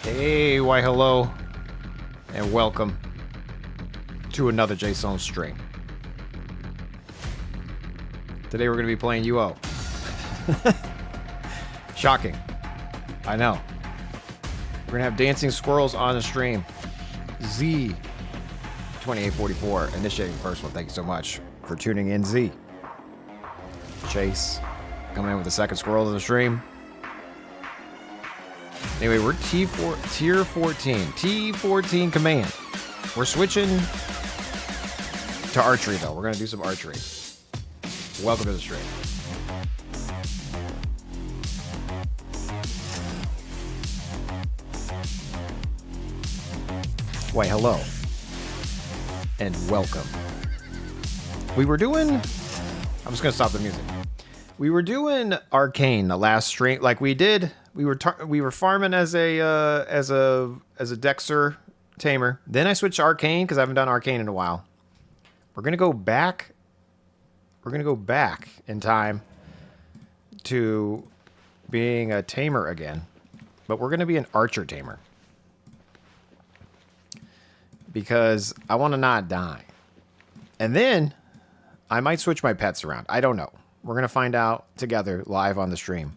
Hey, why hello, and welcome to another Jaseowns stream. Today we're going to be playing UO. Shocking. I know. We're going to have dancing squirrels on the stream. Z 2844 initiating first one. Thank you so much for tuning in, Z. Chase coming in with the second squirrel of the stream. Anyway, we're tier 14. T14 command. We're switching to archery, though. We're going to do some archery. Welcome to the stream. Why, hello. And welcome. We were doing... I'm just going to stop the music. We were doing Arcane the last stream. Like we did... We were farming as a Dexter Tamer. Then I switched to Arcane because I haven't done Arcane in a while. We're gonna go back. We're gonna go back in time to being a Tamer again, but we're gonna be an Archer Tamer because I want to not die. And then I might switch my pets around. I don't know. We're gonna find out together live on the stream.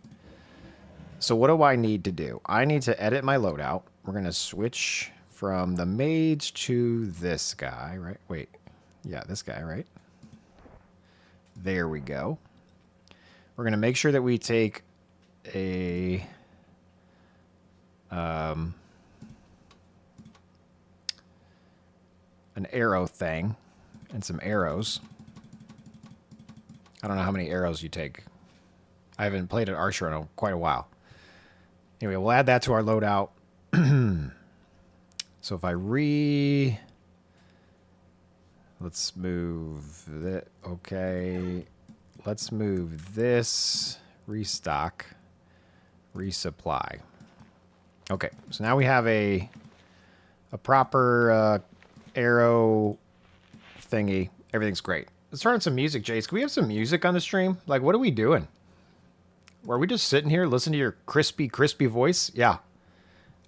So what do I need to do? I need to edit my loadout. We're going to switch from the mage to this guy, right? Wait. Yeah, this guy, right? There we go. We're going to make sure that we take a... an arrow thing and some arrows. I don't know how many arrows you take. I haven't played an archer in quite a while. Anyway, we'll add that to our loadout. So if I let's move that. Okay. Let's move this. Restock. Resupply. Okay. So now we have a proper arrow thingy. Everything's great. Let's turn on some music, Jace. Can we have some music on the stream? Like, what are we doing? Are we just sitting here listening to your crispy voice? Yeah.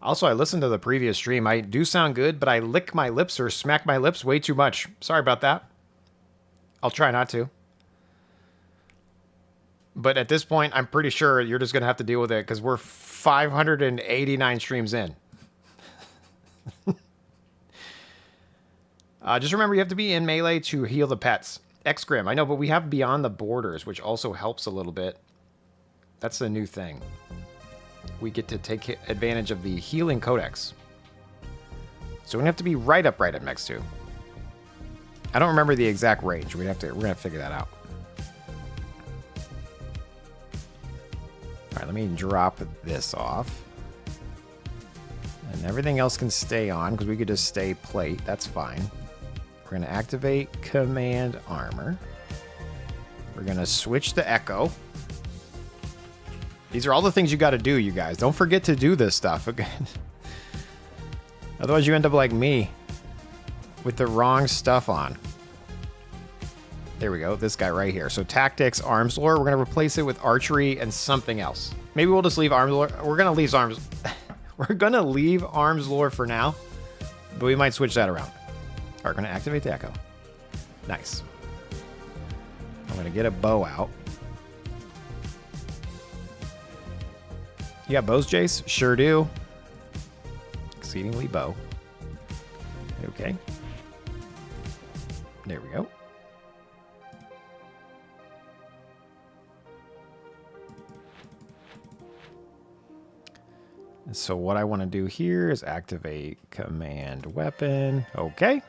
Also, I listened to the previous stream. I do sound good, but I lick my lips or smack my lips way too much. Sorry about that. I'll try not to. But at this point, I'm pretty sure you're just going to have to deal with it because we're 589 streams in. Just remember, you have to be in melee to heal the pets. X-Grim, I know, but we have Beyond the Borders, which also helps a little bit. That's the new thing. We get to take advantage of the healing codex. So we're gonna have to be right up next to. I don't remember the exact range. We're gonna figure that out. Alright, let me drop this off. And everything else can stay on, because we could just stay plate. That's fine. We're gonna activate command armor. We're gonna switch the echo. These are all the things you got to do, you guys. Don't forget to do this stuff. Okay? Otherwise, you end up like me with the wrong stuff on. There we go. This guy right here. So tactics, arms lore. We're going to replace it with archery and something else. Maybe we'll just leave arms lore. We're going to leave arms. We're going to leave arms lore for now, but we might switch that around. All right, we're going to activate the echo. Nice. I'm going to get a bow out. You got bows, Jace? Sure do. Exceedingly bow. Okay. There we go. So what I want to do here is activate command weapon. Okay.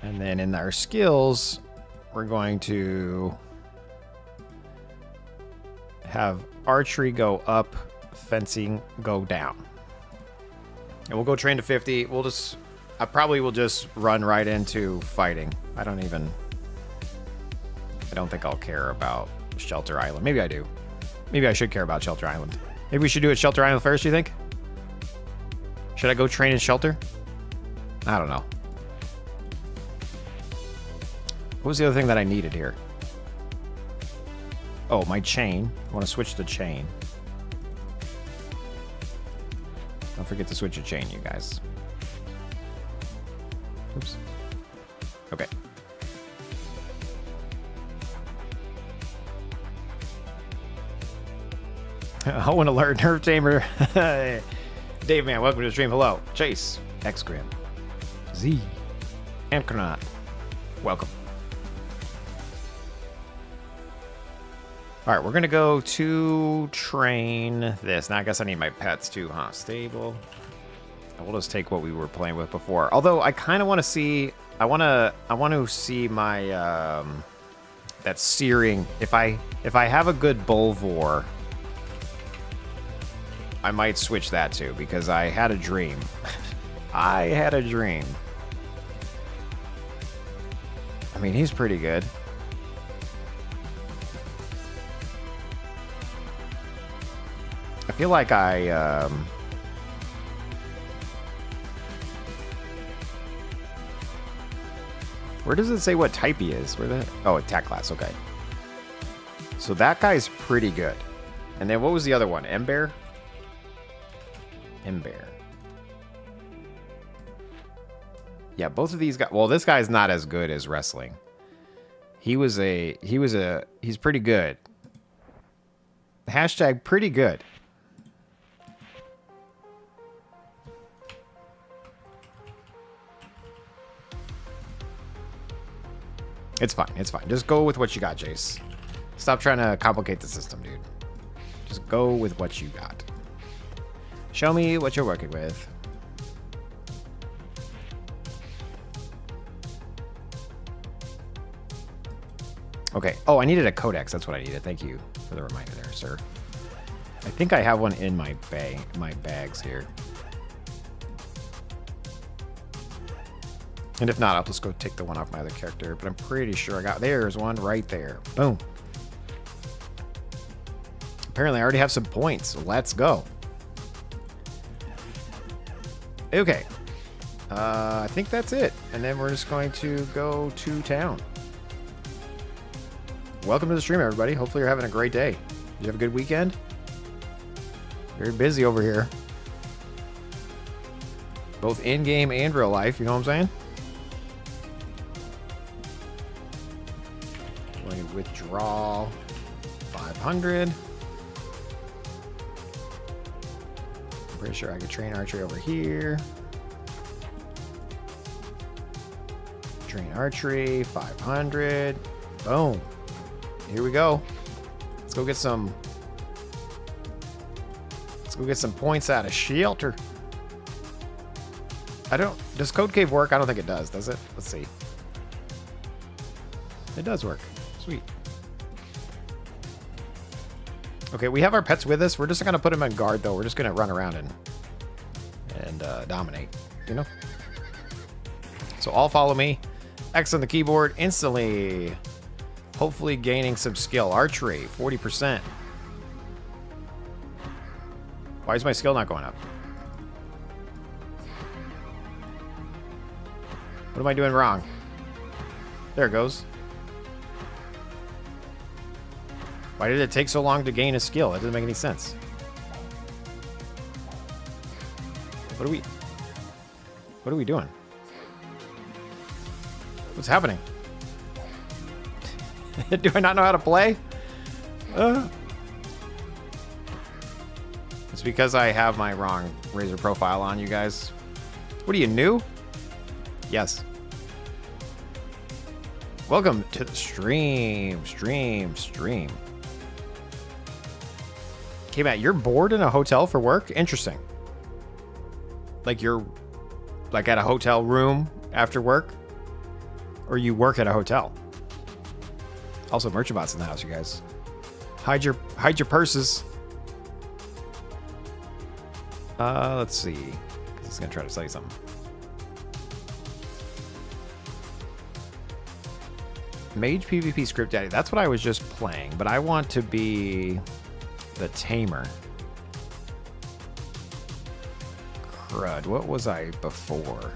And then in our skills, we're going to have archery go up, fencing go down. And we'll go train to 50. I probably will just run right into fighting. I don't think I'll care about Shelter Island. Maybe I do. Maybe I should care about Shelter Island. Maybe we should do it Shelter Island first, you think? Should I go train in Shelter? I don't know. What was the other thing that I needed here? Oh, my chain. I want to switch the chain. Don't forget to switch a chain, you guys. Oops. Okay. Owen alert, Nerve Tamer. Dave Man, welcome to the stream. Hello. Chase, Xgrim, Z, and Kernot. Welcome. All right, we're gonna go to train this. Now I guess I need my pets too, huh? Stable. We'll just take what we were playing with before. Although I kind of want to see. I want to see my that searing. If I have a good Bulvor, I might switch that too, because I had a dream. I had a dream. I mean, he's pretty good. I feel like I where does it say what type he is? Where the oh, attack class, okay. So that guy's pretty good. And then what was the other one? Ember? Ember. Yeah, both of these guys. Well, this guy's not as good as wrestling. He's pretty good. Hashtag pretty good. It's fine. It's fine. Just go with what you got, Jace. Stop trying to complicate the system, dude. Just go with what you got. Show me what you're working with. Okay. Oh, I needed a codex. That's what I needed. Thank you for the reminder there, sir. I think I have one in my bags here. And if not, I'll just go take the one off my other character. But I'm pretty sure I got... There's one right there. Boom. Apparently, I already have some points. Let's go. Okay. I think that's it. And then we're just going to go to town. Welcome to the stream, everybody. Hopefully you're having a great day. Did you have a good weekend? Very busy over here. Both in-game and real life, you know what I'm saying? Going to withdraw 500. I'm pretty sure I could train archery over here. Train archery, 500. Boom. Here we go. Let's go get some points out of shelter. Does Code Cave work? I don't think it does it? Let's see. It does work. Sweet. Okay, we have our pets with us. We're just gonna put them on guard though. We're just gonna run around and dominate, you know? So all follow me. X on the keyboard instantly. Hopefully gaining some skill. Archery, 40%. Why is my skill not going up? What am I doing wrong? There it goes. Why did it take so long to gain a skill? That doesn't make any sense. What are we doing? What's happening? Do I not know how to play? It's because I have my wrong Razor profile on, you guys. What are you, new? Yes. Welcome to the stream. Stream. Okay, Matt, you're bored in a hotel for work? Interesting. Like you're like at a hotel room after work? Or you work at a hotel? Also, Merchabot's in the house, you guys. Hide your purses. Let's see. He's gonna try to sell you something. Mage PvP Script Daddy. That's what I was just playing, but I want to be the Tamer. Crud. What was I before?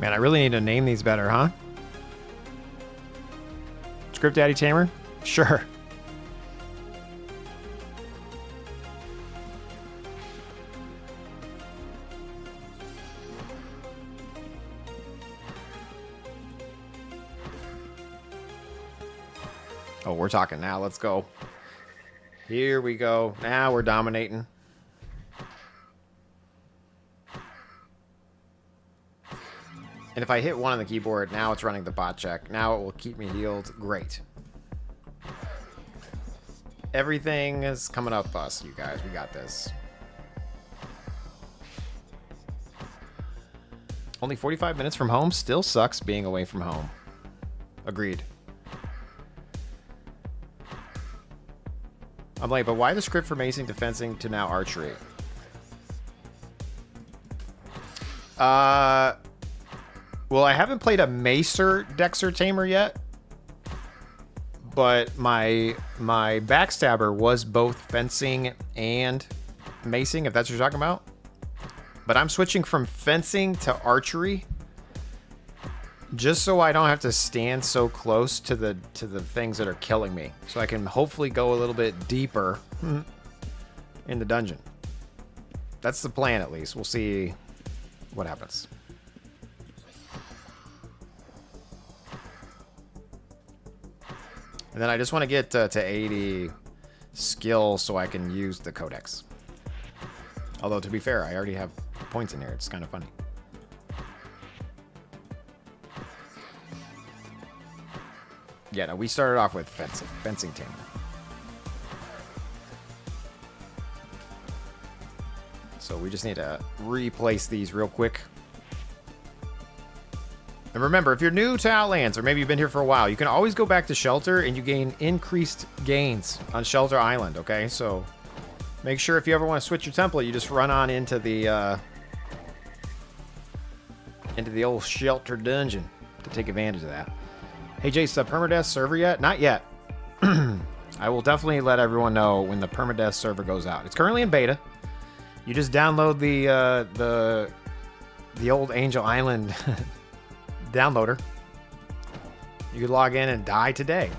Man, I really need to name these better, huh? Script Daddy Tamer? Sure. Oh, we're talking now. Let's go. Here we go. Now we're dominating. And if I hit one on the keyboard, now it's running the bot check. Now it will keep me healed. Great. Everything is coming up us, you guys. We got this. Only 45 minutes from home? Still sucks being away from home. Agreed. I'm like, but why the script from macing to fencing to now archery? Well, I haven't played a Macer Dexter Tamer yet, but my backstabber was both fencing and macing, if that's what you're talking about. But I'm switching from fencing to archery, just so I don't have to stand so close to the things that are killing me, so I can hopefully go a little bit deeper in the dungeon. That's the plan, at least. We'll see what happens. And then I just want to get to 80 skill so I can use the codex. Although, to be fair, I already have points in here. It's kind of funny. Yeah, no, we started off with fencing Tamer. So we just need to replace these real quick. And remember, if you're new to Outlands, or maybe you've been here for a while, you can always go back to Shelter and you gain increased gains on Shelter Island, okay? So make sure if you ever want to switch your template, you just run on into the old Shelter dungeon to take advantage of that. Hey, Jace, the permadeath server yet? Not yet. I will definitely let everyone know when the permadeath server goes out. It's currently in beta. You just download the old Angel Island downloader. You could log in and die today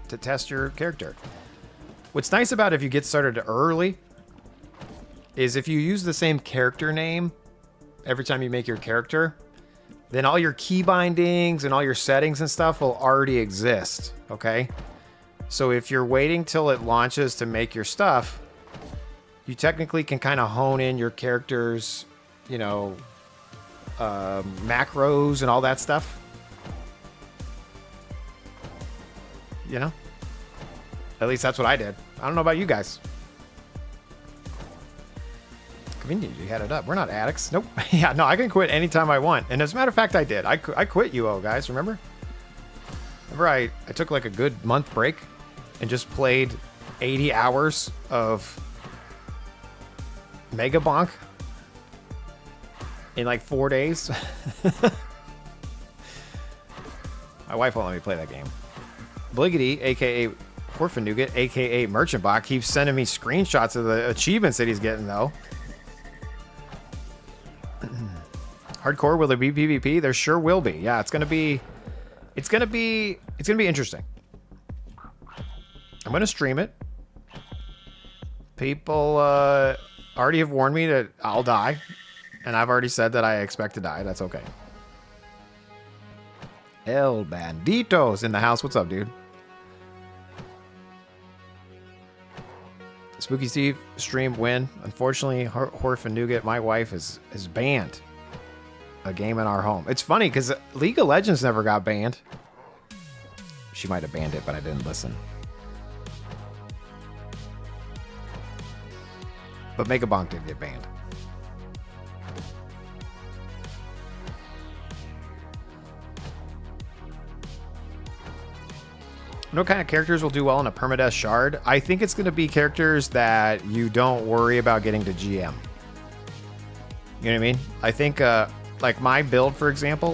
to test your character. What's nice about it, if you get started early, is if you use the same character name every time you make your character, then all your key bindings and all your settings and stuff will already exist, okay? So if you're waiting till it launches to make your stuff, you technically can kind of hone in your character's, you know, macros and all that stuff. You know? At least that's what I did. I don't know about you guys. Convenient, you had it up. We're not addicts. Nope. Yeah, no, I can quit anytime I want. And as a matter of fact, I did. I quit UO, guys. Remember? I took like a good month break and just played 80 hours of Mega Bonk in like 4 days. My wife won't let me play that game. Bliggity, aka Orphan Nougat, aka Merchant Bot, keeps sending me screenshots of the achievements that he's getting though. Hardcore, will there be PvP? There sure will be. Yeah, it's gonna be interesting. I'm gonna stream it. People already have warned me that I'll die, and I've already said that I expect to die. That's okay. El Bandito's in the house. What's up, dude? Spooky Steve stream win. Unfortunately, Orphan Nougat, my wife, is banned a game in our home. It's funny because League of Legends never got banned. She might have banned it, but I didn't listen. But Mega Bonk did get banned. What kind of characters will do well in a permadeath shard? I think it's going to be characters that you don't worry about getting to GM. You know what I mean? I think, like my build, for example,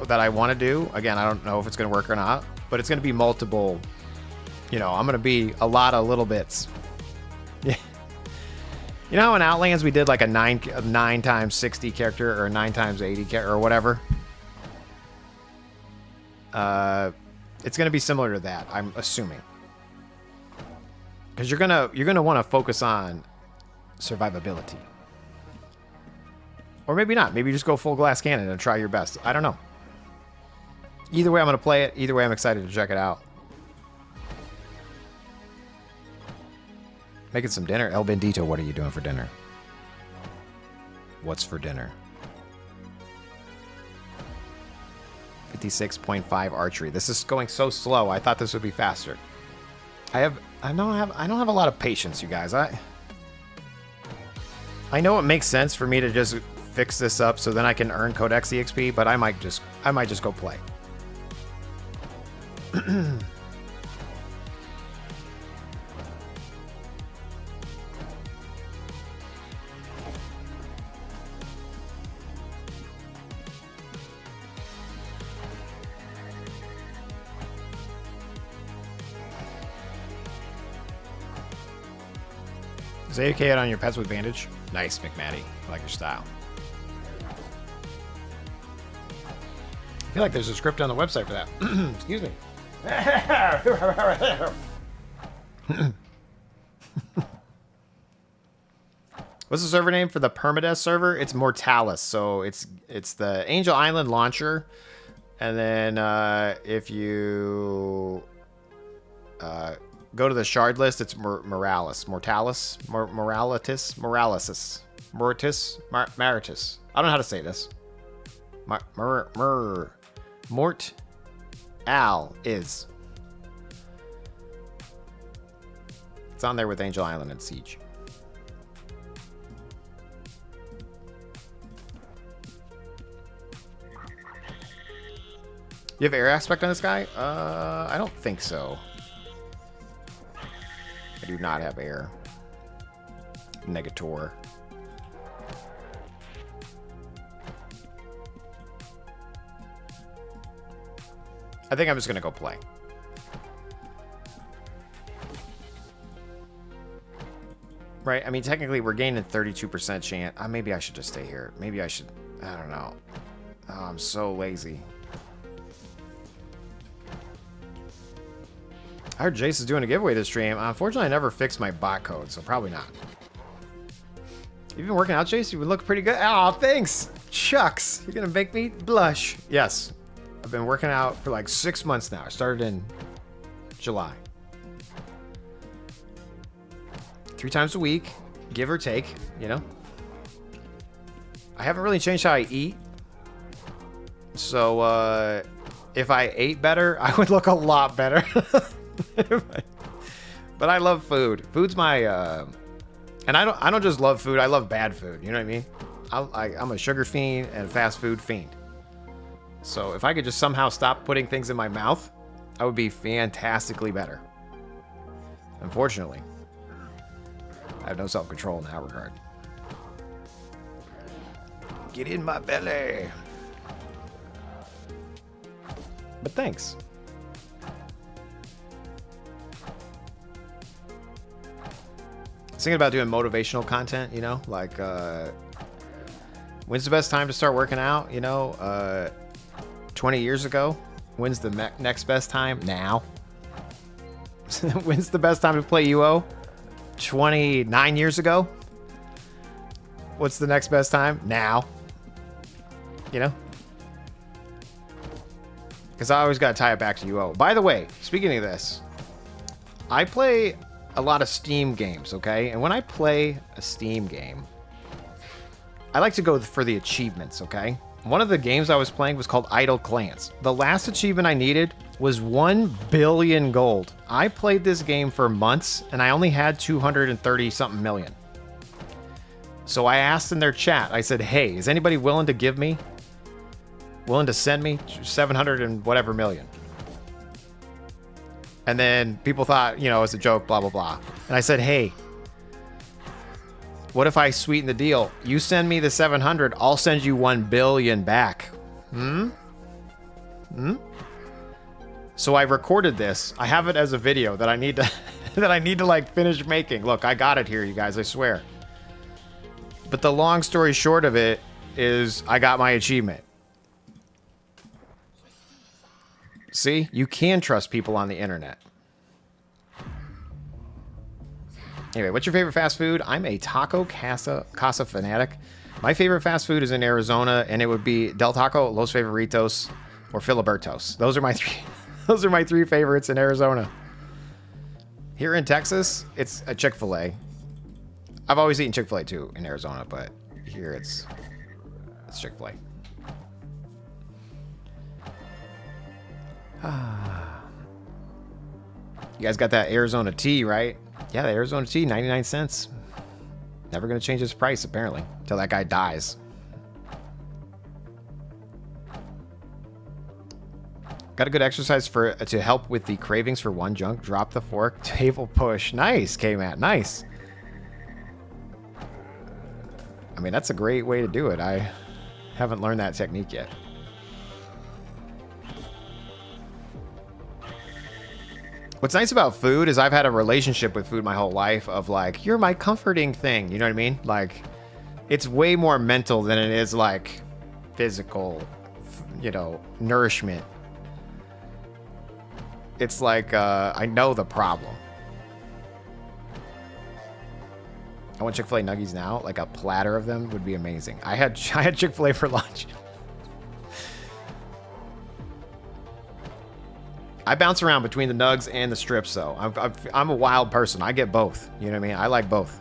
that I want to do, again, I don't know if it's going to work or not, but it's going to be multiple, you know, I'm going to be a lot of little bits. Yeah. You know, in Outlands, we did like a 9 times 60 character or a 9 times 80 character or whatever. It's going to be similar to that, I'm assuming. Because you're gonna want to focus on survivability. Or maybe not. Maybe you just go full glass cannon and try your best. I don't know. Either way, I'm going to play it. Either way, I'm excited to check it out. Making some dinner. El Bendito, what are you doing for dinner? What's for dinner? 56.5 archery. This is going so slow. I thought this would be faster. I don't have a lot of patience, you guys. I know it makes sense for me to just fix this up so then I can earn Codex EXP, but I might just go play. Is AFK on your pets with bandage? Nice, McMatty. I like your style. I feel like there's a script on the website for that. Excuse me. What's the server name for the Permadeath server? It's Mortalis. So it's the Angel Island launcher. And then if you go to the shard list, it's Mortalis. Maritus. I don't know how to say this. Mort Al is. It's on there with Angel Island and Siege. You have air aspect on this guy? I don't think so. I do not have air. Negator. I think I'm just going to go play. Right? I mean, technically, we're gaining 32% chance. Maybe I should just stay here. Maybe I should... I don't know. Oh, I'm so lazy. I heard Jace is doing a giveaway this stream. Unfortunately, I never fixed my bot code, so probably not. You've been working out, Jace? You would look pretty good. Oh, thanks. Shucks. You're going to make me blush. Yes. I've been working out for like 6 months now. I started in July. 3 times a week, give or take, you know. I haven't really changed how I eat. So, if I ate better, I would look a lot better. But I love food. Food's my and I don't just love food, I love bad food, you know what I mean? I'm a sugar fiend and a fast food fiend. So if I could just somehow stop putting things in my mouth, I would be fantastically better. Unfortunately, I have no self-control in that regard. Get in my belly. But thanks. Thinking about doing motivational content, you know, like when's the best time to start working out, you know, 20 years ago. When's the next best time? Now. When's the best time to play UO? 29 years ago. What's the next best time? Now. You know, because I always got to tie it back to UO. By the way, speaking of this, I play a lot of Steam games, okay? And when I play a Steam game, I like to go for the achievements, okay? One of the games I was playing was called Idle Clans. The last achievement I needed was 1 billion gold. I played this game for months, and I only had 230-something million. So I asked in their chat, I said, hey, is anybody willing to send me 700 and whatever million? And then people thought, you know, it's a joke, blah, blah, blah. And I said, hey, what if I sweeten the deal? You send me the 700, I'll send you 1 billion back. So I recorded this. I have it as a video that I need to that I need to like finish making. Look, I got it here, you guys, I swear. But the long story short of it is I got my achievement. See, you can trust people on the internet. Anyway, what's your favorite fast food? I'm a taco casa fanatic. My favorite fast food is in Arizona, and it would be Del Taco, Los Favoritos, or Filibertos. Those are my three. Those are my three favorites in Arizona. Here in Texas, it's a Chick-fil-A. I've always eaten Chick-fil-A too in Arizona, but here it's Chick-fil-A. You guys got that Arizona tea, right? Yeah, the Arizona tea, 99 cents. Never going to change its price, apparently, until that guy dies. Got a good exercise to help with the cravings for one junk. Drop the fork, table push. Nice, K-Matt, nice. I mean, that's a great way to do it. I haven't learned that technique yet. What's nice about food is I've had a relationship with food my whole life of like, you're my comforting thing. You know what I mean? Like, it's way more mental than it is like physical, you know, nourishment. It's like, I know the problem. I want Chick-fil-A nuggies now. Like a platter of them would be amazing. I had Chick-fil-A for lunch. I bounce around between the nugs and the strips, though. I'm a wild person. I get both. You know what I mean? I like both.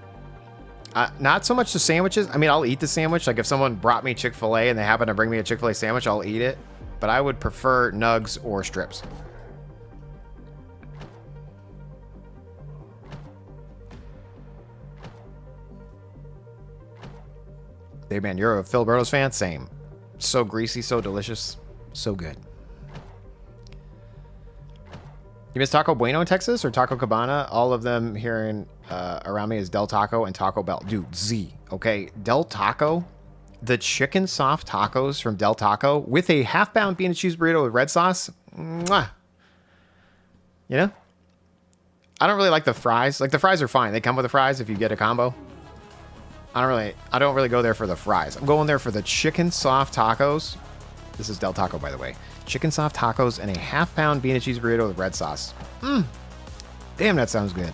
Not so much the sandwiches. I mean, I'll eat the sandwich. Like if someone brought me Chick-fil-A and they happen to bring me a Chick-fil-A sandwich, I'll eat it. But I would prefer nugs or strips. Hey, man, you're a Filiberto's fan? Same. So greasy, so delicious, so good. You miss Taco Bueno in Texas or Taco Cabana? All of them here in around me is Del Taco and Taco Bell. Dude, Z, okay? Del Taco, the chicken soft tacos from Del Taco with a half-pound bean and cheese burrito with red sauce. Mwah. You know? I don't really like the fries. Like, the fries are fine. They come with the fries if you get a combo. I don't really go there for the fries. I'm going there for the chicken soft tacos. This is Del Taco, by the way. Chicken soft tacos and a half-pound bean and cheese burrito with red sauce. Damn, that sounds good.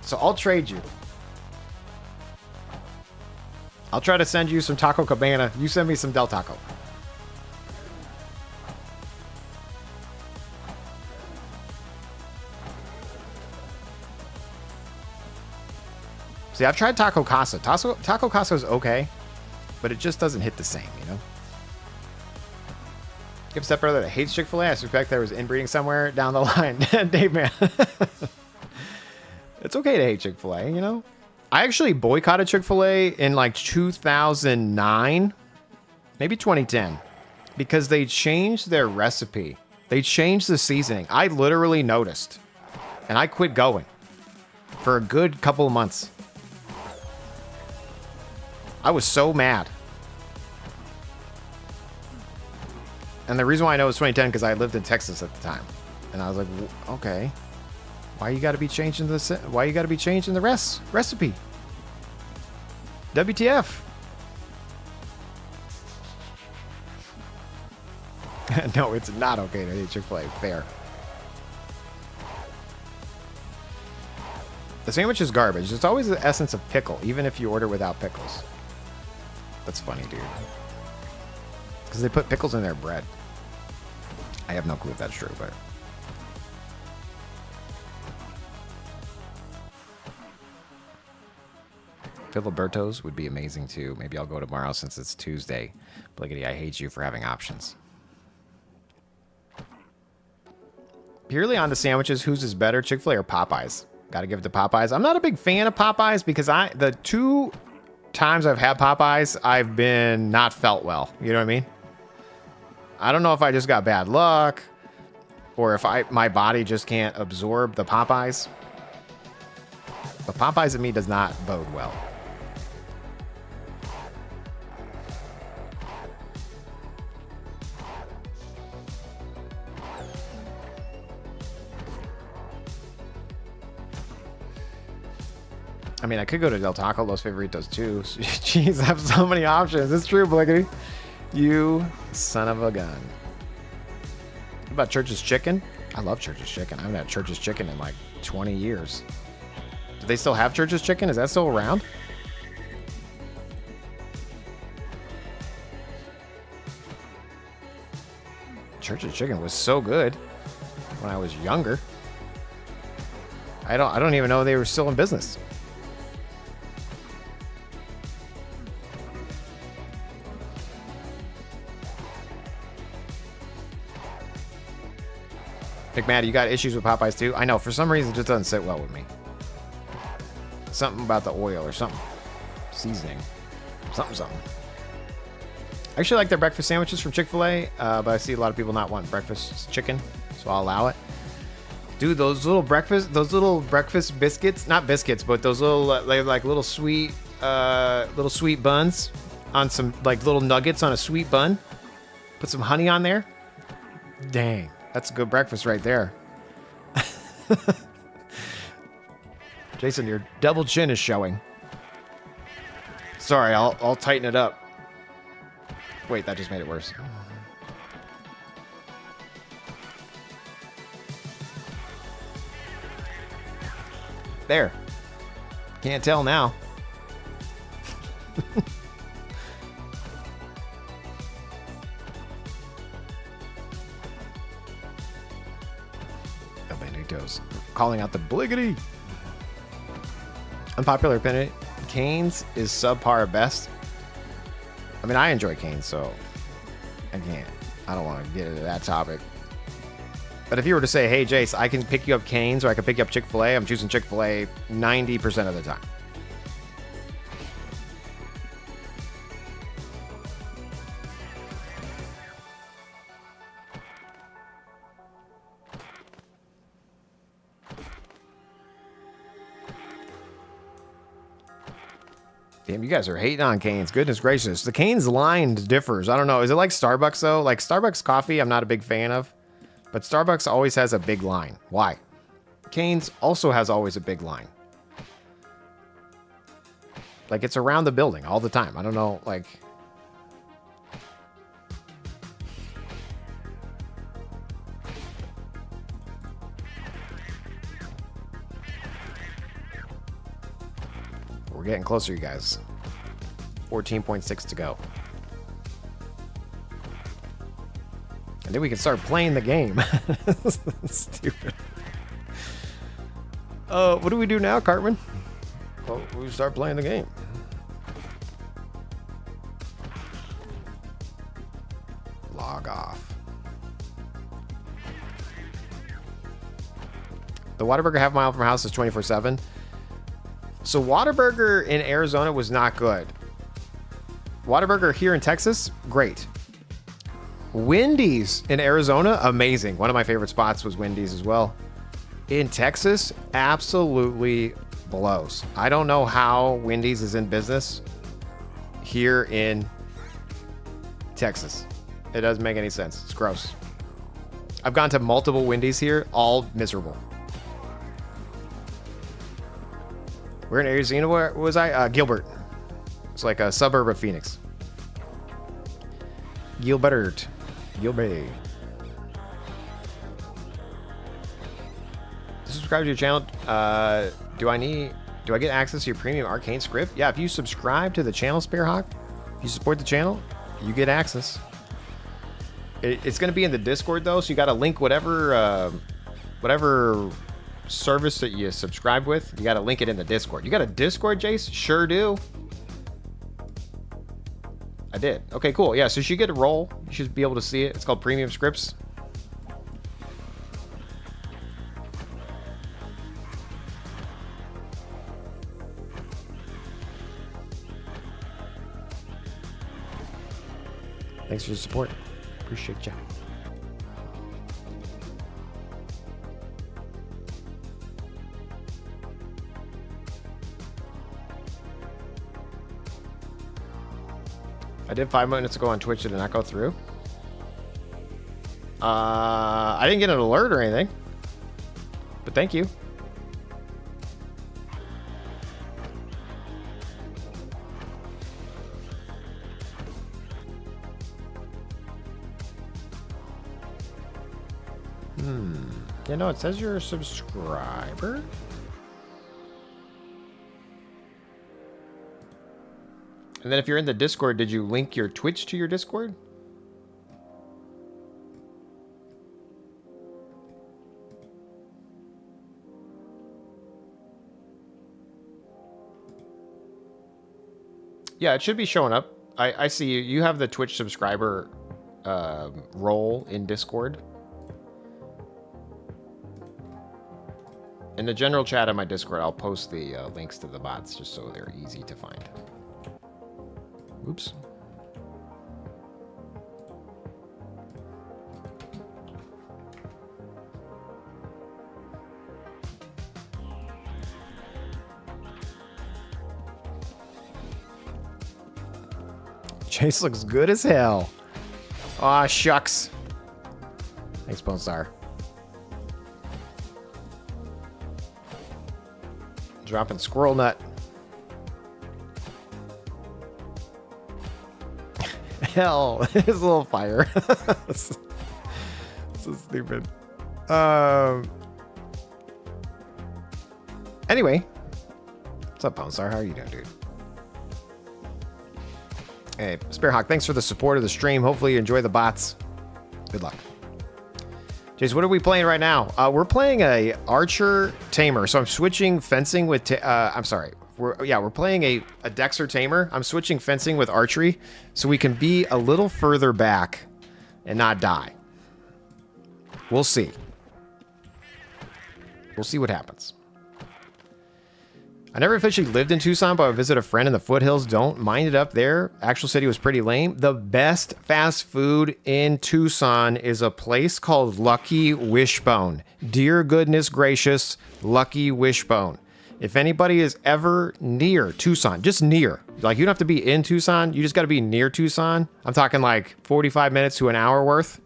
So I'll trade you. I'll try to send you some Taco Cabana. You send me some Del Taco. See, I've tried Taco Casa. Taco Casa is okay, but it just doesn't hit the same, you know? You have a stepbrother that hates Chick-fil-A. I suspect there was inbreeding somewhere down the line. Dave, man. It's okay to hate Chick-fil-A, you know? I actually boycotted Chick-fil-A in like 2009, maybe 2010, because they changed their recipe. They changed the seasoning. I literally noticed, and I quit going for a good couple of months. I was so mad. And the reason why I know it's 2010 because I lived in Texas at the time. And I was like, okay. Why you got to be changing the recipe? WTF? No, it's not okay to hate Chick-fil-A. Fair. The sandwich is garbage. It's always the essence of pickle, even if you order without pickles. That's funny, dude. Because they put pickles in their bread. I have no clue if that's true, but... Filiberto's would be amazing, too. Maybe I'll go tomorrow since it's Tuesday. Bliggity, I hate you for having options. Purely on the sandwiches, whose is better, Chick-fil-A or Popeyes? Gotta give it to Popeyes. I'm not a big fan of Popeyes because the two times I've had Popeyes, I've been not felt well. You know what I mean? I don't know if I just got bad luck or if my body just can't absorb the Popeyes. But Popeyes in me does not bode well. I mean, I could go to Del Taco Los Favoritos too. Jeez, I have so many options. It's true, Blickety. You son of a gun. What about Church's Chicken? I love Church's Chicken. I haven't had Church's Chicken in like 20 years. Do they still have Church's Chicken? Is that still around? Church's Chicken was so good when I was younger. I don't even know they were still in business. McMaddy, you got issues with Popeyes too? I know, for some reason it just doesn't sit well with me. Something about the oil or something. Seasoning. Something. I actually like their breakfast sandwiches from Chick-fil-A, but I see a lot of people not want breakfast chicken, so I'll allow it. Dude, those little breakfast biscuits, not biscuits, but those little like little sweet buns on some like little nuggets on a sweet bun. Put some honey on there. Dang, that's a good breakfast right there. Jason, your double chin is showing. Sorry, I'll tighten it up. Wait, that just made it worse. There. Can't tell now. El Benito's calling out the Bliggity. Unpopular opinion. Cane's is subpar at best. I mean, I enjoy Cane's, so I can't. I don't want to get into that topic. But if you were to say, hey, Jace, I can pick you up Cane's or I can pick you up Chick-fil-A, I'm choosing Chick-fil-A 90% of the time. Damn, you guys are hating on Cane's. Goodness gracious. The Cane's line differs. I don't know. Is it like Starbucks, though? Like Starbucks coffee, I'm not a big fan of. But Starbucks always has a big line. Why? Cane's also has always a big line. Like, it's around the building all the time. I don't know, like... We're getting closer, you guys. 14.6 to go. And then we can start playing the game. Stupid. What do we do now, Cartman? Well, we start playing the game. Log off. The Whataburger half mile from my house is 24/7. So Whataburger in Arizona was not good. Whataburger here in Texas, great. Wendy's in Arizona, amazing. One of my favorite spots was Wendy's as well. In Texas, absolutely blows. I don't know how Wendy's is in business here in Texas. It doesn't make any sense. It's gross. I've gone to multiple Wendy's here, all miserable. Where in Arizona where was I? Gilbert. It's like a suburb of Phoenix. Gilbert. Subscribe to your channel. Do I get access to your premium arcane script? Yeah, if you subscribe to the channel, Spearhawk, if you support the channel, you get access. It's going to be in the Discord though, so you got to link whatever service that you subscribe with. You got to link it in the Discord. You got a Discord, Jace? Sure do. I did. Okay, cool. Yeah, so you should get a roll. You should be able to see it. It's called Premium Scripts. Thanks for your support. Appreciate you. I did 5 minutes ago on Twitch. Did it not go through? I didn't get an alert or anything. But thank you. You know, it says you're a subscriber. And then if you're in the Discord, did you link your Twitch to your Discord? Yeah, it should be showing up. I see you. You have the Twitch subscriber role in Discord. In the general chat on my Discord, I'll post the links to the bots just so they're easy to find. Oops. Chase looks good as hell. Aw, shucks. Thanks, Bone Star. Dropping squirrel nut. Hell, there's a little fire. So stupid. Anyway, what's up, Bone Star? How are you doing, dude? Hey, Spearhawk, thanks for the support of the stream. Hopefully you enjoy the bots. Good luck. Jace, what are we playing right now? We're playing a Archer Tamer. So I'm switching fencing with... I'm sorry. We're playing a Dexter Tamer. I'm switching fencing with Archery so we can be a little further back and not die. We'll see. We'll see what happens. I never officially lived in Tucson, but I visit a friend in the foothills. Don't mind it up there. Actual city was pretty lame. The best fast food in Tucson is a place called Lucky Wishbone. Dear goodness gracious, Lucky Wishbone. If anybody is ever near Tucson, just near, like you don't have to be in Tucson, you just got to be near Tucson. I'm talking like 45 minutes to an hour worth,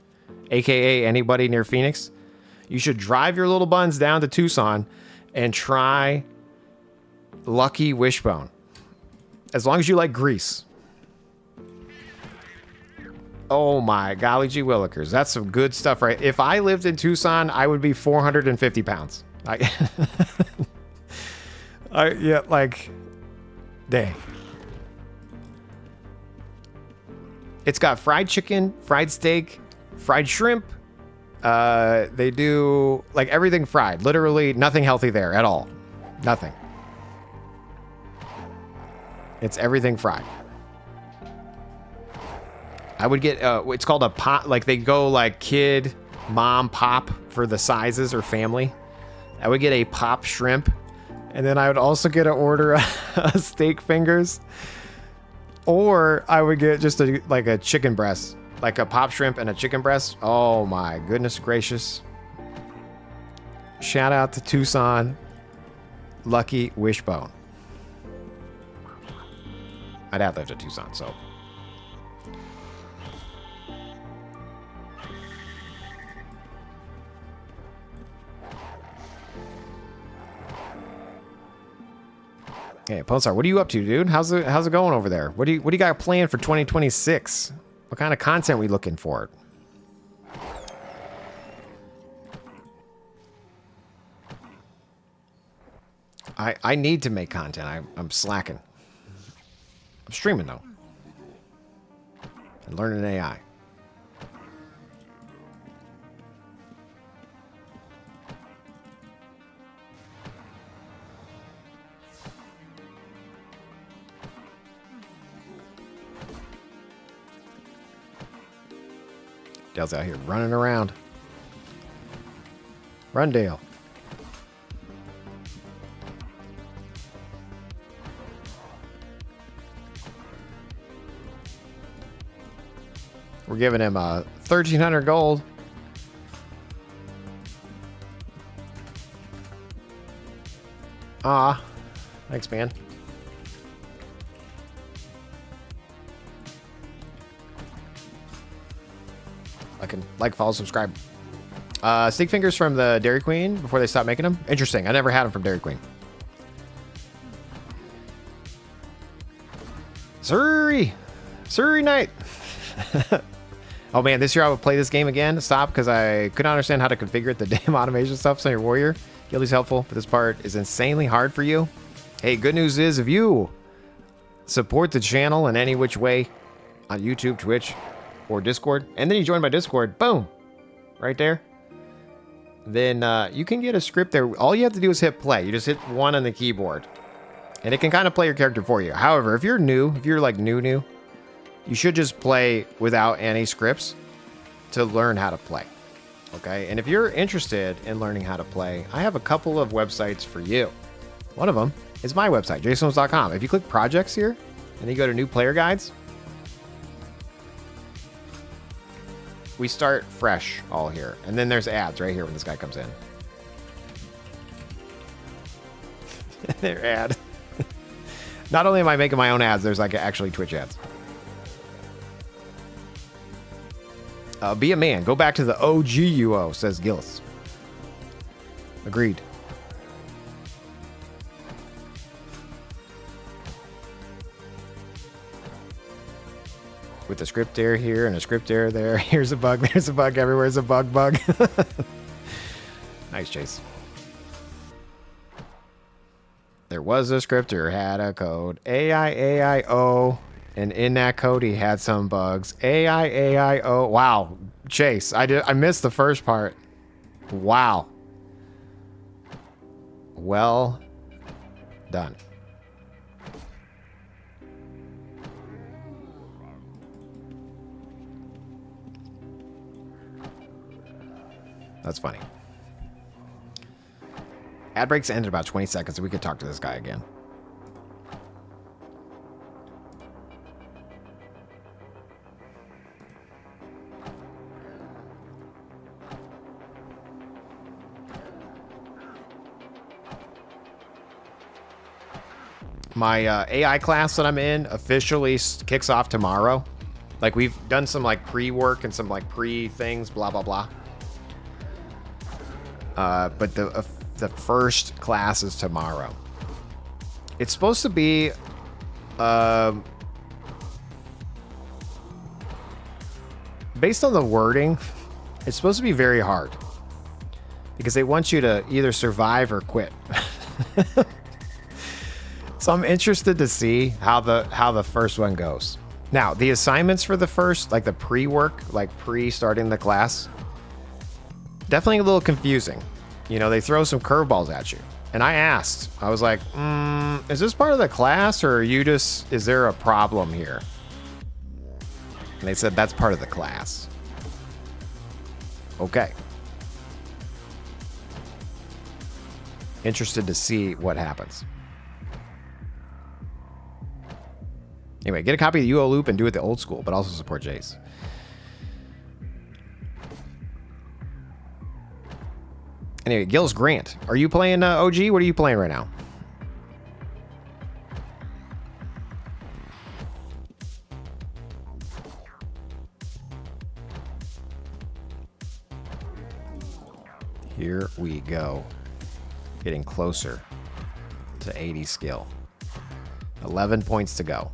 aka anybody near Phoenix. You should drive your little buns down to Tucson and try Lucky Wishbone. As long as you like grease. Oh my golly gee willikers. That's some good stuff, right? If I lived in Tucson, I would be 450 pounds. Yeah, like, dang. It's got fried chicken, fried steak, fried shrimp. They do like everything fried. Literally nothing healthy there at all. Nothing. It's everything fried. I would get, it's called a pop, like they go like kid, mom, pop for the sizes or family. I would get a pop shrimp. And then I would also get an order of steak fingers. Or I would get just like a chicken breast, like a pop shrimp and a chicken breast. Oh my goodness gracious. Shout out to Tucson, Lucky Wishbone. My dad lived in Tucson, so. Hey, Pulsar, what are you up to, dude? How's it going over there? What do you got planned for 2026? What kind of content are we looking for? I need to make content. I'm slacking. I'm streaming though. And learning AI. Dale's out here running around. Run, Dale. We're giving him 1,300 gold. Ah, thanks, man. Like, follow, subscribe. Steak fingers from the Dairy Queen before they stopped making them. Interesting. I never had them from Dairy Queen. Surrey night. Oh man, this year I would play this game again. Stop, because I couldn't understand how to configure the damn automation stuff on your warrior. Guilty's helpful, but this part is insanely hard for you. Hey, good news is if you support the channel in any which way on YouTube, Twitch, or Discord, and then you join my Discord, boom, right there, then you can get a script there. All you have to do is hit play. You just hit 1 on the keyboard, and it can kind of play your character for you. However, if you're new, if you're like new, you should just play without any scripts to learn how to play. Okay, and if you're interested in learning how to play, I have a couple of websites for you. One of them is my website, Jaseowns.com. If you click projects here, and you go to new player guides, we start fresh all here. And then there's ads right here when this guy comes in. They're ad. Not only am I making my own ads, there's like actually Twitch ads. Be a man. Go back to the OG UO, says Gillis. Agreed. With a script error here and a script error there. Here's a bug. There's a bug everywhere. There's a bug. Nice, Chase. There was a script error, had a code. AIAIO. And in that code, he had some bugs. AIAIO. Wow. Chase, I missed the first part. Wow. Well done. That's funny. Ad breaks end in about 20 seconds, so we could talk to this guy again. My AI class that I'm in officially kicks off tomorrow. Like, we've done some like pre-work and some like pre-things, blah, blah, blah. But the first class is tomorrow. It's supposed to be based on the wording, it's supposed to be very hard because they want you to either survive or quit. So I'm interested to see how the first one goes. Now, the assignments for the first, like the pre-work, like pre-starting the class, definitely a little confusing. You know, they throw some curveballs at you. And I asked, I was like, is this part of the class, or are you just, is there a problem here? And they said, that's part of the class. Okay. Interested to see what happens. Anyway, get a copy of the UO loop and do it the old school, but also support Jace. Anyway, Gills Grant. Are you playing OG? What are you playing right now? Here we go. Getting closer to 80 skill. 11 points to go.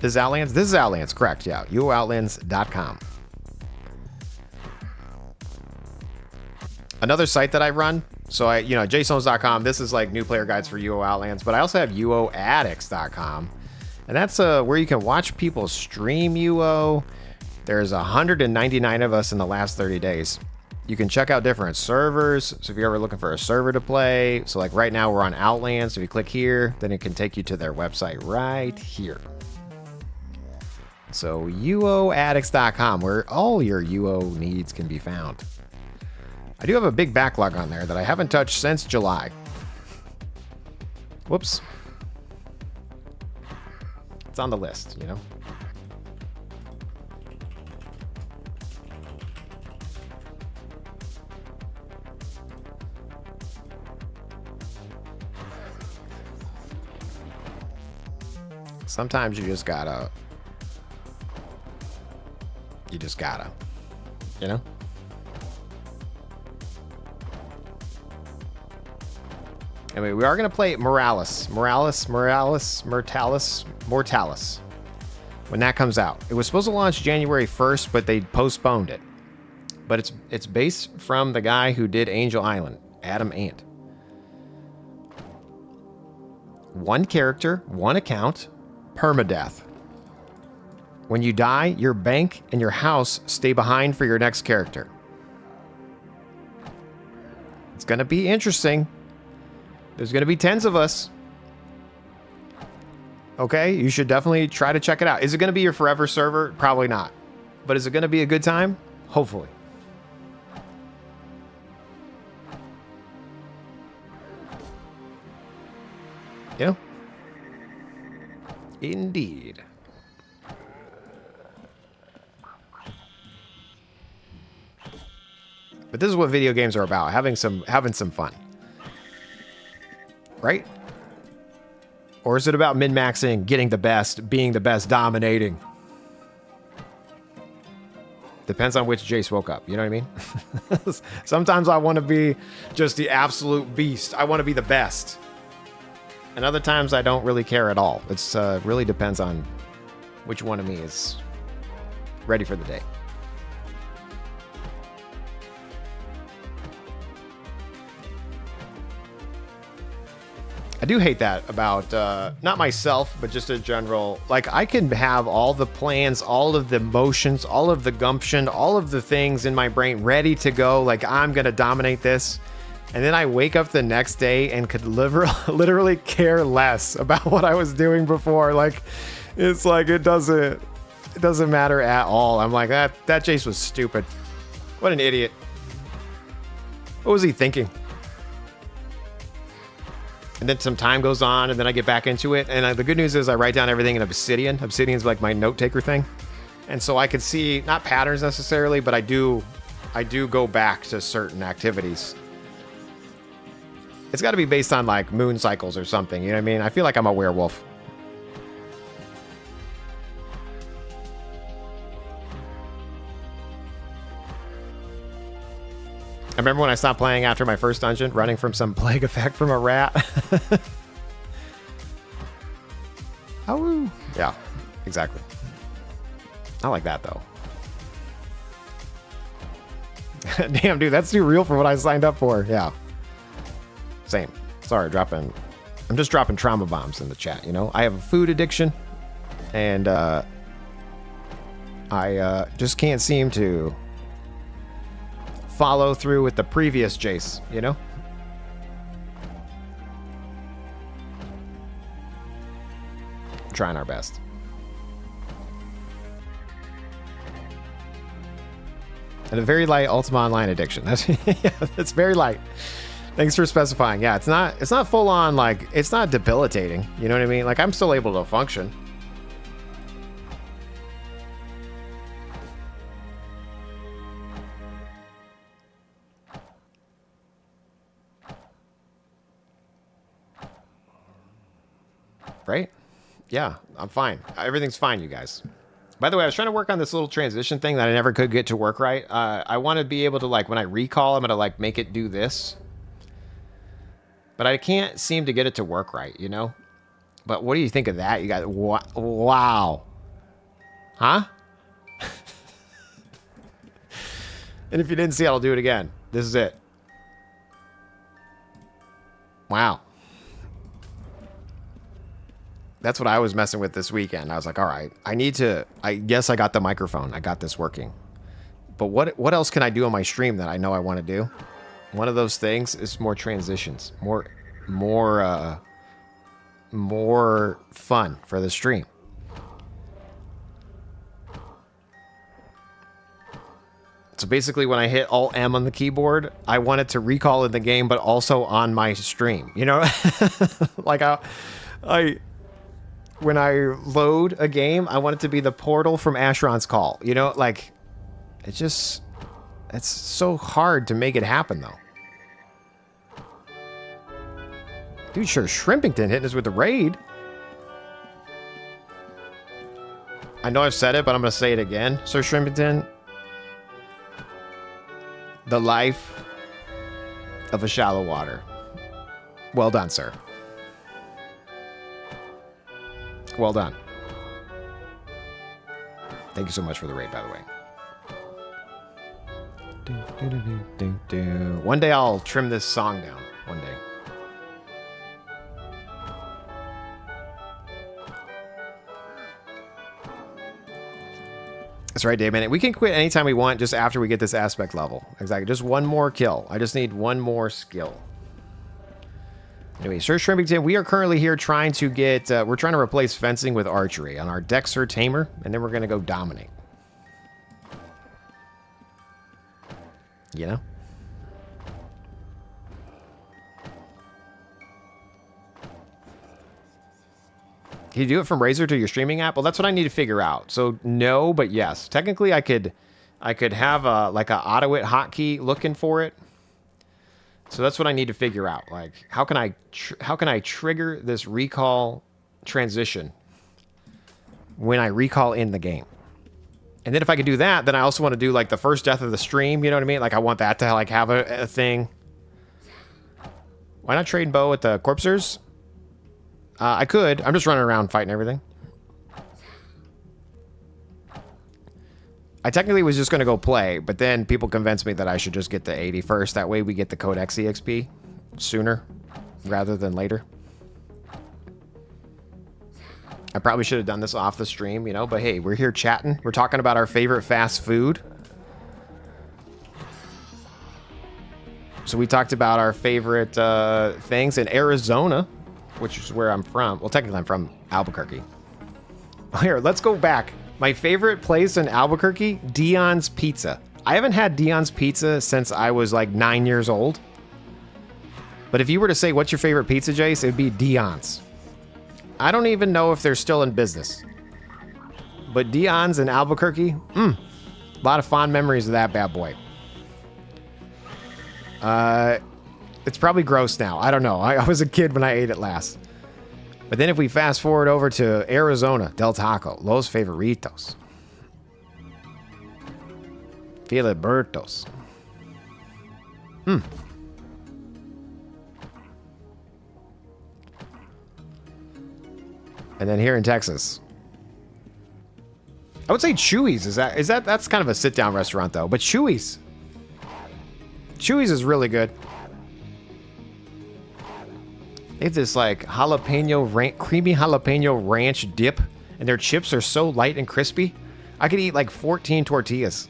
This is Outlands? This is Outlands, correct, yeah. UOOutlands.com. Another site that I run, so Jaseowns.com, this is like new player guides for UO Outlands, but I also have UOaddicts.com, and that's where you can watch people stream UO. There's 199 of us in the last 30 days. You can check out different servers, so if you're ever looking for a server to play, so like right now we're on Outlands, so if you click here, then it can take you to their website right here. So UOaddicts.com, where all your UO needs can be found. I do have a big backlog on there that I haven't touched since July. Whoops. It's on the list, you know? Sometimes you just gotta, you know? Anyway, we are going to play Mortalis. when that comes out. It was supposed to launch January 1st, but they postponed it. But it's based from the guy who did Angel Island, Adam Ant. One character, one account, permadeath. When you die, your bank and your house stay behind for your next character. It's going to be interesting. There's going to be tens of us. Okay, you should definitely try to check it out. Is it going to be your forever server? Probably not. But is it going to be a good time? Hopefully. Yeah. Indeed. But this is what video games are about, having some fun. Right? Or is it about min-maxing, getting the best, being the best, dominating? Depends on which Jace woke up, you know what I mean? Sometimes I want to be just the absolute beast. I want to be the best. And other times I don't really care at all. It's really depends on which one of me is ready for the day. I do hate that about, not myself, but just in general. Like, I can have all the plans, all of the motions, all of the gumption, all of the things in my brain ready to go. Like, I'm going to dominate this. And then I wake up the next day and could literally care less about what I was doing before. Like, it's like, it doesn't matter at all. I'm like, that Jace was stupid. What an idiot. What was he thinking? And then some time goes on, and then I get back into it. And the good news is I write down everything in Obsidian. Obsidian's like my note taker thing. And so I can see, not patterns necessarily, but I do go back to certain activities. It's got to be based on like moon cycles or something. You know what I mean? I feel like I'm a werewolf. I remember when I stopped playing after my first dungeon, running from some plague effect from a rat. Oh, yeah, exactly. I like that, though. Damn, dude, that's too real for what I signed up for. Yeah. Same. Sorry, I'm just dropping trauma bombs in the chat, you know? I have a food addiction, and I just can't seem to follow through with the previous Jace, you know? Trying our best. And a very light Ultima Online addiction. That's very light. Thanks for specifying. Yeah, it's not full on, like, it's not debilitating. You know what I mean? Like, I'm still able to function. Right? Yeah, I'm fine. Everything's fine, you guys. By the way, I was trying to work on this little transition thing that I never could get to work right. I want to be able to, like, when I recall, I'm going to, like, make it do this. But I can't seem to get it to work right, you know? But what do you think of that? You guys, wow. Huh? And if you didn't see it, I'll do it again. This is it. Wow. That's what I was messing with this weekend. I was like, all right, I guess I got the microphone. I got this working. But what else can I do on my stream that I know I want to do? One of those things is more transitions, more fun for the stream. So basically when I hit Alt M on the keyboard, I want it to recall in the game, but also on my stream, you know? Like when I load a game, I want it to be the portal from Asheron's Call. You know, like, it's so hard to make it happen, though. Dude, sure, Shrimpington hitting us with the raid. I know I've said it, but I'm going to say it again. Sir Shrimpington, the life of a shallow water. Well done, sir. Well done. Thank you so much for the raid, by the way. One day I'll trim this song down. One day. That's right, Dave. Man, we can quit anytime we want just after we get this aspect level. Exactly. Just one more kill. I just need one more skill. Anyway, Sir Shrimpington, we are currently here trying to get... we're trying to replace fencing with archery on our deck, Sir Tamer, and then we're going to go dominate. You know? Can you do it from Razer to your streaming app? Well, that's what I need to figure out. So, no, but yes. Technically, I could have a, like a auto-it hotkey looking for it. So that's what I need to figure out. Like, how can I trigger this recall transition when I recall in the game? And then if I could do that, then I also want to do like the first death of the stream. You know what I mean? Like I want that to like have a thing. Why not trade bow with the corpsers? I could. I'm just running around fighting everything. I technically was just going to go play, but then people convinced me that I should just get the 80 first. That way we get the Codex EXP sooner rather than later. I probably should have done this off the stream, you know, but hey, we're here chatting. We're talking about our favorite fast food. So we talked about our favorite things in Arizona, which is where I'm from. Well, technically I'm from Albuquerque. Here, let's go back. My favorite place in Albuquerque, Dion's Pizza. I haven't had Dion's Pizza since I was like 9 years old. But if you were to say, what's your favorite pizza, Jace? It would be Dion's. I don't even know if they're still in business. But Dion's in Albuquerque, a lot of fond memories of that bad boy. It's probably gross now. I don't know. I was a kid when I ate it last. But then if we fast forward over to Arizona, Del Taco, Los Favoritos, Filibertos. And then here in Texas, I would say Chewy's. That's kind of a sit-down restaurant though, but Chewy's is really good. They have this like creamy jalapeno ranch dip, and their chips are so light and crispy. I could eat like 14 tortillas.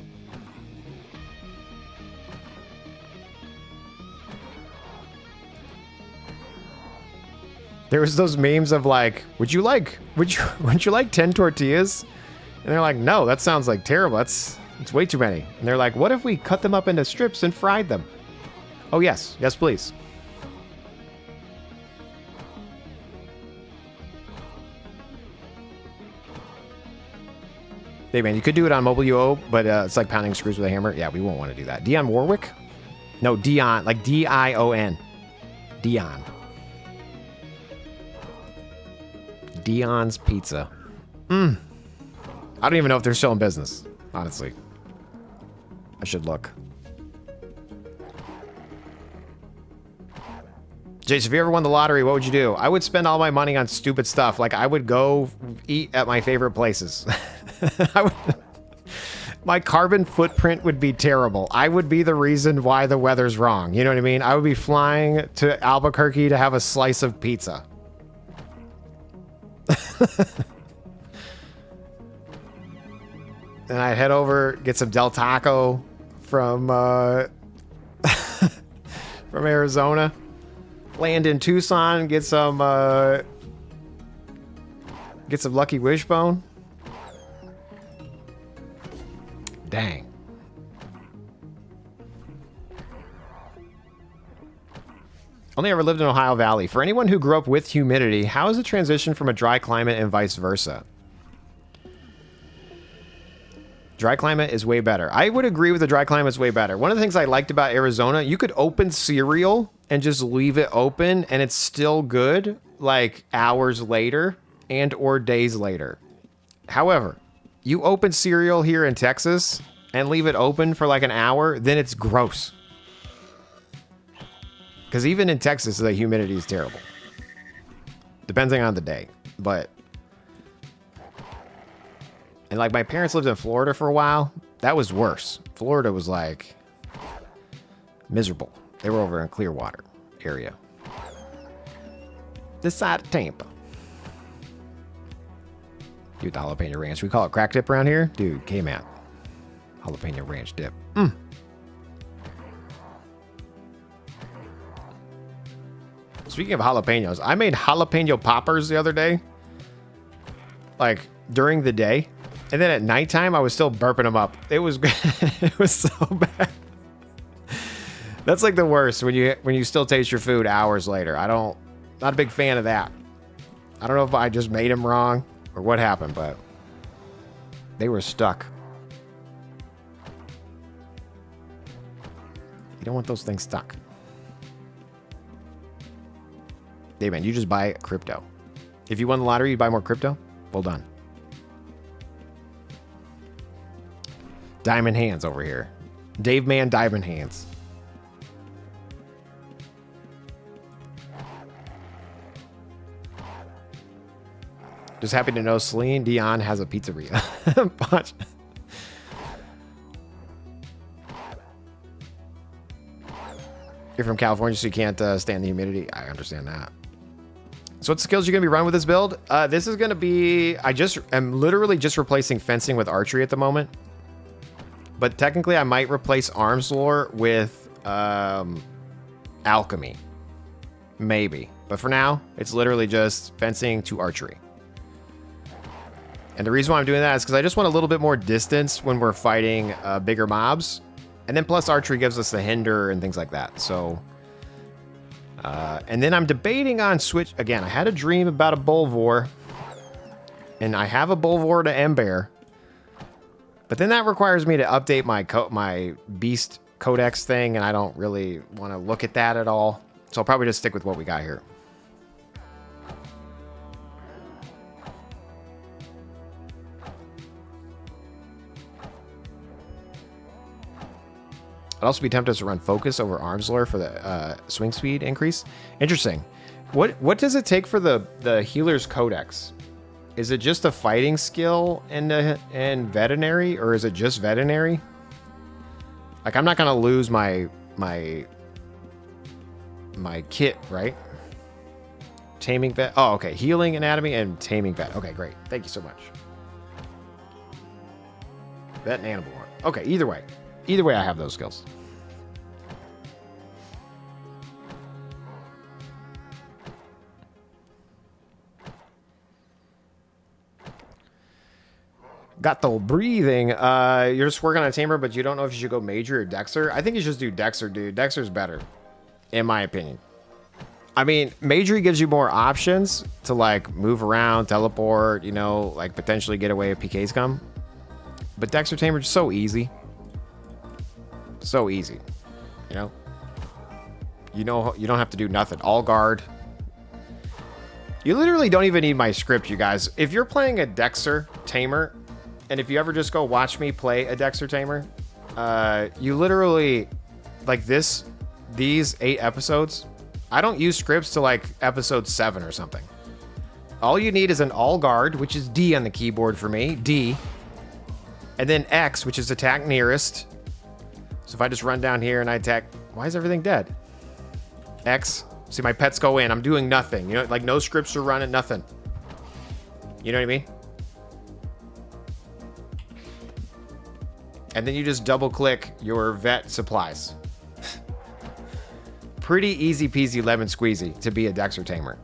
There was those memes of like, would you like 10 tortillas? And they're like, no, that sounds like terrible. It's way too many. And they're like, what if we cut them up into strips and fried them? Oh yes, yes please. Hey man, you could do it on mobile UO, but it's like pounding screws with a hammer. Yeah, we won't want to do that. Dion Warwick? No, Dion, like D-I-O-N. Dion. Dion's Pizza. I don't even know if they're still in business, honestly. I should look. Jace, if you ever won the lottery, what would you do? I would spend all my money on stupid stuff. Like, I would go eat at my favorite places. My carbon footprint would be terrible. I would be the reason why the weather's wrong. You know what I mean? I would be flying to Albuquerque to have a slice of pizza. And I'd head over, get some Del Taco from from Arizona. Land in Tucson, get some Lucky Wishbone. Dang. Only ever lived in Ohio Valley. For anyone who grew up with humidity, how is the transition from a dry climate and vice versa? Dry climate is way better. I would agree with the dry climate is way better. One of the things I liked about Arizona, you could open cereal and just leave it open and it's still good like hours later and or days later. However, you open cereal here in Texas and leave it open for like an hour, then it's gross. Because even in Texas, the humidity is terrible. Depending on the day. But And like my parents lived in Florida for a while. That was worse. Florida was like miserable. They were over in Clearwater area. This side of Tampa. Dude, the jalapeno ranch. We call it crack dip around here. Dude, K-Man. Jalapeno ranch dip. Speaking of jalapenos, I made jalapeno poppers the other day. Like during the day. And then at nighttime, I was still burping them up. It was it was so bad. That's like the worst when you still taste your food hours later. Not a big fan of that. I don't know if I just made them wrong or what happened, but they were stuck. You don't want those things stuck. Hey man, you just buy crypto. If you won the lottery, you buy more crypto? Well done. Diamond hands over here. Dave Man diamond hands. Just happy to know Celine Dion has a pizzeria. Punch. You're from California, so you can't stand the humidity. I understand that. So what skills are you going to be running with this build? This is going to be... I'm literally just replacing fencing with archery at the moment. But technically, I might replace arms lore with alchemy. Maybe. But for now, it's literally just fencing to archery. And the reason why I'm doing that is because I just want a little bit more distance when we're fighting bigger mobs. And then plus archery gives us the hinder and things like that. So, and then I'm debating on switch. Again, I had a dream about a Bulvor. And I have a Bulvor to Ember. But then that requires me to update my Beast Codex thing. And I don't really want to look at that at all. So I'll probably just stick with what we got here. I'd also be tempted to run focus over arms lore for the swing speed increase. Interesting. What does it take for the healer's codex? Is it just a fighting skill and veterinary, or is it just veterinary? Like I'm not gonna lose my kit, right? Taming vet. Oh, okay. Healing anatomy and taming vet. Okay, great. Thank you so much. Vet and animal. Okay, either way. Either way, I have those skills. Got the breathing. You're just working on a Tamer, but you don't know if you should go Major or Dexter. I think you should just do Dexter, dude. Dexter's better, in my opinion. I mean, Major gives you more options to, like, move around, teleport, you know, like, potentially get away if PKs come. But Dexter Tamer's so easy. So easy, you know. You don't have to do nothing. All guard. You literally don't even need my script, you guys. If you're playing a Dexter Tamer, and if you ever just go watch me play a Dexter Tamer, you literally, like these 8 episodes, I don't use scripts to like episode 7 or something. All you need is an all guard, which is D on the keyboard for me, D, and then X, which is attack nearest. So if I just run down here and I attack, why is everything dead? X, see my pets go in, I'm doing nothing. You know, like no scripts are running, nothing. You know what I mean? And then you just double click your vet supplies. Pretty easy peasy lemon squeezy to be a Dexter Tamer.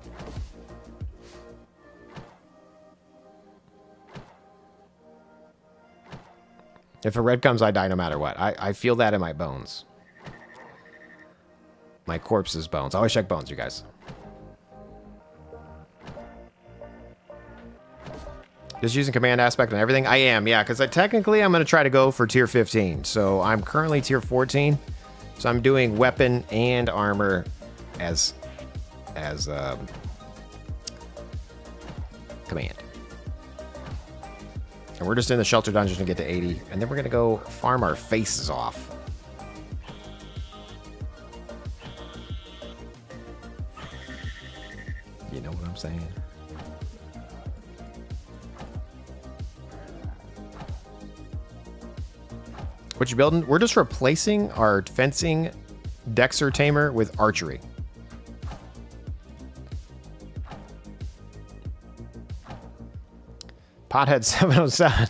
If a red comes, I die no matter what. I feel that in my bones. My corpse's bones. I always check bones, you guys. Just using command aspect and everything? I am, yeah, because technically I'm going to try to go for tier 15. So I'm currently tier 14. So I'm doing weapon and armor as command. And we're just in the shelter dungeon to get to 80. And then we're going to go farm our faces off. You know what I'm saying? What you building? We're just replacing our fencing Dexter Tamer with archery. Pothead 707,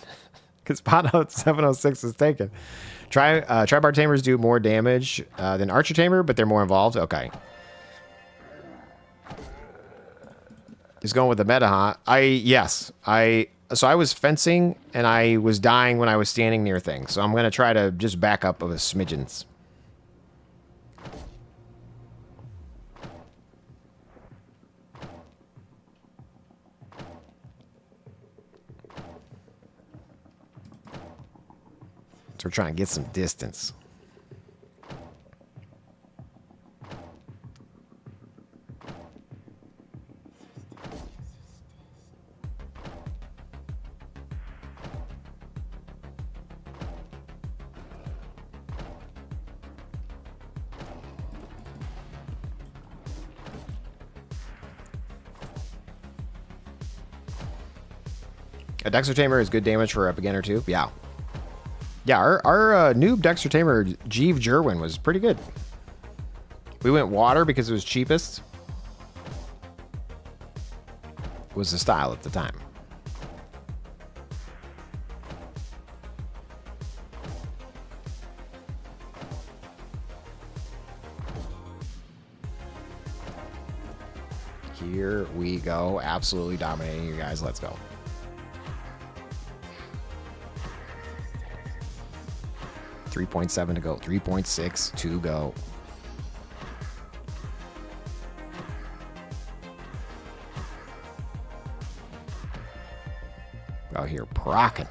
because Pothead 706 is taken. Tri-bar Tamers do more damage than Archer Tamer, but they're more involved. Okay. He's going with the meta, huh? Yes. So I was fencing, and I was dying when I was standing near things. So I'm going to try to just back up of a smidgens. So we're trying to get some distance. A Dexter Tamer is good damage for a beginner too. Yeah. Yeah, our noob Dexter Tamer, Jeeve Jerwin, was pretty good. We went water because it was cheapest. It was the style at the time. Here we go. Absolutely dominating you guys. Let's go. $3.7 to go. 3.6 to go. Out here procking.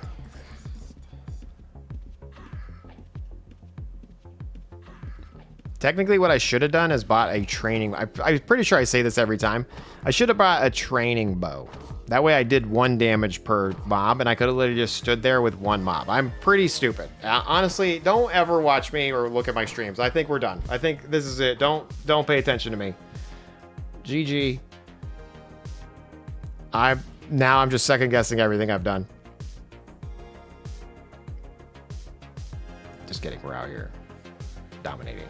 Technically, what I should have done is bought a training. I'm pretty sure I say this every time. I should have bought a training bow. That way I did 1 damage per mob, and I could have literally just stood there with 1 mob. I'm pretty stupid. Honestly, don't ever watch me or look at my streams. I think we're done. I think this is it. Don't pay attention to me. GG. Now I'm just second guessing everything I've done. Just kidding. We're out here dominating.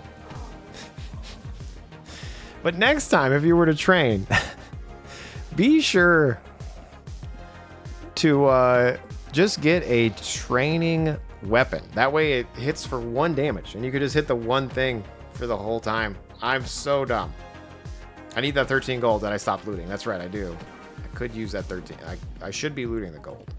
But next time, if you were to train, be sure to just get a training weapon. That way it hits for 1 damage, and you could just hit the one thing for the whole time. I'm so dumb. I need that 13 gold that I stopped looting. That's right, I do. I could use that 13. I should be looting the gold.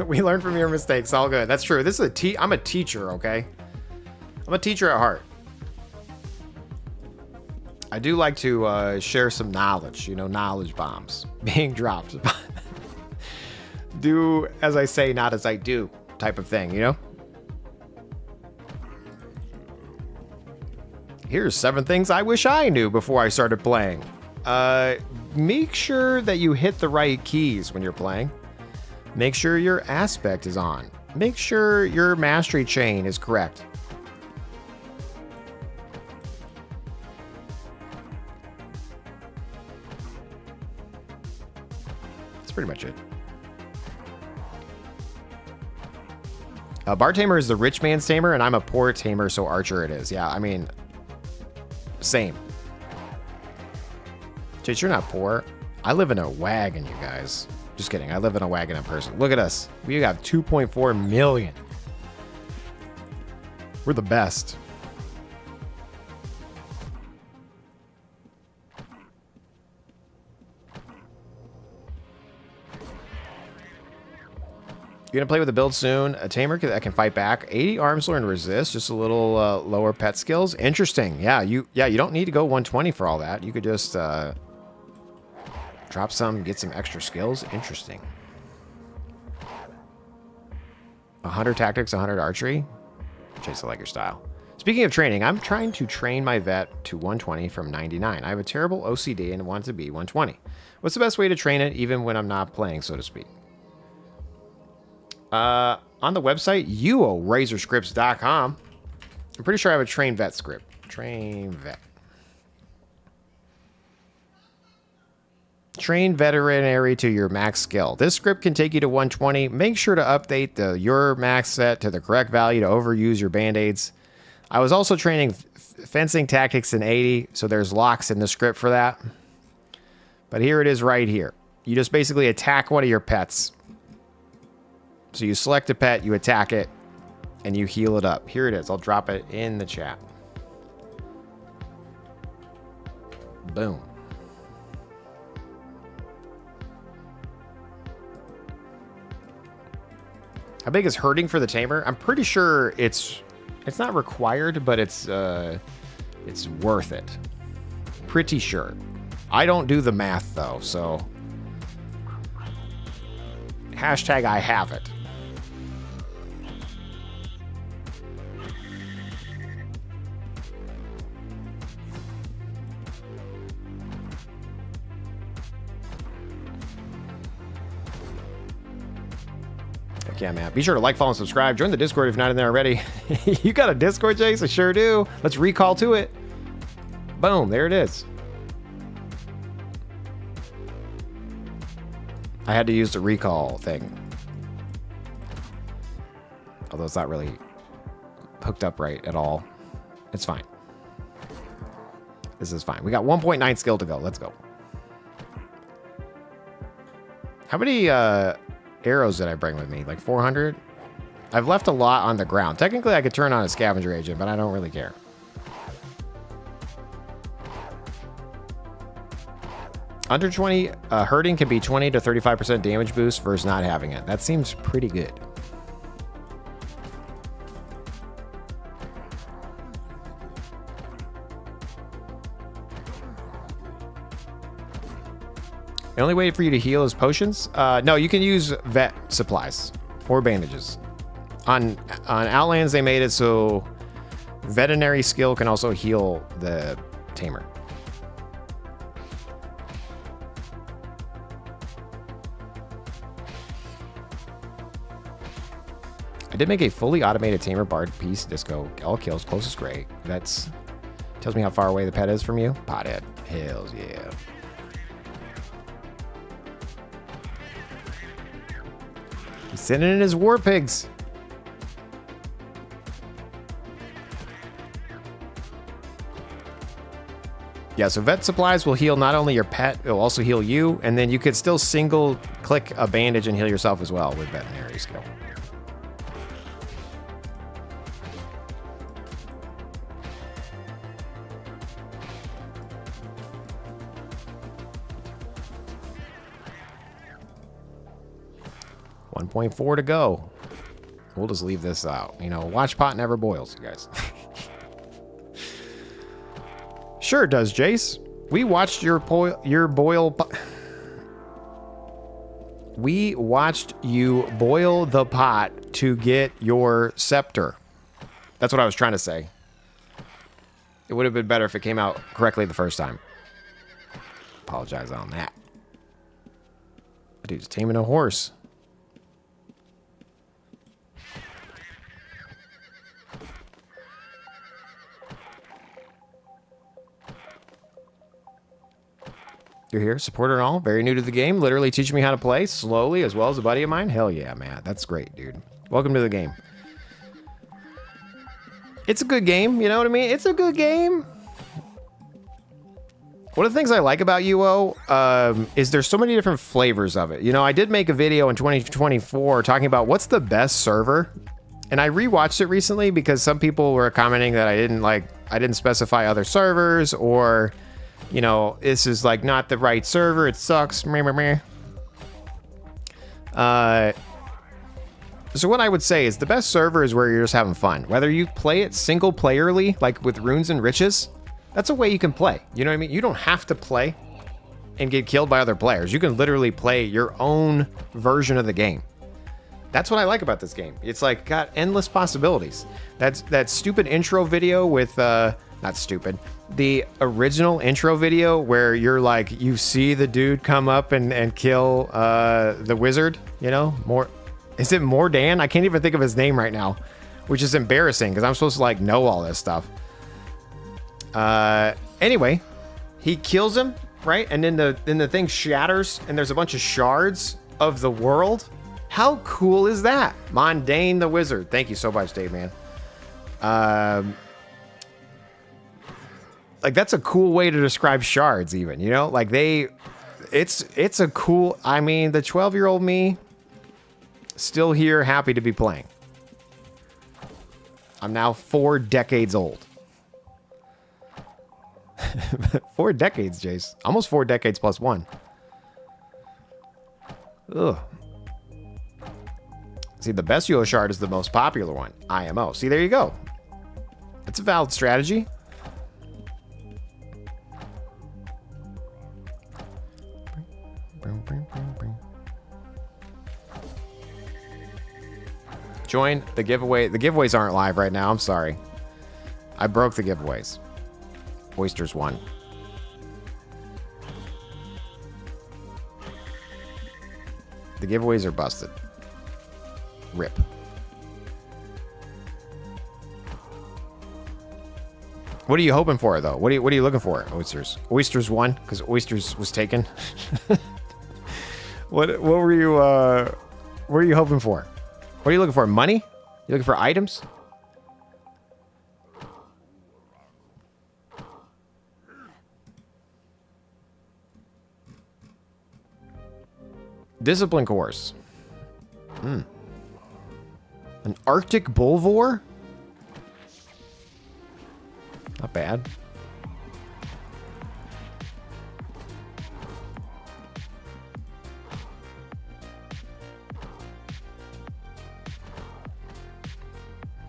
We learn from your mistakes. All good. That's true. This is I'm a teacher, okay? I'm a teacher at heart. I do like to share some knowledge, you know, knowledge bombs being dropped. Do as I say, not as I do type of thing, you know? Here's 7 things I wish I knew before I started playing. Make sure that you hit the right keys when you're playing. Make sure your aspect is on. Make sure your mastery chain is correct. That's pretty much it. Bar Tamer is the rich man's tamer, and I'm a poor tamer, so Archer it is. Yeah, I mean, same. Chase, you're not poor. I live in a wagon, you guys. Just kidding. I live in a wagon in person. Look at us. We got 2.4 million. We're the best. You're gonna play with a build soon. A tamer that can fight back. 80 arms and resist. Just a little lower pet skills. Interesting. Yeah, you don't need to go 120 for all that. You could just drop some, get some extra skills. Interesting. 100 tactics, 100 archery. Chase, I like your style. Speaking of training, I'm trying to train my vet to 120 from 99. I have a terrible OCD and want to be 120. What's the best way to train it, even when I'm not playing, so to speak? On the website, uorazorscripts.com. I'm pretty sure I have a train vet script. Train vet. Train veterinary to your max skill. This script can take you to 120. Make sure to update your max set to the correct value to overuse your band-aids. I was also training fencing tactics in 80, so there's locks in the script for that. But here it is right here. You just basically attack one of your pets. So you select a pet, you attack it, and you heal it up. Here it is. I'll drop it in the chat. Boom. How big is herding for the tamer? I'm pretty sure it's not required, but it's worth it. Pretty sure. I don't do the math though, so hashtag I have it. Yeah, man. Be sure to like, follow, and subscribe. Join the Discord if you're not in there already. You got a Discord, Jace? I sure do. Let's recall to it. Boom. There it is. I had to use the recall thing. Although it's not really hooked up right at all. It's fine. This is fine. We got 1.9 skill to go. Let's go. How many arrows did I bring with me? Like 400? I've left a lot on the ground. Technically, I could turn on a scavenger agent, but I don't really care. Under 20, herding can be 20 to 35% damage boost versus not having it. That seems pretty good. The only way for you to heal is potions? No, you can use vet supplies or bandages. On Outlands, they made it so veterinary skill can also heal the tamer. I did make a fully automated tamer bard piece disco. All kills, closest gray. That's tells me how far away the pet is from you. Pothead. Hells yeah. He's sending in his war pigs. Yeah, so vet supplies will heal not only your pet, it will also heal you, and then you could still single click a bandage and heal yourself as well with veterinary skill. .4 to go. We'll just leave this out. You know, watch pot never boils, you guys. Sure it does, Jace. We watched your boil. We watched you boil the pot to get your scepter. That's what I was trying to say. It would have been better if it came out correctly the first time. Apologize on that. Dude's taming a horse. You're here, supporter and all, very new to the game, literally teaching me how to play slowly as well as a buddy of mine. Hell yeah, man. That's great, dude. Welcome to the game. It's a good game, you know what I mean? It's a good game. One of the things I like about UO is there's so many different flavors of it. You know, I did make a video in 2024 talking about what's the best server. And I rewatched it recently because some people were commenting that I didn't specify other servers, or you know, this is like not the right server. It sucks. So what I would say is the best server is where you're just having fun. Whether you play it single playerly, like with runes and riches, that's a way you can play. You know what I mean? You don't have to play and get killed by other players. You can literally play your own version of the game. That's what I like about this game. It's like got endless possibilities. That stupid intro video with not stupid. The original intro video where you're like, you see the dude come up and kill the wizard, you know? Is it Mordan? I can't even think of his name right now, which is embarrassing because I'm supposed to like know all this stuff. Anyway, he kills him right? And then the thing shatters, and there's a bunch of shards of the world. How cool is that? Mondane the Wizard. Thank you so much, Dave, man. Like, that's a cool way to describe shards, even, you know? Like, it's a cool, I mean, the 12-year-old me, still here, happy to be playing. I'm now 4 decades old. 4 decades, Jace. Almost 4 decades plus 1. Ugh. See, the best Yo shard is the most popular one. IMO. See, there you go. That's a valid strategy. Join the giveaway. The giveaways aren't live right now. I'm sorry. I broke the giveaways. Oysters won. The giveaways are busted. Rip. What are you hoping for, though? What are you looking for? Oysters. Oysters won because Oysters was taken. What were you hoping for? What are you looking for? Money? You looking for items? Discipline course. An Arctic Bulvor? Not bad.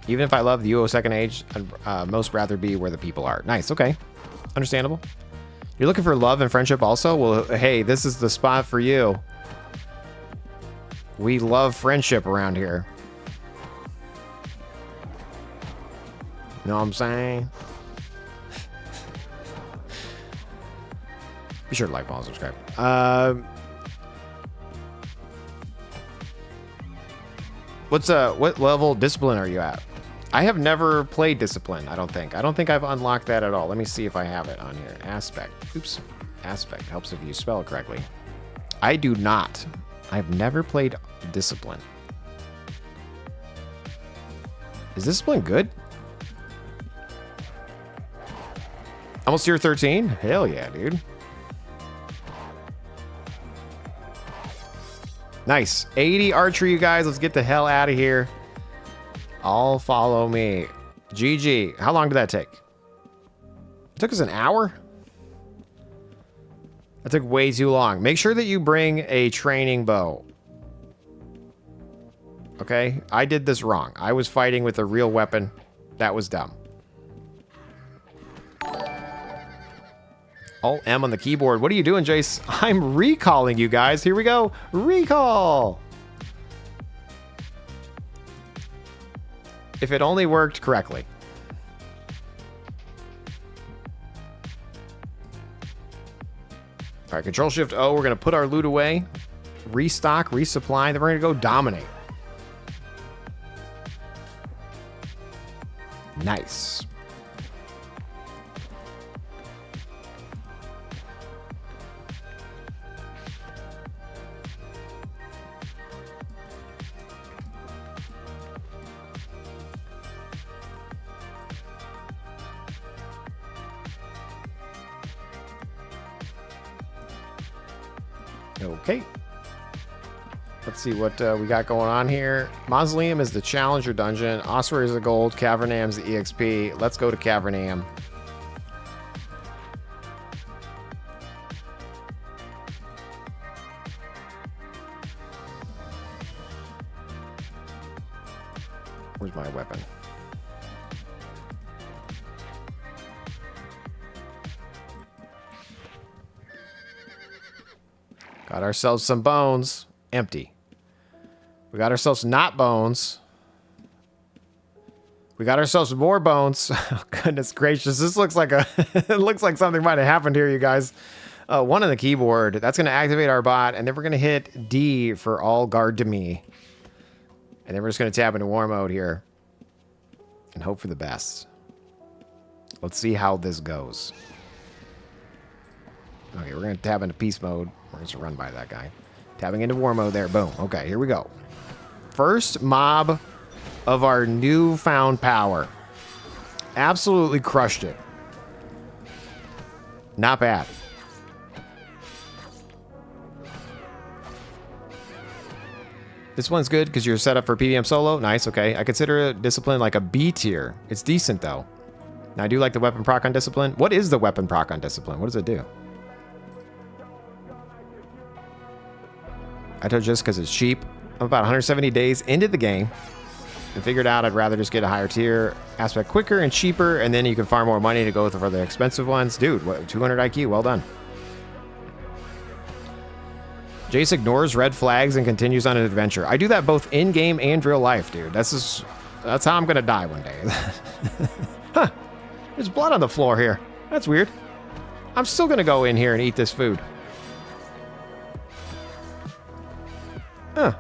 Even if I love the UO Second Age, I'd most rather be where the people are. Nice, okay. Understandable. You're looking for love and friendship also? Well, hey, this is the spot for you. We love friendship around here. Know what I'm saying? Be sure to like, follow, subscribe. What level discipline are you at? I have never played discipline, I don't think. I don't think I've unlocked that at all. Let me see if I have it on here. Aspect. Oops. Aspect helps if you spell it correctly. I do not. I've never played discipline. Is discipline good? Almost tier 13? Hell yeah, dude. Nice. 80 archery, you guys. Let's get the hell out of here. All follow me. GG. How long did that take? It took us an hour? That took way too long. Make sure that you bring a training bow. Okay? I did this wrong. I was fighting with a real weapon. That was dumb. Alt M on the keyboard. What are you doing, Jace? I'm recalling you guys. Here we go. Recall. If it only worked correctly. All right, Control Shift O. We're going to put our loot away. Restock, resupply. Then we're going to go dominate. Nice. Okay. Let's see what we got going on here. Mausoleum is the Challenger dungeon. Ossuary is the gold. Cavernam's the EXP. Let's go to Cavernam. Where's my weapon? Got ourselves some bones. Empty. We got ourselves not bones. We got ourselves more bones. Oh, goodness gracious. This looks like a... it looks like something might have happened here, you guys. One on the keyboard. That's going to activate our bot. And then we're going to hit D for all guard to me. And then we're just going to tap into war mode here. And hope for the best. Let's see how this goes. Okay, we're going to tab into peace mode. We're just run by that guy. Tabbing into war mode there. Boom. Okay, here we go. First mob of our newfound power. Absolutely crushed it. Not bad. This one's good because you're set up for PvM solo. Nice, okay. I consider Discipline like a B tier. It's decent, though. Now, I do like the weapon proc on Discipline. What is the weapon proc on Discipline? What does it do? I told you just because it's cheap. I'm about 170 days into the game and figured out I'd rather just get a higher tier aspect quicker and cheaper, and then you can farm more money to go for the expensive ones. Dude, what, 200 IQ? Well done. Jace ignores red flags and continues on an adventure. I do that both in-game and real life, dude. That's how I'm gonna die one day. Huh. There's blood on the floor here. That's weird. I'm still gonna go in here and eat this food. Huh.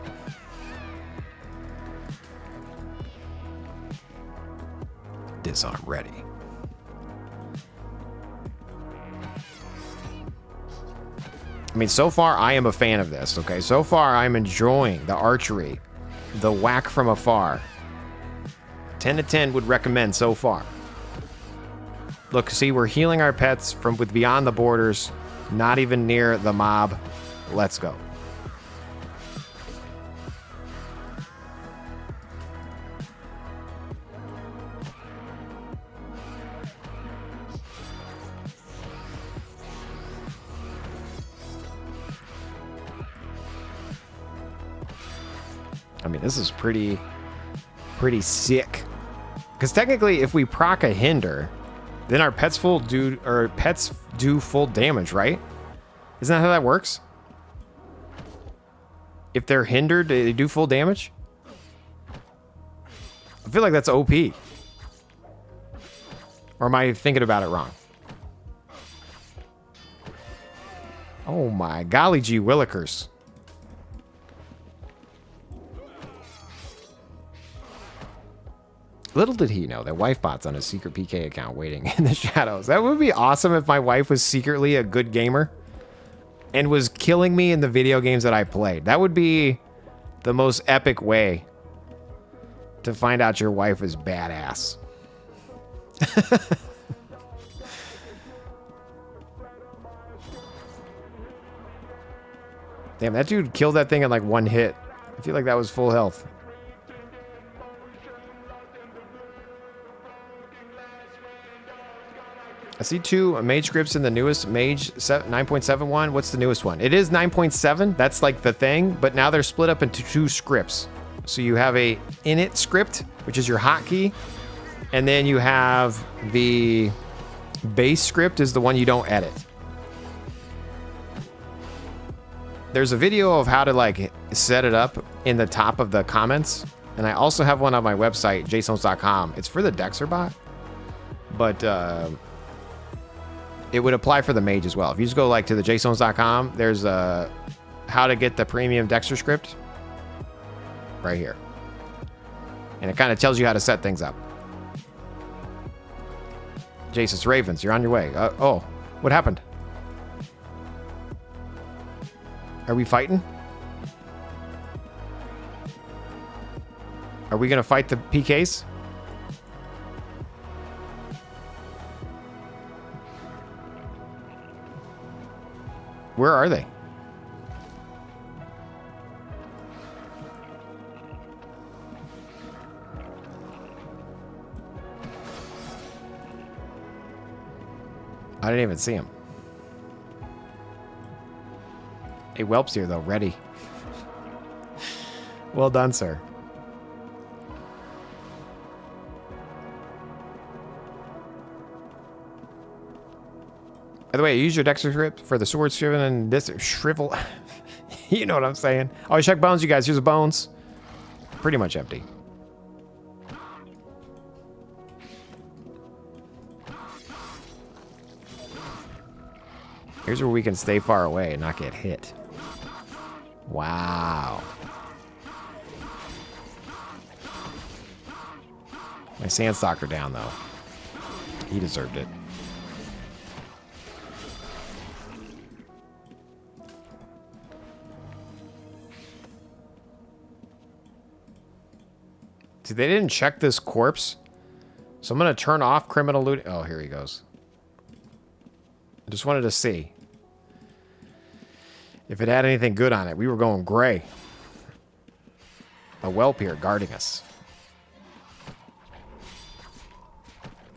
Disarm ready. I mean, so far, I am a fan of this, okay? So far, I'm enjoying the archery, the whack from afar. 10 to 10 would recommend so far. Look, see, we're healing our pets from with beyond the borders, not even near the mob. Let's go. I mean, this is pretty sick. Because technically, if we proc a hinder, then our pets do full damage, right? Isn't that how that works? If they're hindered, they do full damage? I feel like that's OP. Or am I thinking about it wrong? Oh my golly gee willikers. Little did he know that WifeBot's on a secret PK account waiting in the shadows. That would be awesome if my wife was secretly a good gamer and was killing me in the video games that I played. That would be the most epic way to find out your wife is badass. Damn, that dude killed that thing in like one hit. I feel like that was full health. I see 2 mage scripts in the newest mage 9.71. What's the newest one? It is 9.7. That's like the thing, but now they're split up into 2 scripts. So you have a init script, which is your hotkey, and then you have the base script is the one you don't edit. There's a video of how to like set it up in the top of the comments, and I also have one on my website, Jaseowns.com. It's for the Dexter bot, but it would apply for the mage as well. If you just go like to the Jaseowns.com, there's a how to get the premium Dexter script right here. And it kind of tells you how to set things up. Jace, it's Ravens. You're on your way. Oh, what happened? Are we fighting? Are we going to fight the PKs? Where are they? I didn't even see him. Hey, Whelp's here, though. Ready. Well done, sir. By the way, use your Dexter script for the sword shrivel and this shrivel. You know what I'm saying. Always check bones, you guys. Here's the bones. Pretty much empty. Here's where we can stay far away and not get hit. Wow. My Sandstalker down, though. He deserved it. See, they didn't check this corpse. So I'm going to turn off criminal loot. Oh, here he goes. I just wanted to see if it had anything good on it. We were going gray. A whelp here guarding us.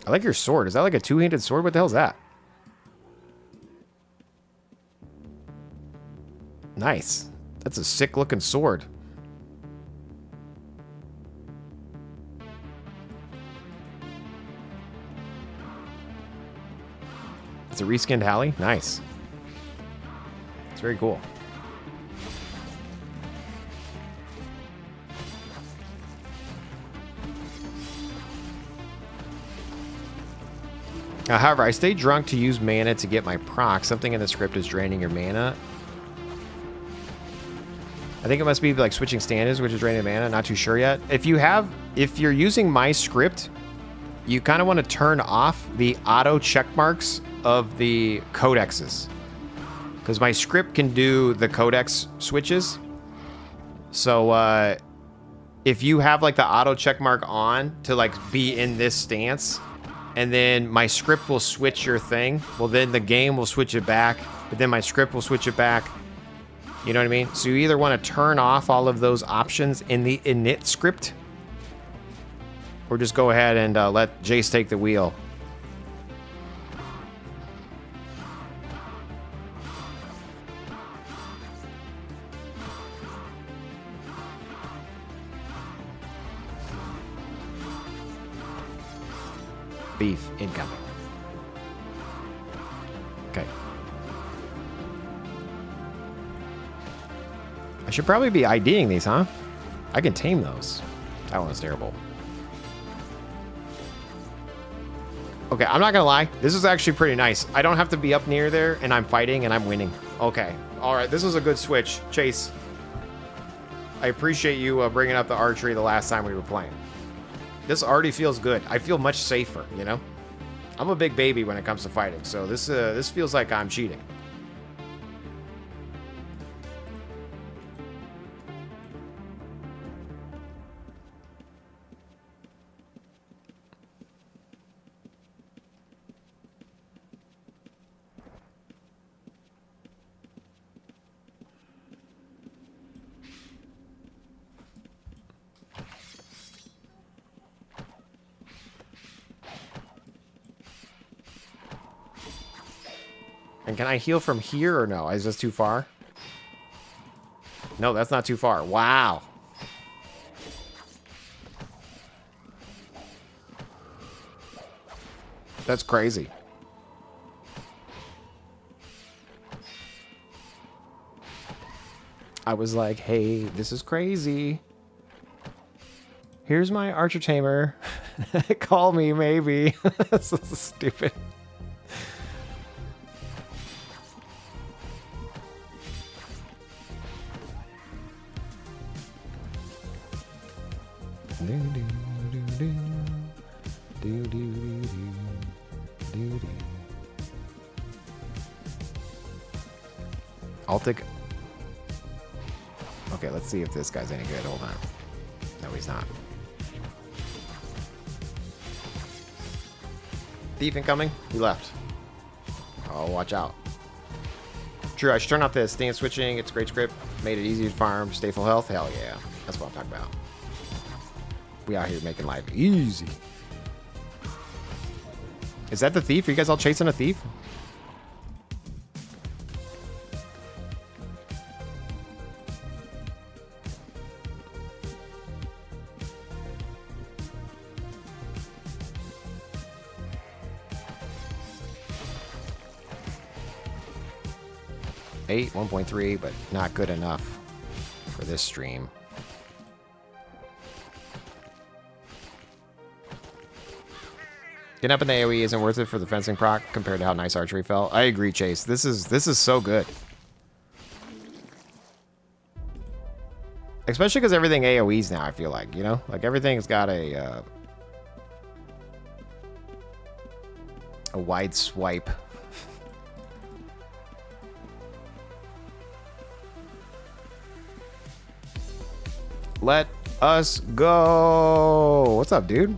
I like your sword. Is that like a two-handed sword? What the hell is that? Nice. That's a sick-looking sword. It's a reskinned Hallie? Nice. It's very cool. However, I stay drunk to use mana to get my proc. Something in the script is draining your mana. I think it must be like switching standards, which is draining mana. Not too sure yet. If you're using my script, you kind of want to turn off the auto check marks of the codexes, because my script can do the codex switches. So if you have like the auto check mark on to like be in this stance, and then my script will switch your thing, well then the game will switch it back, but then my script will switch it back. You know what I mean? So you either want to turn off all of those options in the init script, or just go ahead and let Jace take the wheel. Beef incoming. Okay. I should probably be IDing these, huh? I can tame those. That one's terrible. Okay, I'm not gonna lie. This is actually pretty nice. I don't have to be up near there, and I'm fighting, and I'm winning. Okay. All right, this is a good switch. Chase, I appreciate you bringing up the archery the last time we were playing. This already feels good. I feel much safer, you know? I'm a big baby when it comes to fighting, so this feels like I'm cheating. And can I heal from here or no? Is this too far? No, that's not too far. Wow. That's crazy. I was like, hey, this is crazy. Here's my Archer Tamer. Call me, maybe. This is stupid. Altic. Okay, let's see if this guy's any good. Hold on. No, he's not. Thief incoming. He left. Oh, watch out. True, I should turn off the stance switching. It's a great script. Made it easy to farm. Stay full health. Hell yeah. That's what I'm talking about. We out here making life easy. Is that the thief? Are you guys all chasing a thief? Eight, 1.3, but not good enough for this stream. Getting up in the AoE isn't worth it for the fencing proc compared to how nice archery felt. I agree, Chase. This is so good. Especially because everything AoEs now, I feel like, you know? Like everything's got a wide swipe. Let us go. What's up, dude?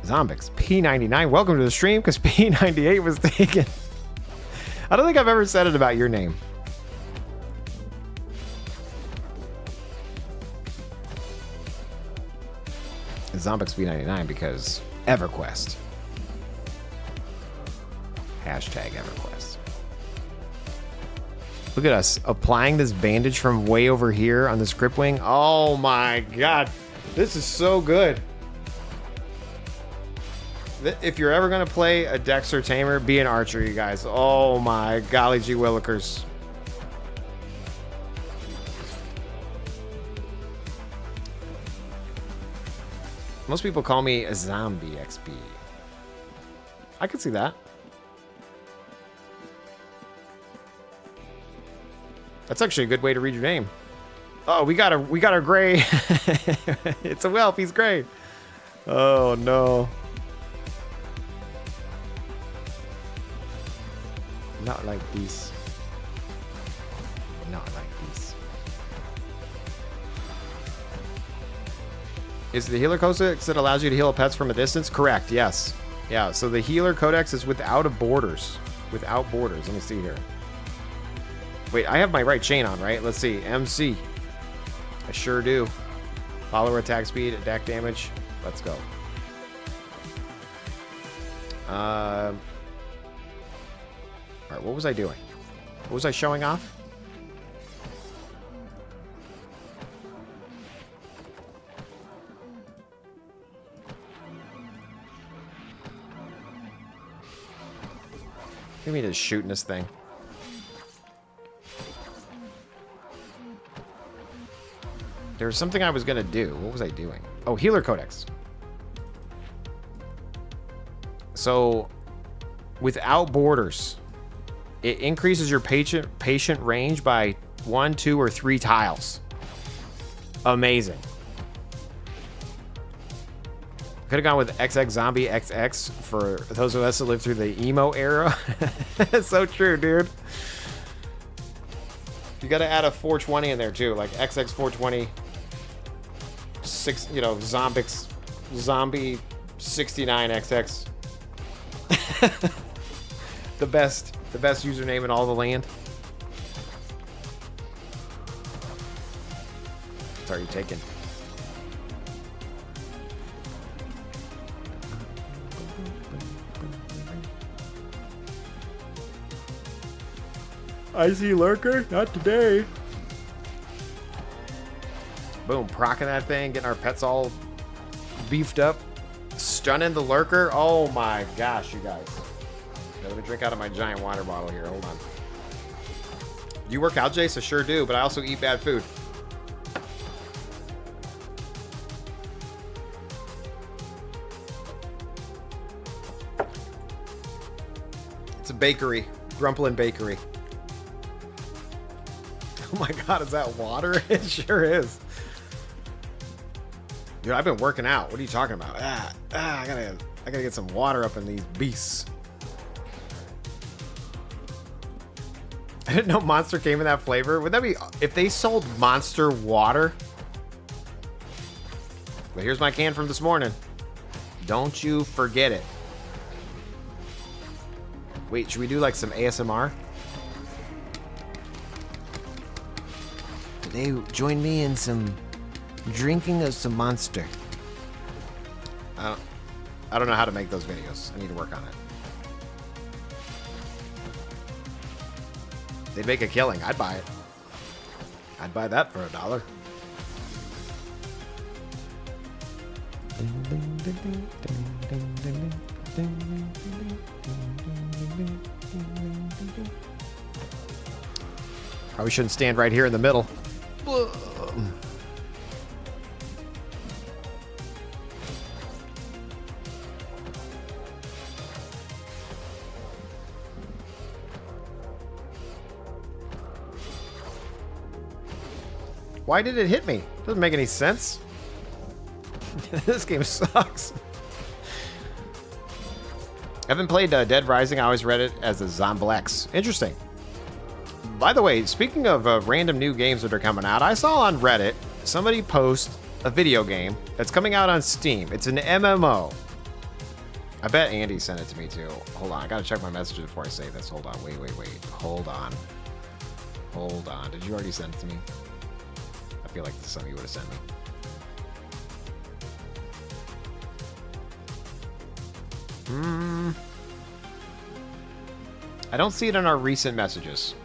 Zombix P99. Welcome to the stream because P98 was taken. I don't think I've ever said it about your name. Zombix P99 because EverQuest. Hashtag EverQuest. Look at us applying this bandage from way over here on this grip wing. Oh my god. This is so good. If you're ever going to play a Dex or Tamer, be an Archery, you guys. Oh my golly gee willikers. Most people call me a zombie XP. I could see that. That's actually a good way to read your name. Oh, we got our gray. It's a whelp. He's gray. Oh no. Not like this. Not like this. Is the healer codex that allows you to heal pets from a distance? Correct. Yes. Yeah. So the healer codex is without borders. Without borders. Let me see here. Wait, I have my right chain on, right? Let's see. MC. I sure do. Follower attack speed, attack damage. Let's go. Alright, what was I doing? What was I showing off? Give me just shooting this thing. There was something I was gonna do. What was I doing? Oh, healer codex. So, without borders, it increases your patient range by 1, 2, or 3 tiles. Amazing. Could have gone with XX Zombie XX for those of us that lived through the emo era. It's so true, dude. You got to add a 420 in there too, like XX 420. 6, you know, Zombix Zombie 69XX. the best username in all the land. What are you taking? I see lurker, not today. Boom, procking that thing, getting our pets all beefed up, stunning the lurker. Oh my gosh, you guys. Let me drink out of my giant water bottle here. Hold on. Do you work out, Jace? I sure do, but I also eat bad food. It's a bakery, Grumplin Bakery. Oh my god, is that water? It sure is. Dude, I've been working out. What are you talking about? I gotta get some water up in these beasts. I didn't know Monster came in that flavor. Would that be if they sold Monster water? But here's my can from this morning. Don't you forget it. Wait, should we do like some ASMR? Today, join me in some drinking of some Monster. I don't know how to make those videos. I need to work on it. They'd make a killing. I'd buy it. I'd buy that for $1. Probably shouldn't stand right here in the middle. Why did it hit me? Doesn't make any sense. This game sucks. I haven't played Dead Rising. I always read it as a Zomblex. Interesting. By the way, speaking of random new games that are coming out, I saw on Reddit somebody post a video game that's coming out on Steam. It's an MMO. I bet Andy sent it to me too. Hold on, I gotta check my messages before I say this. Hold on, wait. Hold on. Did you already send it to me? I feel like this is something you would have sent me. I don't see it in our recent messages.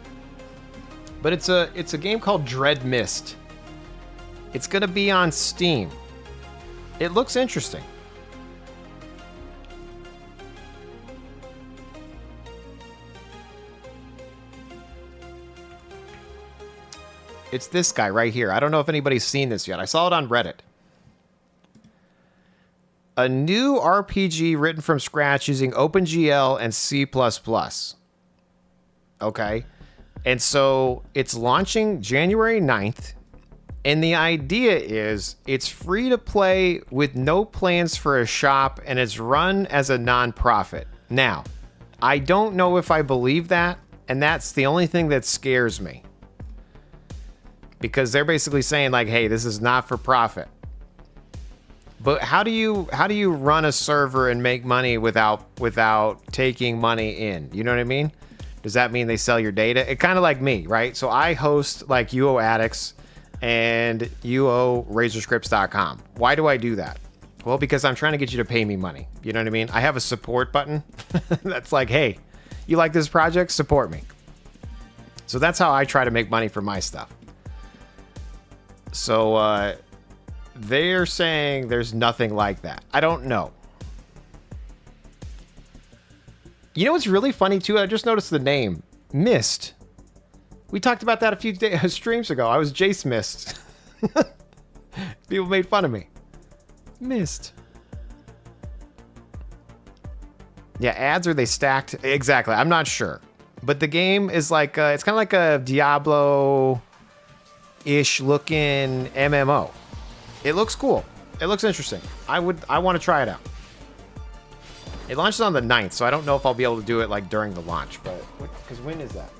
But it's a game called Dread Mist. It's gonna be on Steam. It looks interesting. It's this guy right here. I don't know if anybody's seen this yet. I saw it on Reddit. A new RPG written from scratch using OpenGL and C++. Okay. And so it's launching January 9th. And the idea is it's free to play with no plans for a shop, and it's run as a nonprofit. Now, I don't know if I believe that, and that's the only thing that scares me. Because they're basically saying like, hey, this is not for profit. But how do you run a server and make money without taking money in? You know what I mean? Does that mean they sell your data? It kind of like me, right? So I host like UO Addicts and UORazorScripts.com. Why do I do that? Well, because I'm trying to get you to pay me money. You know what I mean? I have a support button that's like, hey, you like this project? Support me. So that's how I try to make money for my stuff. So they're saying there's nothing like that. I don't know. You know what's really funny too? I just noticed the name. Mist. We talked about that a few streams ago. I was Jace Mist. People made fun of me. Mist. Yeah, ads, are they stacked? Exactly. I'm not sure. But the game is like, it's kind of like a Diablo-ish looking MMO. It looks cool. It looks interesting. I want to try it out. It launches on the 9th, so I don't know if I'll be able to do it like during the launch, but because when is that?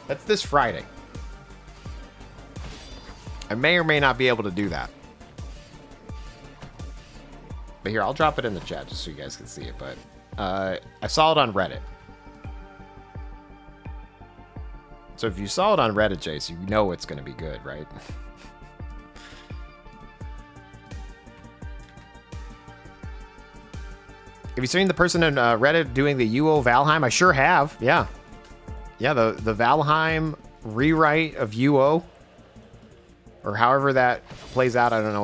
That's this Friday. I may or may not be able to do that. But here, I'll drop it in the chat just so you guys can see it, but I saw it on Reddit. So if you saw it on Reddit, Jace, you know it's going to be good, right? Have you seen the person in Reddit doing the UO Valheim? I sure have. Yeah. Yeah, the Valheim rewrite of UO. Or however that plays out. I don't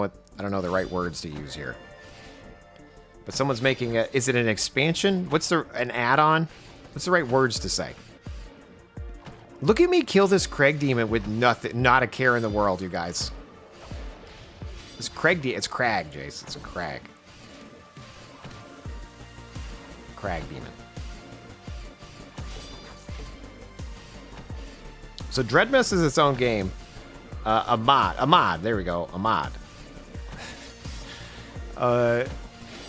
know the right words to use here. But someone's making a, is it an expansion? An add-on? What's the right words to say? Look at me kill this Craig demon with nothing, not a care in the world, you guys. It's Crag, Jace. It's a Crag. Crag demon. So Dreadmist is its own game. A mod. There we go. A mod.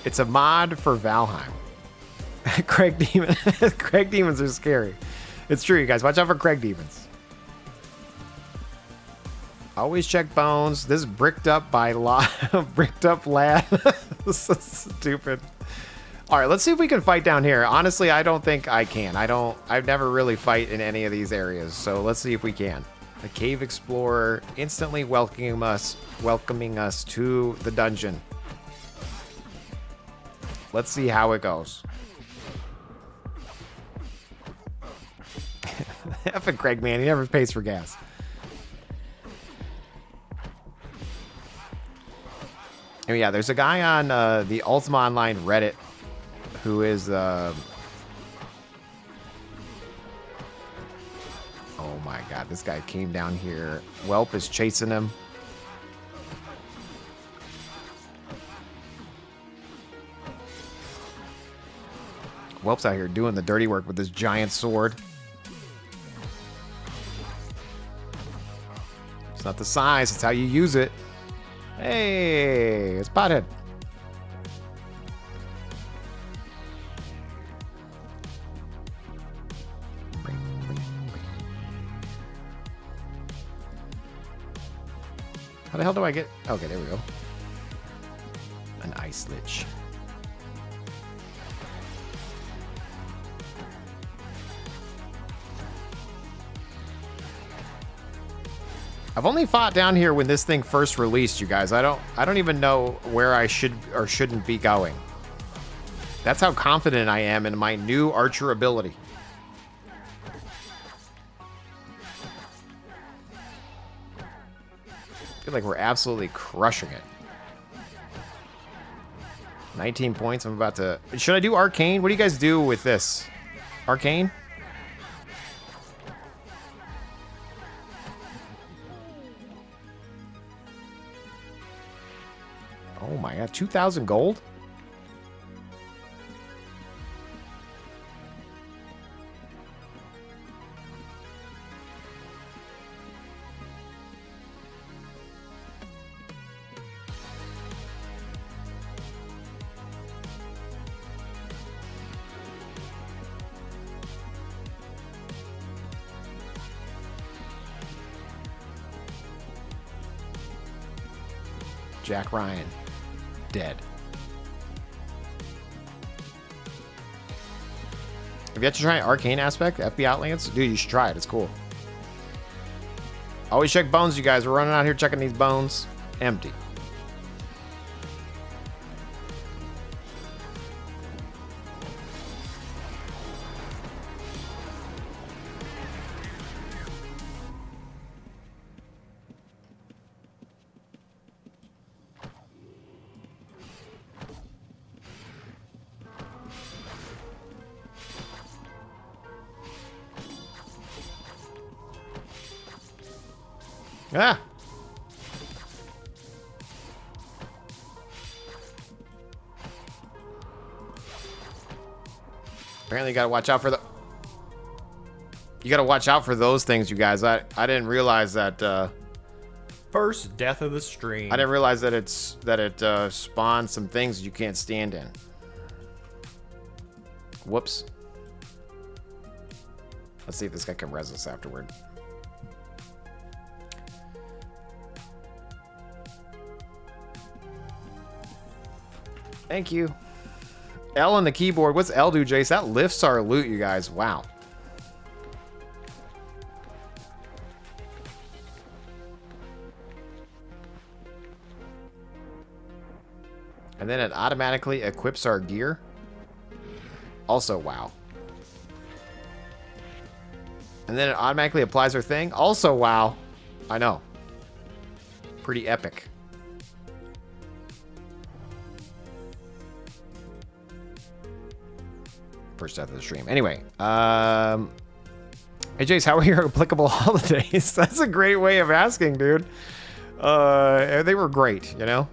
It's a mod for Valheim. Craig demon. Craig demons are scary. It's true, you guys. Watch out for Craig demons. Always check bones. This is bricked up by bricked up lad. This is stupid. All right, let's see if we can fight down here. Honestly, I don't think I can. I've never really fight in any of these areas, so let's see if we can. The cave explorer instantly welcoming us to the dungeon. Let's see how it goes. Effing Craig, man, he never pays for gas. And yeah, there's a guy on the Ultima Online Reddit who is oh my god, this guy came down here. Whelp is chasing him. Whelp's out here doing the dirty work with this giant sword. It's not the size, it's how you use it. Hey, it's Pothead. How the hell do I get... Okay, there we go. An ice lich. I've only fought down here when this thing first released, you guys. I don't even know where I should or shouldn't be going. That's how confident I am in my new archer ability. I feel like we're absolutely crushing it. 19 points. I'm about to... Should I do Arcane? What do you guys do with this? Arcane? Oh my god, 2,000 gold? Jack Ryan. Dead. Have you yet to try an arcane aspect? FB Outlands? Dude, you should try it. It's cool. Always check bones, you guys. We're running out here checking these bones. Empty. Ah! Apparently you gotta watch out for the... You gotta watch out for those things, you guys. I didn't realize that, First death of the stream. I didn't realize that it spawns some things you can't stand in. Whoops. Let's see if this guy can res us afterward. Thank you. L on the keyboard. What's L do, Jace? That lifts our loot, you guys. Wow. And then it automatically equips our gear. Also, wow. And then it automatically applies our thing. Also, wow. I know. Pretty epic. First death of the stream. Anyway, hey Jace, how are your applicable holidays? That's a great way of asking, dude. They were great, you know?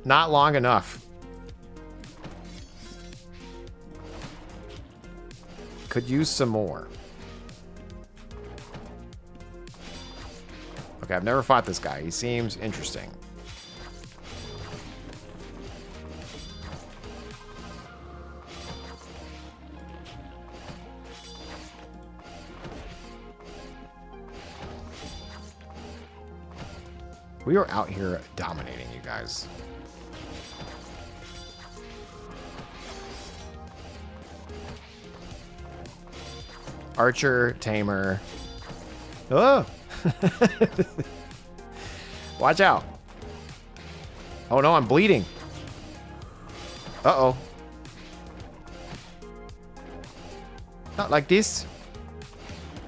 Not long enough. Could use some more. Okay, I've never fought this guy. He seems interesting. We are out here dominating, you guys. Archer, Tamer. Oh! Watch out. Oh no, I'm bleeding. Uh-oh. Not like this.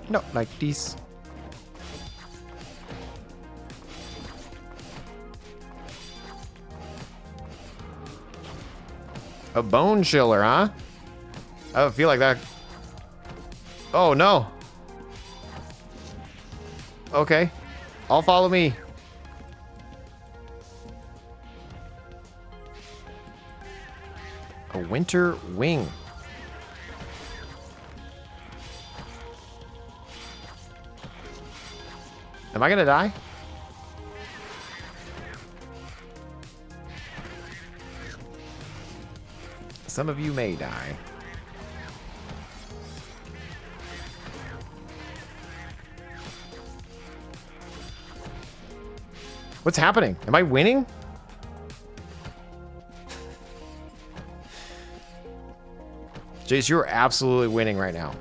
Not like this. A bone chiller, huh? I don't feel like that. Oh, no. Okay. All follow me. A winter wing. Am I gonna die? Some of you may die. What's happening? Am I winning? Jace, you're absolutely winning right now.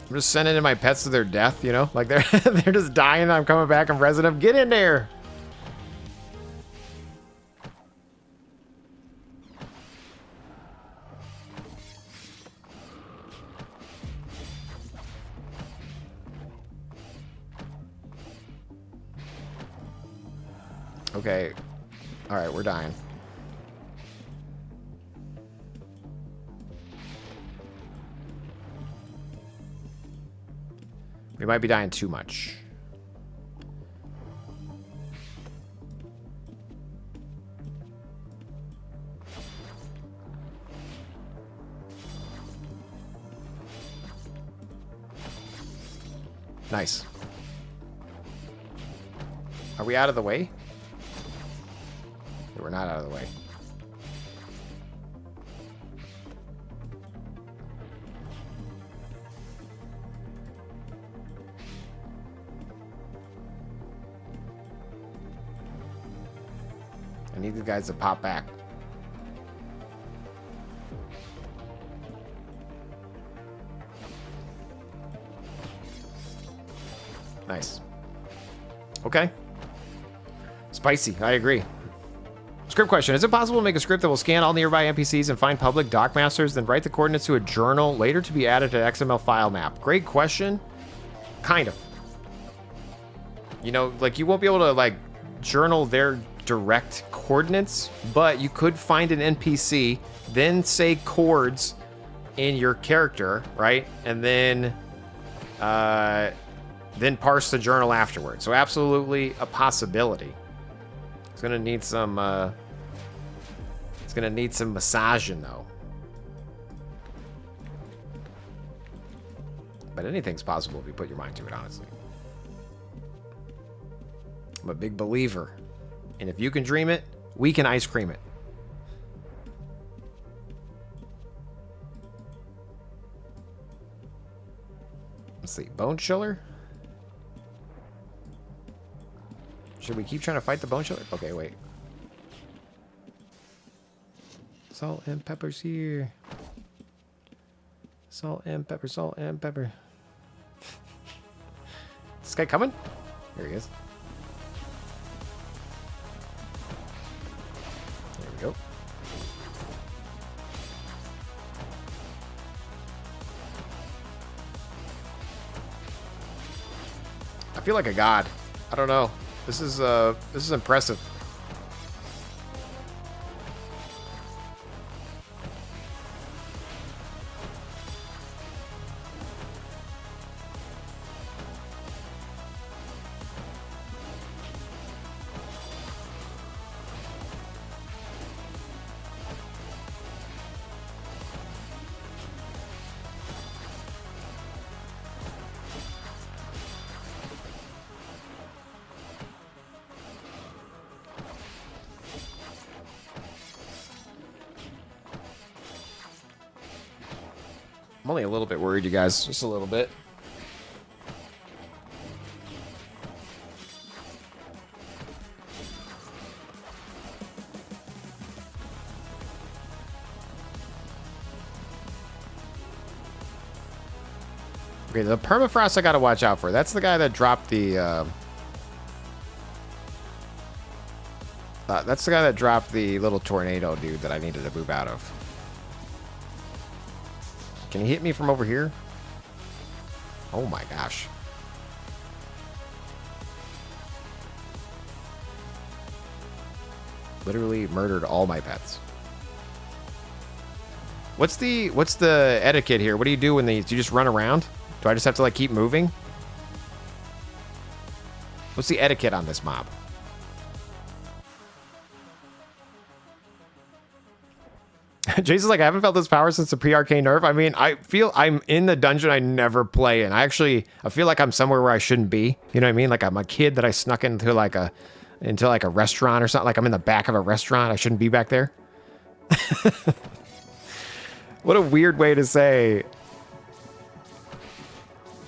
I'm just sending in my pets to their death, you know? Like they're they're just dying. I'm coming back. I'm resident. Get in there. Okay. All right, we're dying. We might be dying too much. Nice. Are we out of the way? We're not out of the way. I need the guys to pop back. Nice. Okay. Spicy. I agree. Script question. Is it possible to make a script that will scan all nearby NPCs and find public dockmasters, then write the coordinates to a journal, later to be added to an XML file map? Great question. Kind of. You know, like, you won't be able to, like, journal their direct coordinates, but you could find an NPC, then say chords in your character, right? And then parse the journal afterwards. So absolutely a possibility. It's gonna need some massaging though. But anything's possible if you put your mind to it, honestly. I'm a big believer. And if you can dream it, we can ice cream it. Let's see. Bone Chiller? Should we keep trying to fight the Bone Chiller? Okay, wait. Salt and pepper's here. Salt and pepper, salt and pepper. Is this guy coming? Here he is. There we go. I feel like a god. I don't know. This is impressive. I'm only a little bit worried, you guys. Just a little bit. Okay, the permafrost I gotta watch out for. That's the guy that dropped the, that's the guy that dropped the little tornado dude that I needed to move out of. Can he hit me from over here? Oh my gosh. Literally murdered all my pets. What's the etiquette here? What do you do when these? Do you just run around? Do I just have to like keep moving? What's the etiquette on this mob? Jason's like, I haven't felt this power since the pre-arcane nerf. I mean, I feel I'm in the dungeon I never play in. I feel like I'm somewhere where I shouldn't be. You know what I mean? Like I'm a kid that I snuck into like a restaurant or something. Like I'm in the back of a restaurant. I shouldn't be back there. What a weird way to say.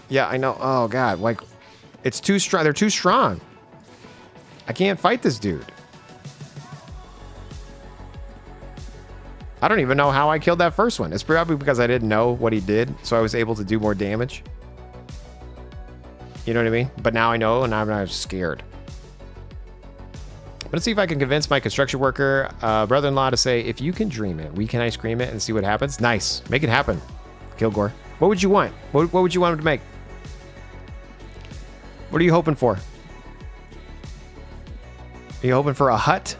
Yeah, I know. Oh God, like It's too strong. They're too strong. I can't fight this dude. I don't even know how I killed that first one. It's probably because I didn't know what he did, so I was able to do more damage. You know what I mean? But now I know, and I'm not scared. Let's see if I can convince my construction worker brother-in-law to say, if you can dream it, we can ice cream it and see what happens. Nice. Make it happen, Kilgore. What would you want? What would you want him to make? What are you hoping for? Are you hoping for a hut?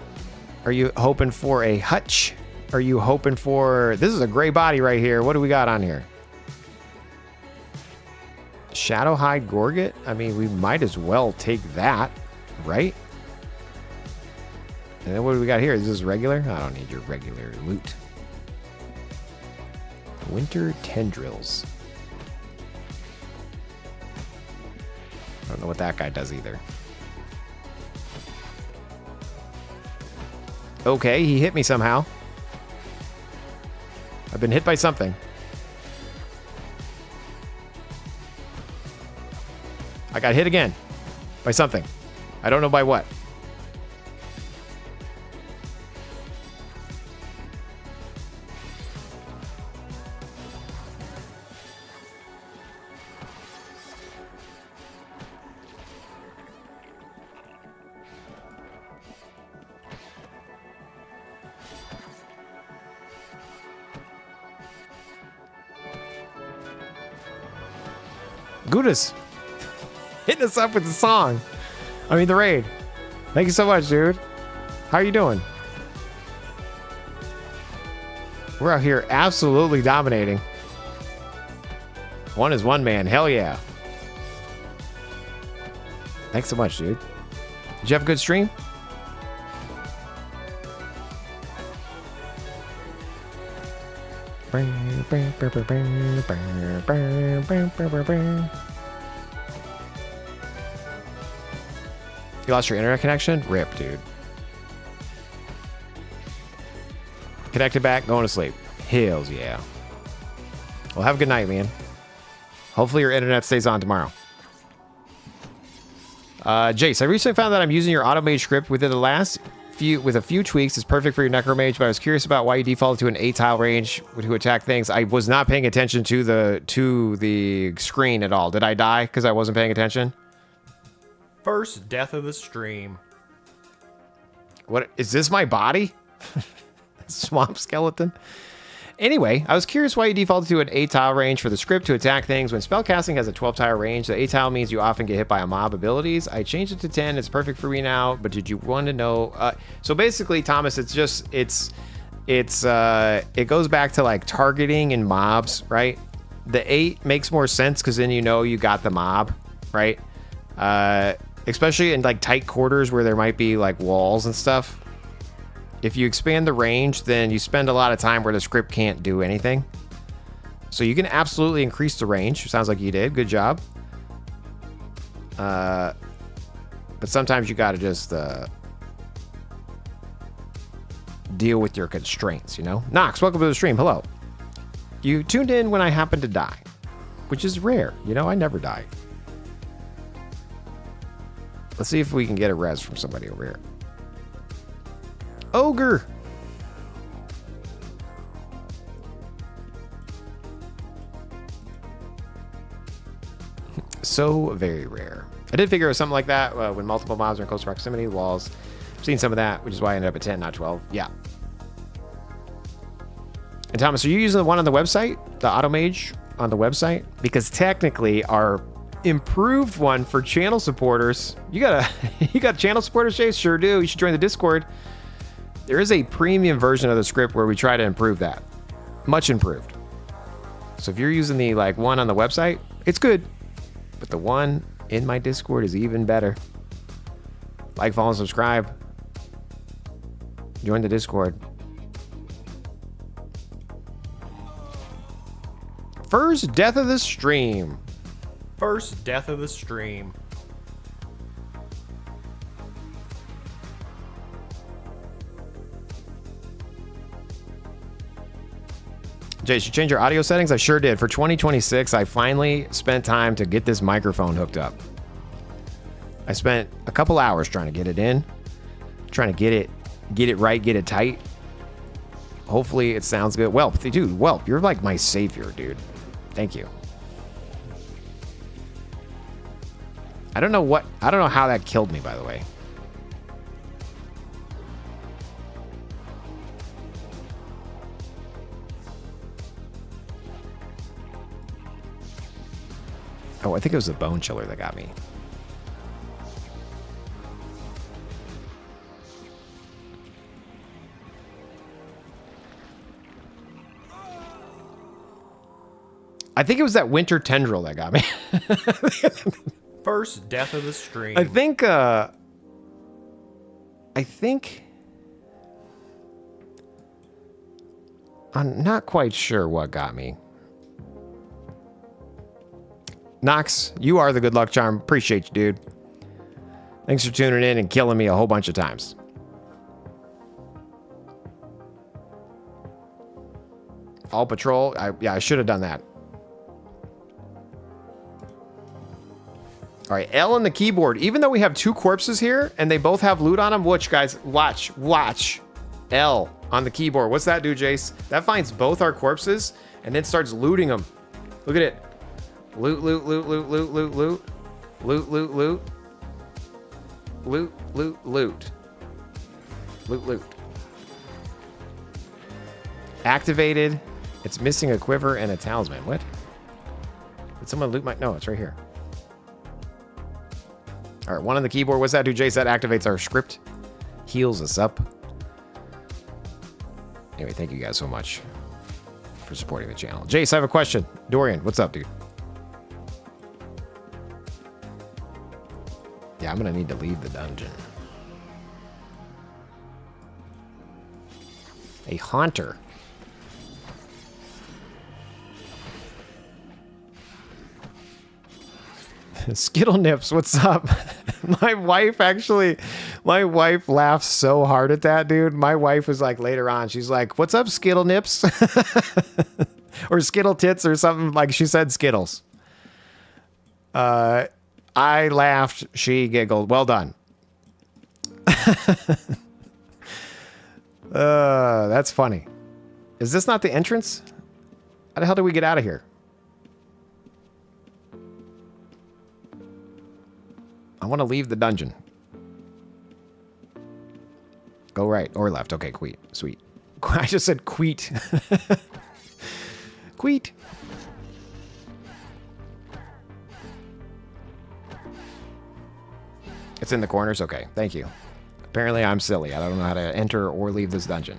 Are you hoping for a hutch? Are you hoping for... This is a gray body right here. What do we got on here? Shadowhide Gorget? I mean, we might as well take that, right? And then what do we got here? Is this regular? I don't need your regular loot. Winter Tendrils. I don't know what that guy does either. Okay, he hit me somehow. I've been hit by something. I got hit again by something. I don't know by what. Goodness. Hitting us up with the song. I mean, the raid. Thank you so much, dude. How are you doing? We're out here absolutely dominating. One is one man. Hell yeah. Thanks so much, dude. Did you have a good stream? You lost your internet connection? RIP, dude. Connected back, going to sleep. Hells yeah. Well, have a good night, man. Hopefully your internet stays on tomorrow. Jace, I recently found that I'm using your automage script with a few tweaks. It's perfect for your necromage, but I was curious about why you defaulted to an 8-tile range to attack things. I was not paying attention to the screen at all. Did I die because I wasn't paying attention? First death of the stream. What is this? My body? Swamp skeleton. Anyway, I was curious why you defaulted to an 8-tile range for the script to attack things. When spellcasting has a 12-tile range, the 8-tile means you often get hit by a mob abilities. I changed it to 10. It's perfect for me now, but did you want to know? So basically, Thomas, it goes back to like targeting and mobs, right? The 8 makes more sense because then you know you got the mob, right? Especially in like tight quarters where there might be like walls and stuff. If you expand the range, then you spend a lot of time where the script can't do anything. So you can absolutely increase the range. Sounds like you did. Good job. But sometimes you got to just deal with your constraints, you know? Nox, welcome to the stream. Hello. You tuned in when I happened to die, which is rare. You know, I never die. Let's see if we can get a res from somebody over here. Ogre. So very rare. I did figure it was something like that when multiple mobs are in close proximity, walls. I've seen some of that, which is why I ended up at 10, not 12. Yeah. And Thomas, are you using the one on the website? The automage on the website? Because technically our improved one for channel supporters, you got channel supporters, Chase? Sure do. You should join the Discord. There is a premium version of the script where we try to improve that. Much improved. So if you're using the like one on the website, it's good. But the one in my Discord is even better. Like, follow, and subscribe. Join the Discord. First death of the stream. First death of the stream. Jace, you change your audio settings? I sure did. For 2026, I finally spent time to get this microphone hooked up. I spent a couple hours trying to get it in, trying to get it right, get it tight. Hopefully it sounds good. Whelp, dude, Whelp, you're like my savior, dude. Thank you. I don't know how that killed me, by the way. Oh, I think it was the bone chiller that got me. I think it was that winter tendril that got me. First death of the stream. I think I'm not quite sure what got me. Nox, you are the good luck charm. Appreciate you, dude. Thanks for tuning in and killing me a whole bunch of times. All patrol. I should have done that. All right, L on the keyboard. Even though we have two corpses here and they both have loot on them, which guys, watch. L on the keyboard. What's that do, Jace? That finds both our corpses and then starts looting them. Look at it. Loot, loot, loot, loot, loot, loot, loot. Loot, loot, loot. Loot, loot, loot. Loot, loot. Activated. It's missing a quiver and a talisman. What? Did someone loot my... No, it's right here. All right, one on the keyboard. What's that do, Jace? That activates our script. Heals us up. Anyway, thank you guys so much for supporting the channel. Jace, I have a question. Dorian, what's up, dude? Yeah, I'm going to need to leave the dungeon. A haunter. Skittle Nips, what's up? My wife laughs so hard at that, dude. My wife was like later on, she's like, what's up, Skittle Nips? Or Skittle Tits or something. Like she said Skittles. I laughed. She giggled. Well done. That's funny. Is this not the entrance? How the hell do we get out of here? I want to leave the dungeon. Go right or left. Okay, queet. Sweet. I just said queet. Queet. It's in the corners? Okay, thank you. Apparently I'm silly. I don't know how to enter or leave this dungeon.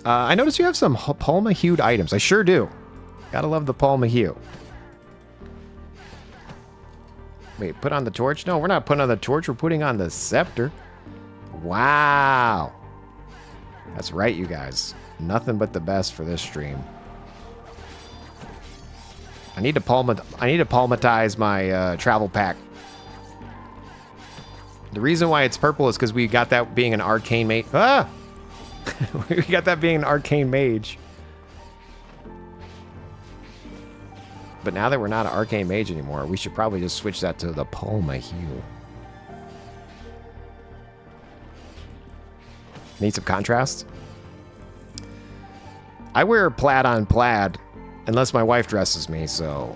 I noticed you have some Palma-hued items. I sure do. Gotta love the Palma-hue. Wait, put on the torch? No, we're not putting on the torch. We're putting on the scepter. Wow. That's right, you guys. Nothing but the best for this stream. I need to palmatize my travel pack. The reason why it's purple is because we got that being an arcane mage. Ah! We got that being an arcane mage. But now that we're not an arcane mage anymore, we should probably just switch that to the Palma-hue. Need some contrast? I wear plaid on plaid unless my wife dresses me, so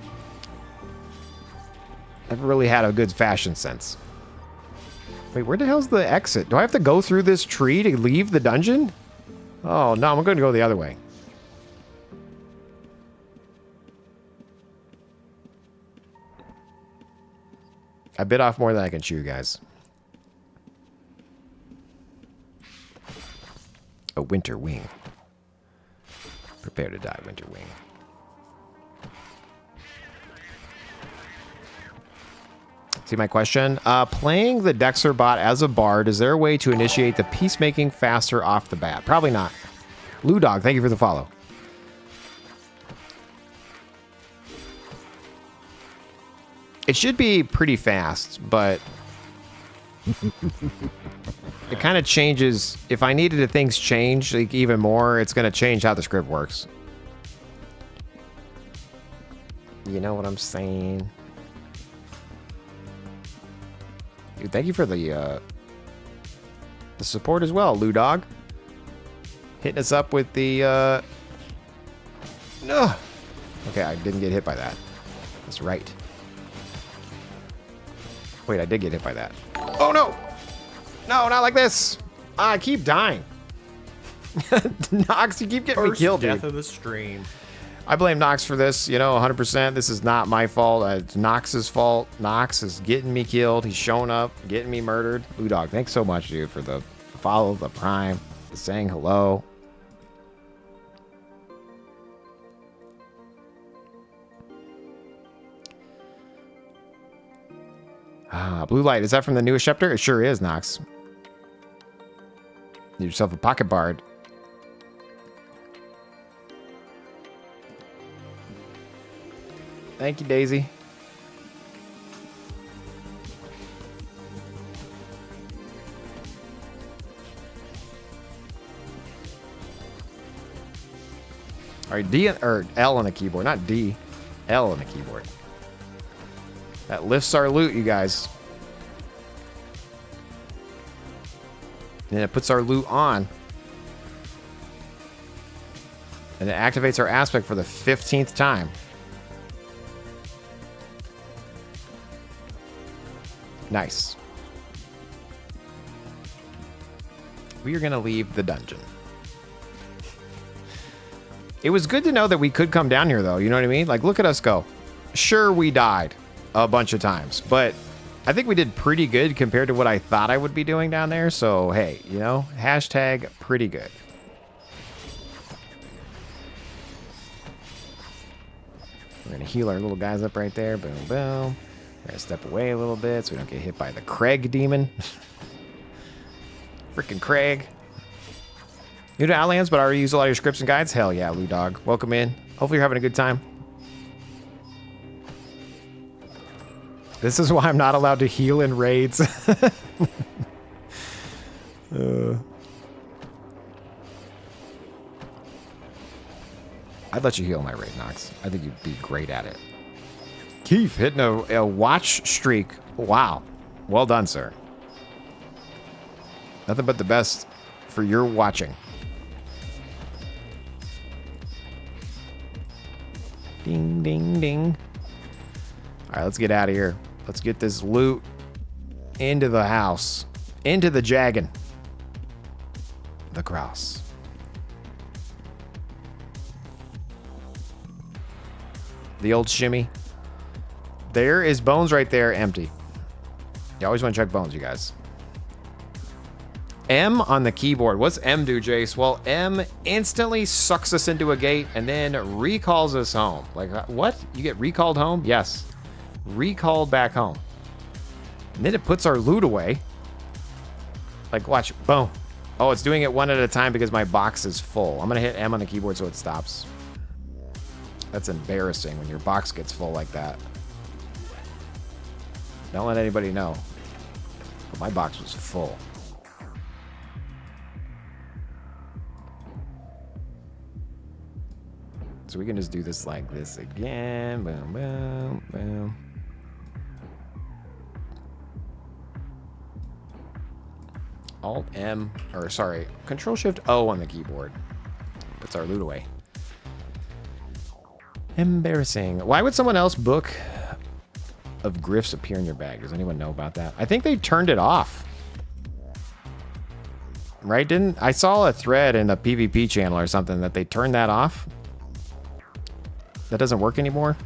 I've really had a good fashion sense. Wait, where the hell's the exit? Do I have to go through this tree to leave the dungeon? Oh, no, I'm going to go the other way. I bit off more than I can chew, guys. A winter wing. Prepare to die, winter wing. See my question? Playing the Dexter bot as a bard, is there a way to initiate the peacemaking faster off the bat? Probably not. Lou Dog, thank you for the follow. It should be pretty fast, but it kind of changes. If I needed to things change like even more, it's going to change how the script works. You know what I'm saying? Dude, thank you for the support as well, Lou Dog. Hitting us up with the no. Okay, I didn't get hit by that. That's right. Wait, I did get hit by that. Oh no! No, not like this! I keep dying. Nox, you keep getting me killed, dude. Death of the stream. I blame Nox for this, you know, 100%. This is not my fault. It's Nox's fault. Nox is getting me killed. He's showing up, getting me murdered. Blue Dog, thanks so much, dude, for the follow, the prime, the saying hello. Ah, blue light. Is that from the newest chapter? It sure is, Nox. Need yourself a pocket bard. Thank you, Daisy. All right, D or L on the keyboard, not D. L on the keyboard. That lifts our loot, you guys. And it puts our loot on. And it activates our aspect for the 15th time. Nice. We are going to leave the dungeon. It was good to know that we could come down here, though. You know what I mean? Like, look at us go. Sure, we died a bunch of times, but I think we did pretty good compared to what I thought I would be doing down there. So, hey, you know, hashtag pretty good. We're going to heal our little guys up right there. Boom, boom. We're going to step away a little bit so we don't get hit by the Craig demon. Freaking Craig. New to Outlands, but I already used a lot of your scripts and guides? Hell yeah, Lou Dog. Welcome in. Hopefully you're having a good time. This is why I'm not allowed to heal in raids. I'd let you heal my raid, Nox. I think you'd be great at it. Keith hitting a watch streak. Wow. Well done, sir. Nothing but the best for your watching. Ding, ding, ding. All right, let's get out of here. Let's get this loot into the house. Into the Jagan. The cross. The old shimmy. There is bones right there, empty. You always want to check bones, you guys. M on the keyboard. What's M do, Jace? Well, M instantly sucks us into a gate and then recalls us home. Like, what? You get recalled home? Yes. Recalled back home. And then it puts our loot away. Like, watch. Boom. Oh, it's doing it one at a time because my box is full. I'm going to hit M on the keyboard so it stops. That's embarrassing when your box gets full like that. Don't let anybody know. But my box was full. So we can just do this like this again. Boom, boom, boom. Alt M, or sorry, Control Shift O on the keyboard. Puts our loot away. Embarrassing. Why would someone else book of Griffs appear in your bag? Does anyone know about that? I think they turned it off. Right? Didn't I saw a thread in a PvP channel or something that they turned that off? That doesn't work anymore?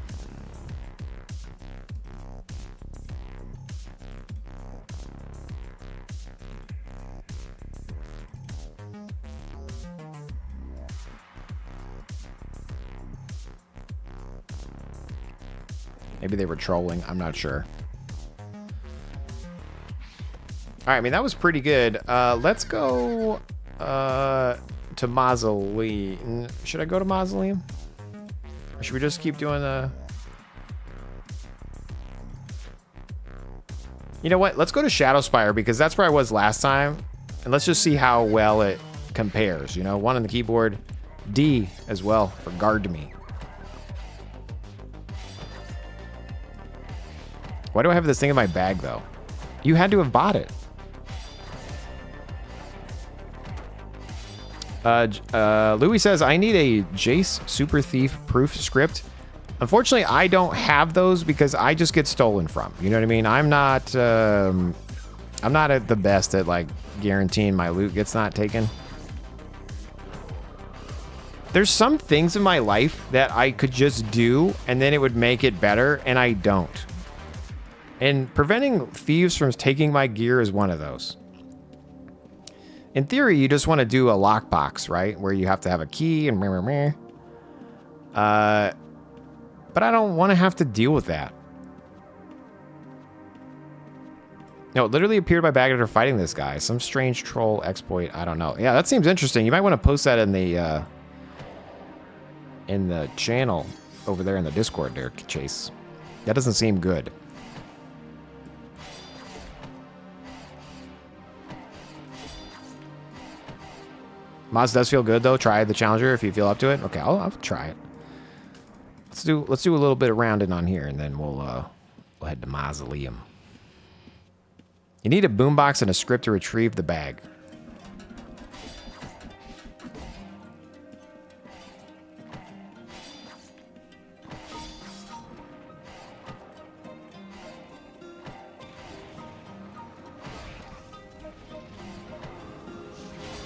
Maybe they were trolling. I'm not sure. All right, I mean, that was pretty good. Let's go to Mausoleum. Should I go to Mausoleum? Or should we just keep doing the... You know what? Let's go to Shadowspire because that's where I was last time. And let's just see how well it compares. You know, 1 on the keyboard. D as well for guard me. Why do I have this thing in my bag, though? You had to have bought it. Louis says, I need a Jace Super Thief proof script. Unfortunately, I don't have those because I just get stolen from. You know what I mean? I'm not at the best at like guaranteeing my loot gets not taken. There's some things in my life that I could just do and then it would make it better, and I don't. And preventing thieves from taking my gear is one of those. In theory, you just want to do a lockbox, right? Where you have to have a key and but I don't want to have to deal with that. No, it literally appeared my bag after fighting this guy. Some strange troll exploit. I don't know. Yeah, that seems interesting. You might want to post that in the channel over there in the Discord there, Chase. That doesn't seem good. Mods does feel good though. Try the Challenger if you feel up to it. Okay, I'll try it. Let's do a little bit of rounding on here, and then we'll head to Mausoleum. You need a boombox and a script to retrieve the bag.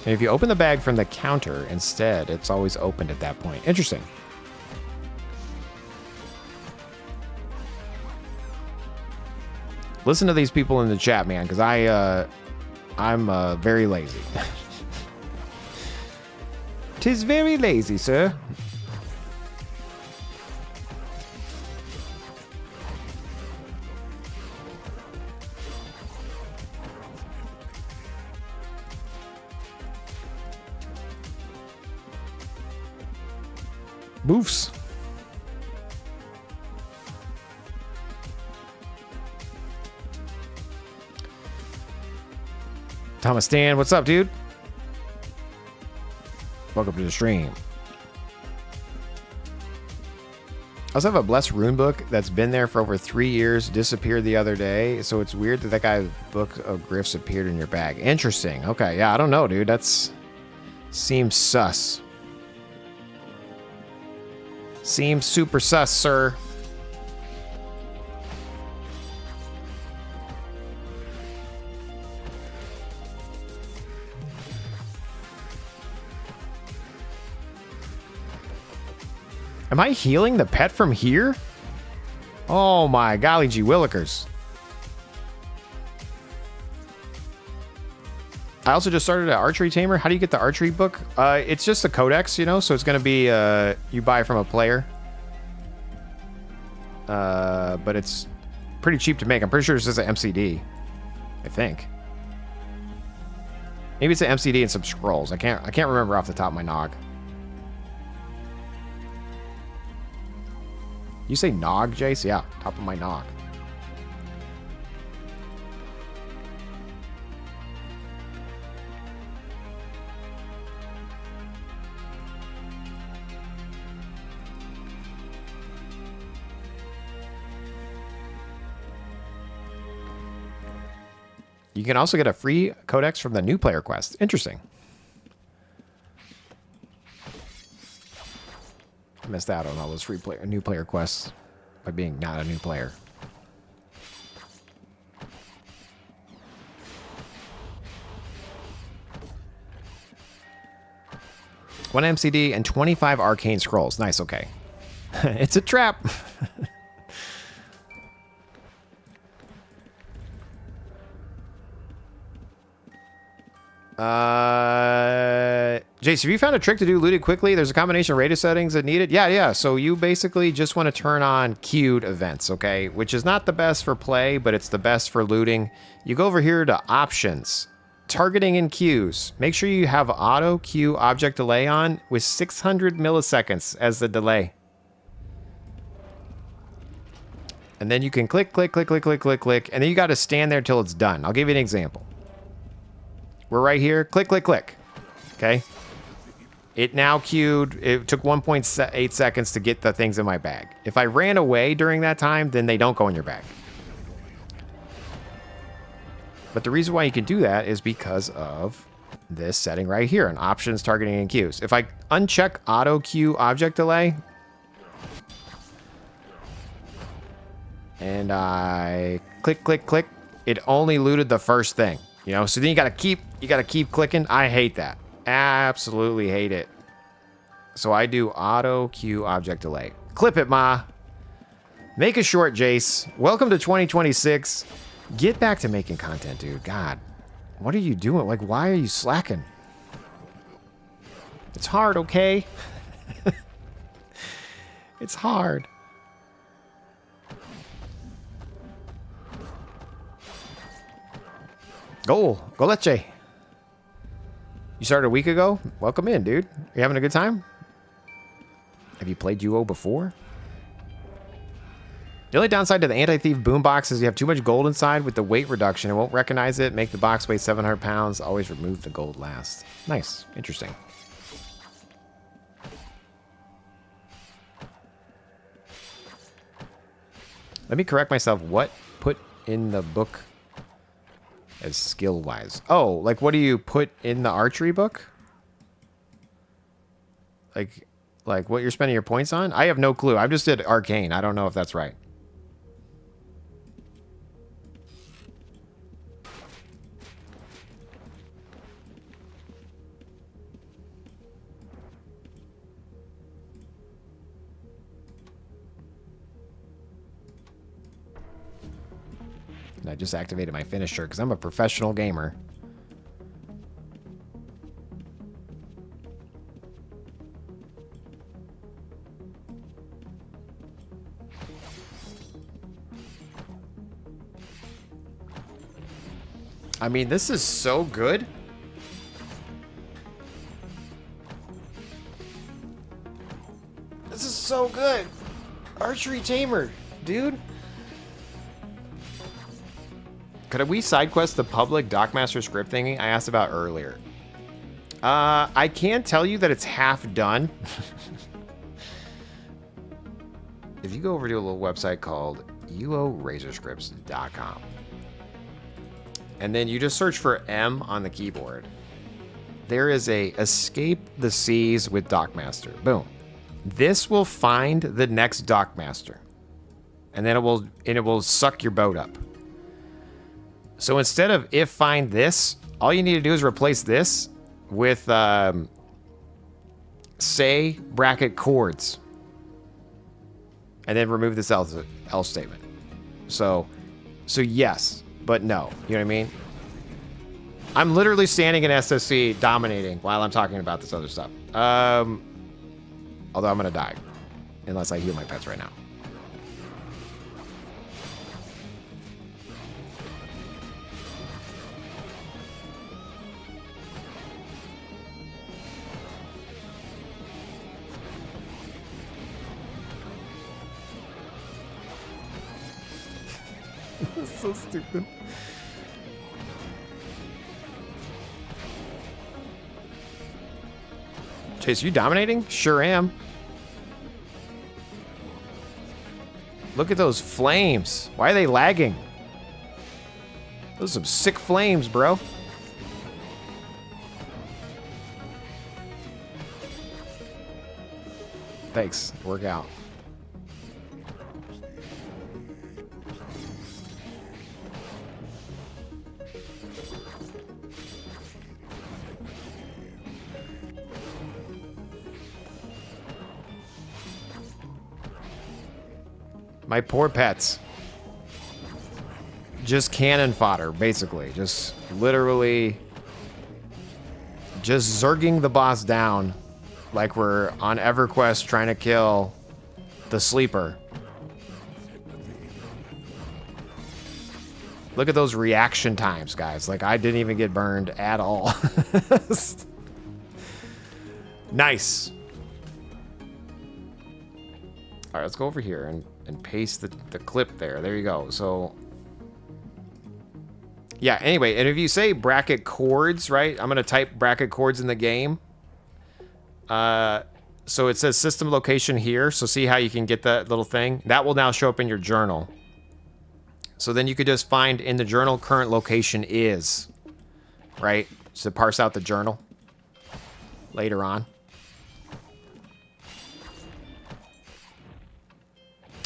And if you open the bag from the counter instead, it's always opened at that point. Interesting. Listen to these people in the chat, man, because I'm very lazy. 'Tis very lazy, sir. Boofs. Thomas Stan, what's up, dude? Welcome to the stream. I also have a Blessed Rune book that's been there for over 3 years, disappeared the other day, so it's weird that guy's book of glyphs appeared in your bag. Interesting. Okay, yeah, I don't know, dude. Seems sus. Seems super sus, sir. Am I healing the pet from here? Oh my golly gee willikers. I also just started an archery tamer. How do you get the archery book? It's just a codex, you know, so it's going to be, you buy from a player. But it's pretty cheap to make. I'm pretty sure it's just an MCD. I think. Maybe it's an MCD and some scrolls. I can't remember off the top of my nog. You say nog, Jace? Yeah, top of my nog. You can also get a free codex from the new player quest. Interesting. I missed out on all those new player quests by being not a new player. One MCD and 25 arcane scrolls. Nice, okay. It's a trap. Jace, have you found a trick to do looted quickly? There's a combination of radio settings that need it. Yeah. So you basically just want to turn on queued events, okay? Which is not the best for play, but it's the best for looting. You go over here to options, targeting in queues. Make sure you have auto queue object delay on with 600 milliseconds as the delay. And then you can click, and then you got to stand there till it's done. I'll give you an example. We're right here. Click. Okay. It now queued. It took 1.8 seconds to get the things in my bag. If I ran away during that time, then they don't go in your bag. But the reason why you can do that is because of this setting right here on options, targeting, and queues. If I uncheck auto queue object delay and I click, click, click, it only looted the first thing, you know? So then you gotta keep clicking. I hate that. Absolutely hate it. So I do auto queue object delay. Clip it, ma. Make it short, Jace. Welcome to 2026. Get back to making content, dude. God, what are you doing? Like, why are you slacking? It's hard, okay? It's hard. Go leche. You started a week ago? Welcome in, dude. You having a good time? Have you played UO before? The only downside to the anti-thief boombox is you have too much gold inside with the weight reduction. It won't recognize it. Make the box weigh 700 pounds. Always remove the gold last. Nice. Interesting. Let me correct myself. What put in the book as skill-wise? Oh, like what do you put in the archery book? Like what you're spending your points on? I have no clue. I just did arcane. I don't know if that's right. And I just activated my finisher because I'm a professional gamer. I mean, this is so good. This is so good. Archery Tamer, dude. Could we side quest the public Dockmaster script thingy I asked about earlier? I can tell you that it's half done. If you go over to a little website called uorazorscripts.com and then you just search for M on the keyboard, there is a escape the seas with Dockmaster. Boom. This will find the next Dockmaster, and then it will suck your boat up. So instead of if find this, all you need to do is replace this with say bracket chords, and then remove this else statement. So yes, but no. You know what I mean? I'm literally standing in SSC dominating while I'm talking about this other stuff. Although I'm gonna die unless I heal my pets right now. That's so stupid. Chase, you dominating? Sure am. Look at those flames. Why are they lagging? Those are some sick flames, bro. Thanks. Work out. My poor pets. Just cannon fodder, basically. Just literally just zerging the boss down like we're on EverQuest trying to kill the sleeper. Look at those reaction times, guys. Like, I didn't even get burned at all. Nice. All right, let's go over here and paste the clip there. There you go. So, yeah, anyway, and if you say bracket chords, right? I'm going to type bracket chords in the game. So it says system location here. So see how you can get that little thing? That will now show up in your journal. So then you could just find in the journal current location is, right? So parse out the journal later on.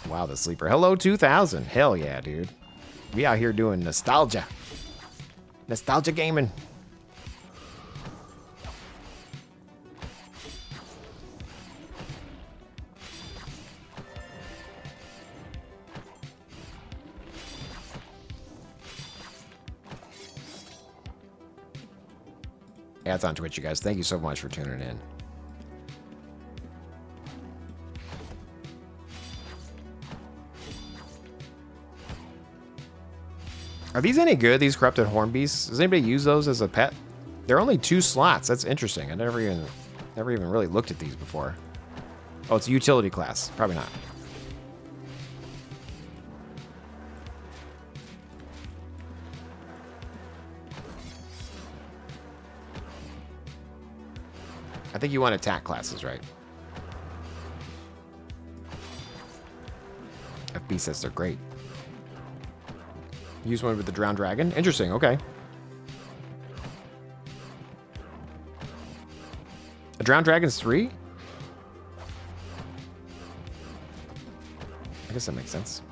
Wow, the sleeper. Hello, 2000. Hell yeah, dude. We out here doing nostalgia. Nostalgia gaming. Yeah, it's on Twitch, you guys. Thank you so much for tuning in. Are these any good, these corrupted horn beasts? Does anybody use those as a pet? They're only 2 slots. That's interesting. I never even really looked at these before. Oh, it's utility class. Probably not. I think you want attack classes, right? FB says they're great. Use one with the drowned dragon. Interesting. Okay. A drowned dragon's 3? I guess that makes sense.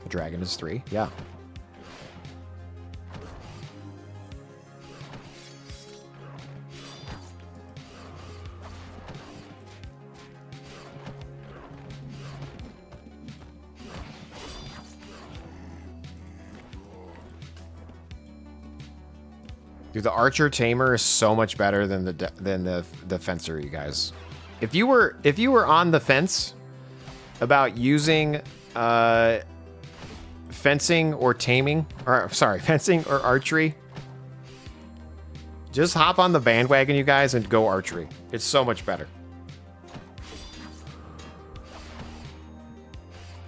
A dragon is 3. Yeah. Dude, the archer tamer is so much better than the fencer, you guys. If you were on the fence about using fencing or taming, or sorry, fencing or archery, just hop on the bandwagon, you guys, and go archery. It's so much better.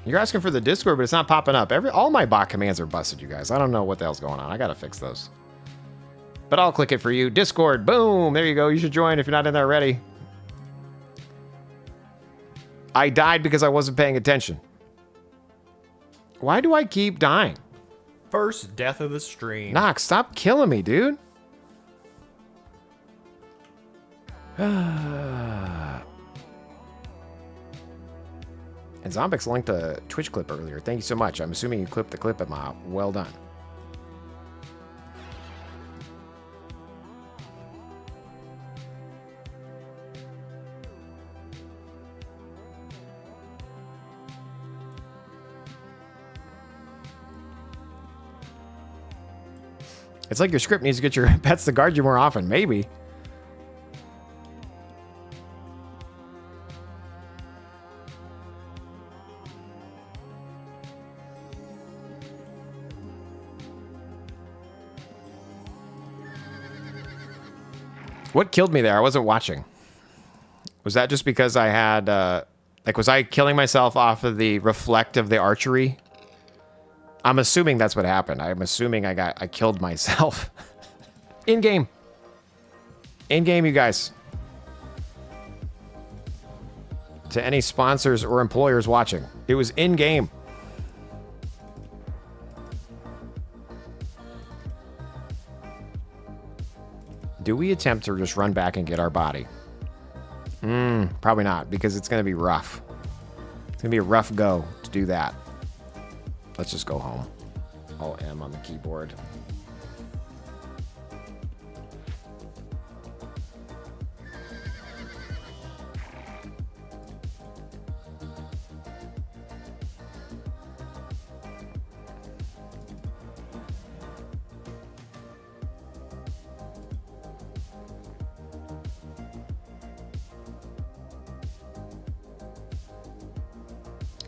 You're asking for the Discord, but it's not popping up. All my bot commands are busted, you guys. I don't know what the hell's going on. I gotta fix those. But I'll click it for you. Discord, boom, there you go. You should join if you're not in there already. I died because I wasn't paying attention. Why do I keep dying? First death of the stream. Nox, stop killing me, dude. And Zombix linked a Twitch clip earlier. Thank you so much. I'm assuming you clipped the clip at my well done. It's like your script needs to get your pets to guard you more often. Maybe. What killed me there? I wasn't watching. Was that just because I had, like, was I killing myself off of the reflect of the archery? I'm assuming that's what happened. I'm assuming I killed myself. In-game. In-game, you guys. To any sponsors or employers watching, it was in-game. Do we attempt to just run back and get our body? Probably not, because it's going to be rough. It's going to be a rough go to do that. Let's just go home. Alt M on the keyboard.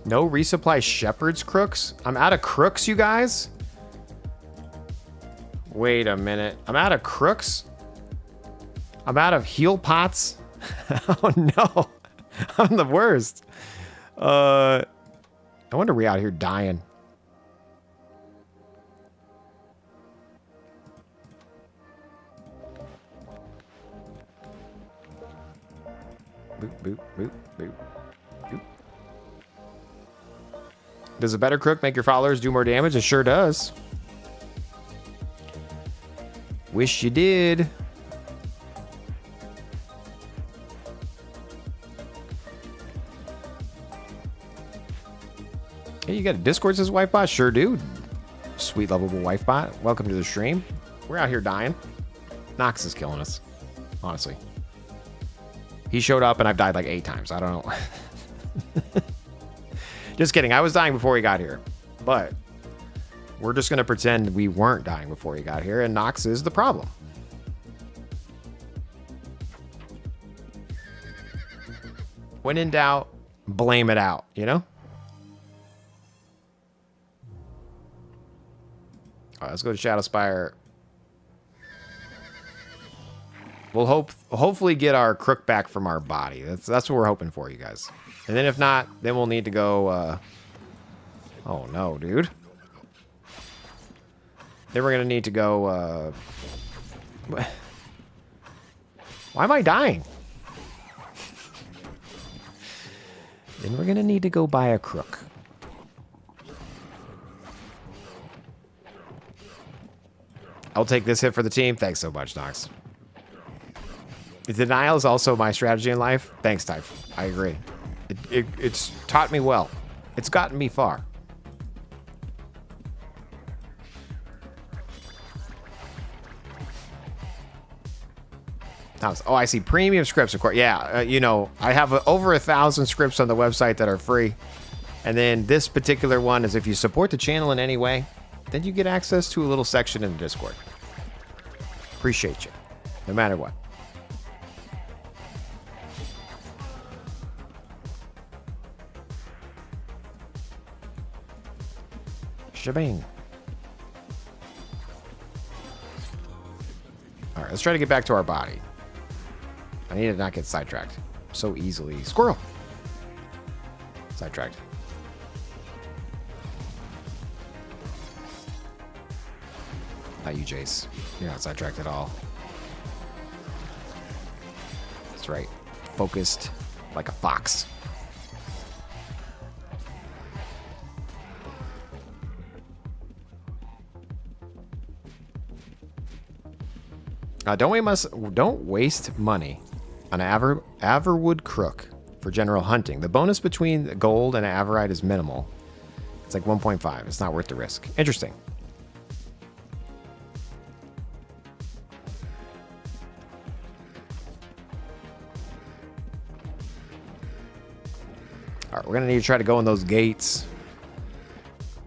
No resupply shepherd's crooks? I'm out of crooks, you guys? Wait a minute. I'm out of crooks? I'm out of heal pots? Oh no. I'm the worst. I wonder we out here dying. Boop, boop, boop, boop. Does a better crook make your followers do more damage? It sure does. Wish you did. Hey, you got a Discord says wife bot? Sure do. Sweet lovable wife bot. Welcome to the stream. We're out here dying. Nox is killing us. Honestly. He showed up and I've died like 8 times. I don't know. Just kidding. I was dying before he got here. But we're just going to pretend we weren't dying before he got here, and Nox is the problem. When in doubt, blame it out, you know? All right, let's go to Shadowspire. We'll hopefully get our crook back from our body. That's what we're hoping for, you guys. And then if not, then we'll need to go... Oh, no, dude. Then we're going to need to go... Why am I dying? Then we're going to need to go buy a crook. I'll take this hit for the team. Thanks so much, Nox. Denial is also my strategy in life. Thanks, Type. I agree. It's taught me well. It's gotten me far. Oh, I see. Premium scripts, of course. Yeah, you know, I have over 1,000 scripts on the website that are free. And then this particular one is if you support the channel in any way, then you get access to a little section in the Discord. Appreciate you, no matter what. Shebang. All right, let's try to get back to our body. I need to not get sidetracked so easily. Squirrel. Sidetracked. Not you, Jace. You're not sidetracked at all. That's right. Focused like a fox. Don't waste money on Averwood Crook for general hunting. The bonus between gold and Averite is minimal. It's like 1.5. It's not worth the risk. Interesting. All right, we're going to need to try to go in those gates.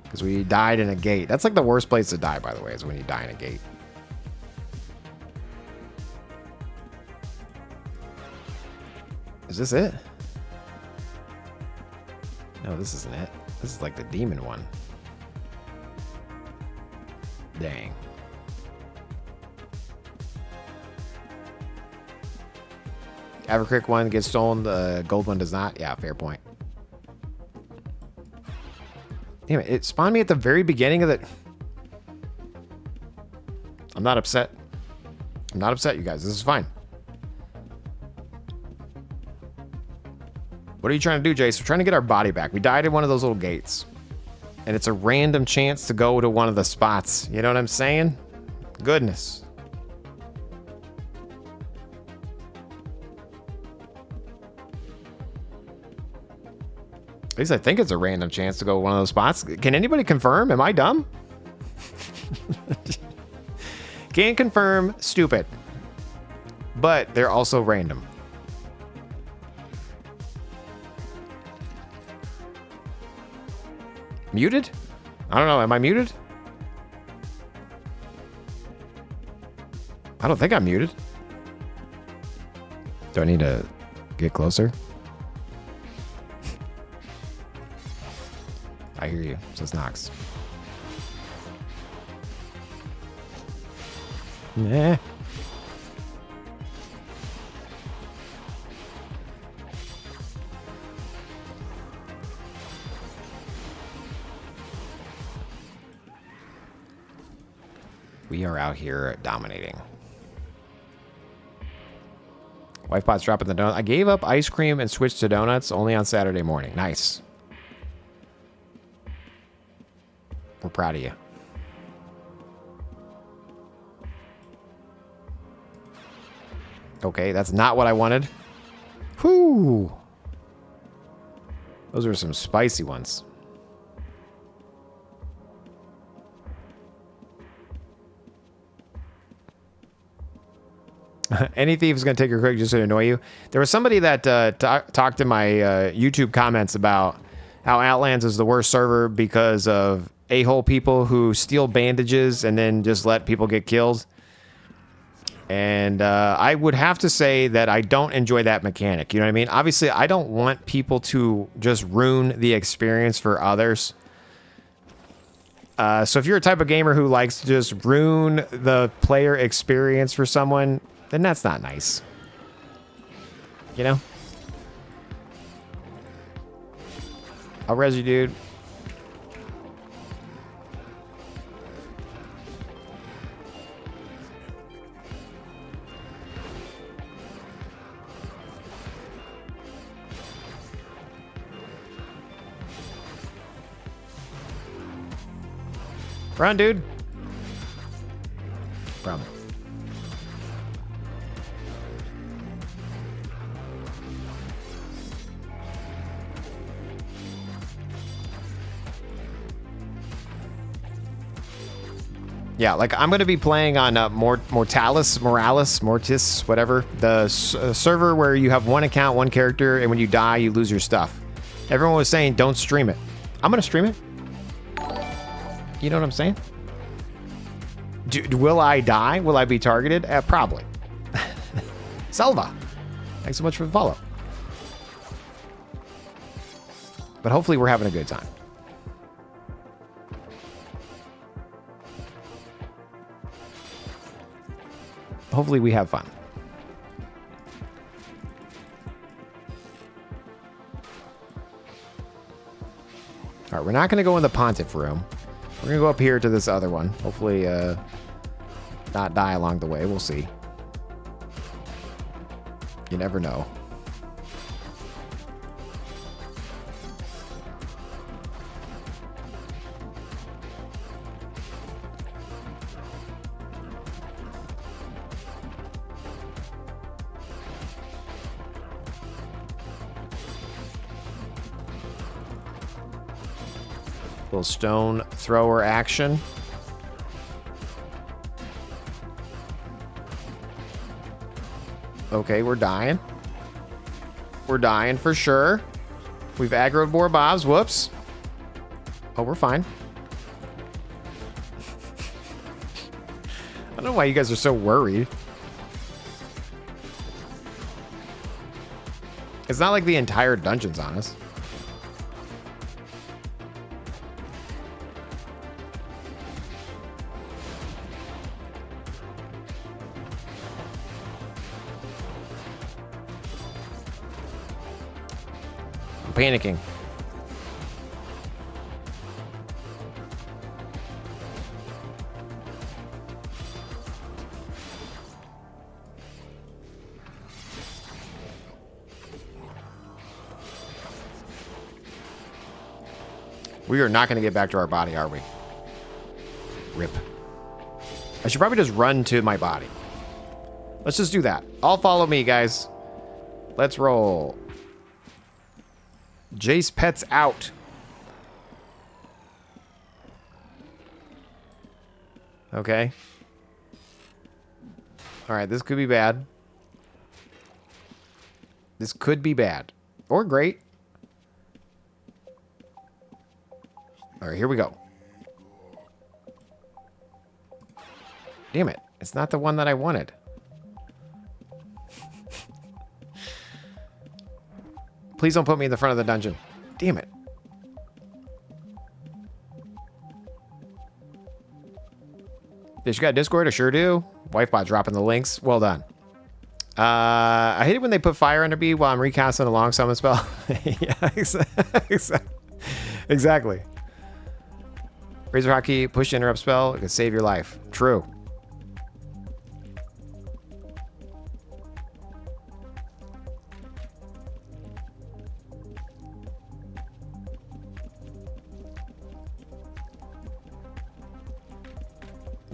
Because we died in a gate. That's like the worst place to die, by the way, is when you die in a gate. Is this it? No, this isn't it. This is like the demon one. Dang. Avercrick one gets stolen, the gold one does not. Yeah, fair point. Damn it, it spawned me at the very beginning of the... I'm not upset. I'm not upset, you guys. This is fine. What are you trying to do, Jace? We're trying to get our body back. We died in one of those little gates. And it's a random chance to go to one of the spots. You know what I'm saying? Goodness. At least I think it's a random chance to go to one of those spots. Can anybody confirm? Am I dumb? Can't confirm. Stupid. But they're also random. Muted? I don't know. Am I muted? I don't think I'm muted. Do I need to get closer? I hear you, says Nox. Nah. We are out here dominating. Wifebot's dropping the donut. I gave up ice cream and switched to donuts only on Saturday morning. Nice. proud of you. Okay, that's not what I wanted. Whew. Those are some spicy ones. Any thief is going to take your quick just to annoy you. There was somebody that talked in my YouTube comments about how Outlands is the worst server because of a-hole people who steal bandages and then just let people get killed. And I would have to say that I don't enjoy that mechanic. You know what I mean? Obviously, I don't want people to just ruin the experience for others. So if you're a type of gamer who likes to just ruin the player experience for someone, then that's not nice. You know? I'll res you, dude. Run, dude. Problem. Yeah, like I'm going to be playing on Mortis, whatever. The server where you have one account, one character, and when you die, you lose your stuff. Everyone was saying, don't stream it. I'm going to stream it. You know what I'm saying? Will I die? Will I be targeted? Probably. Selva, thanks so much for the follow. But hopefully we're having a good time. Hopefully we have fun. All right, we're not going to go in the Pontiff room. We're going to go up here to this other one. Hopefully not die along the way. We'll see. You never know. Little stone thrower action. Okay, we're dying. We're dying for sure. We've aggroed more mobs. Whoops. Oh, we're fine. I don't know why you guys are so worried. It's not like the entire dungeon's on us. Panicking. We are not going to get back to our body, are we? Rip. I should probably just run to my body. Let's just do that. All follow me, guys. Let's roll. Jace Pet's out. Okay. All right, this could be bad. This could be bad. Or great. All right, here we go. Damn it. It's not the one that I wanted. Please don't put me in the front of the dungeon. Damn it. Did you got Discord? I sure do. Wifebot dropping the links. Well done. I hate it when they put fire under me while I'm recasting a long summon spell. Yeah, exactly. Razor Hockey, push interrupt spell. It can save your life. True.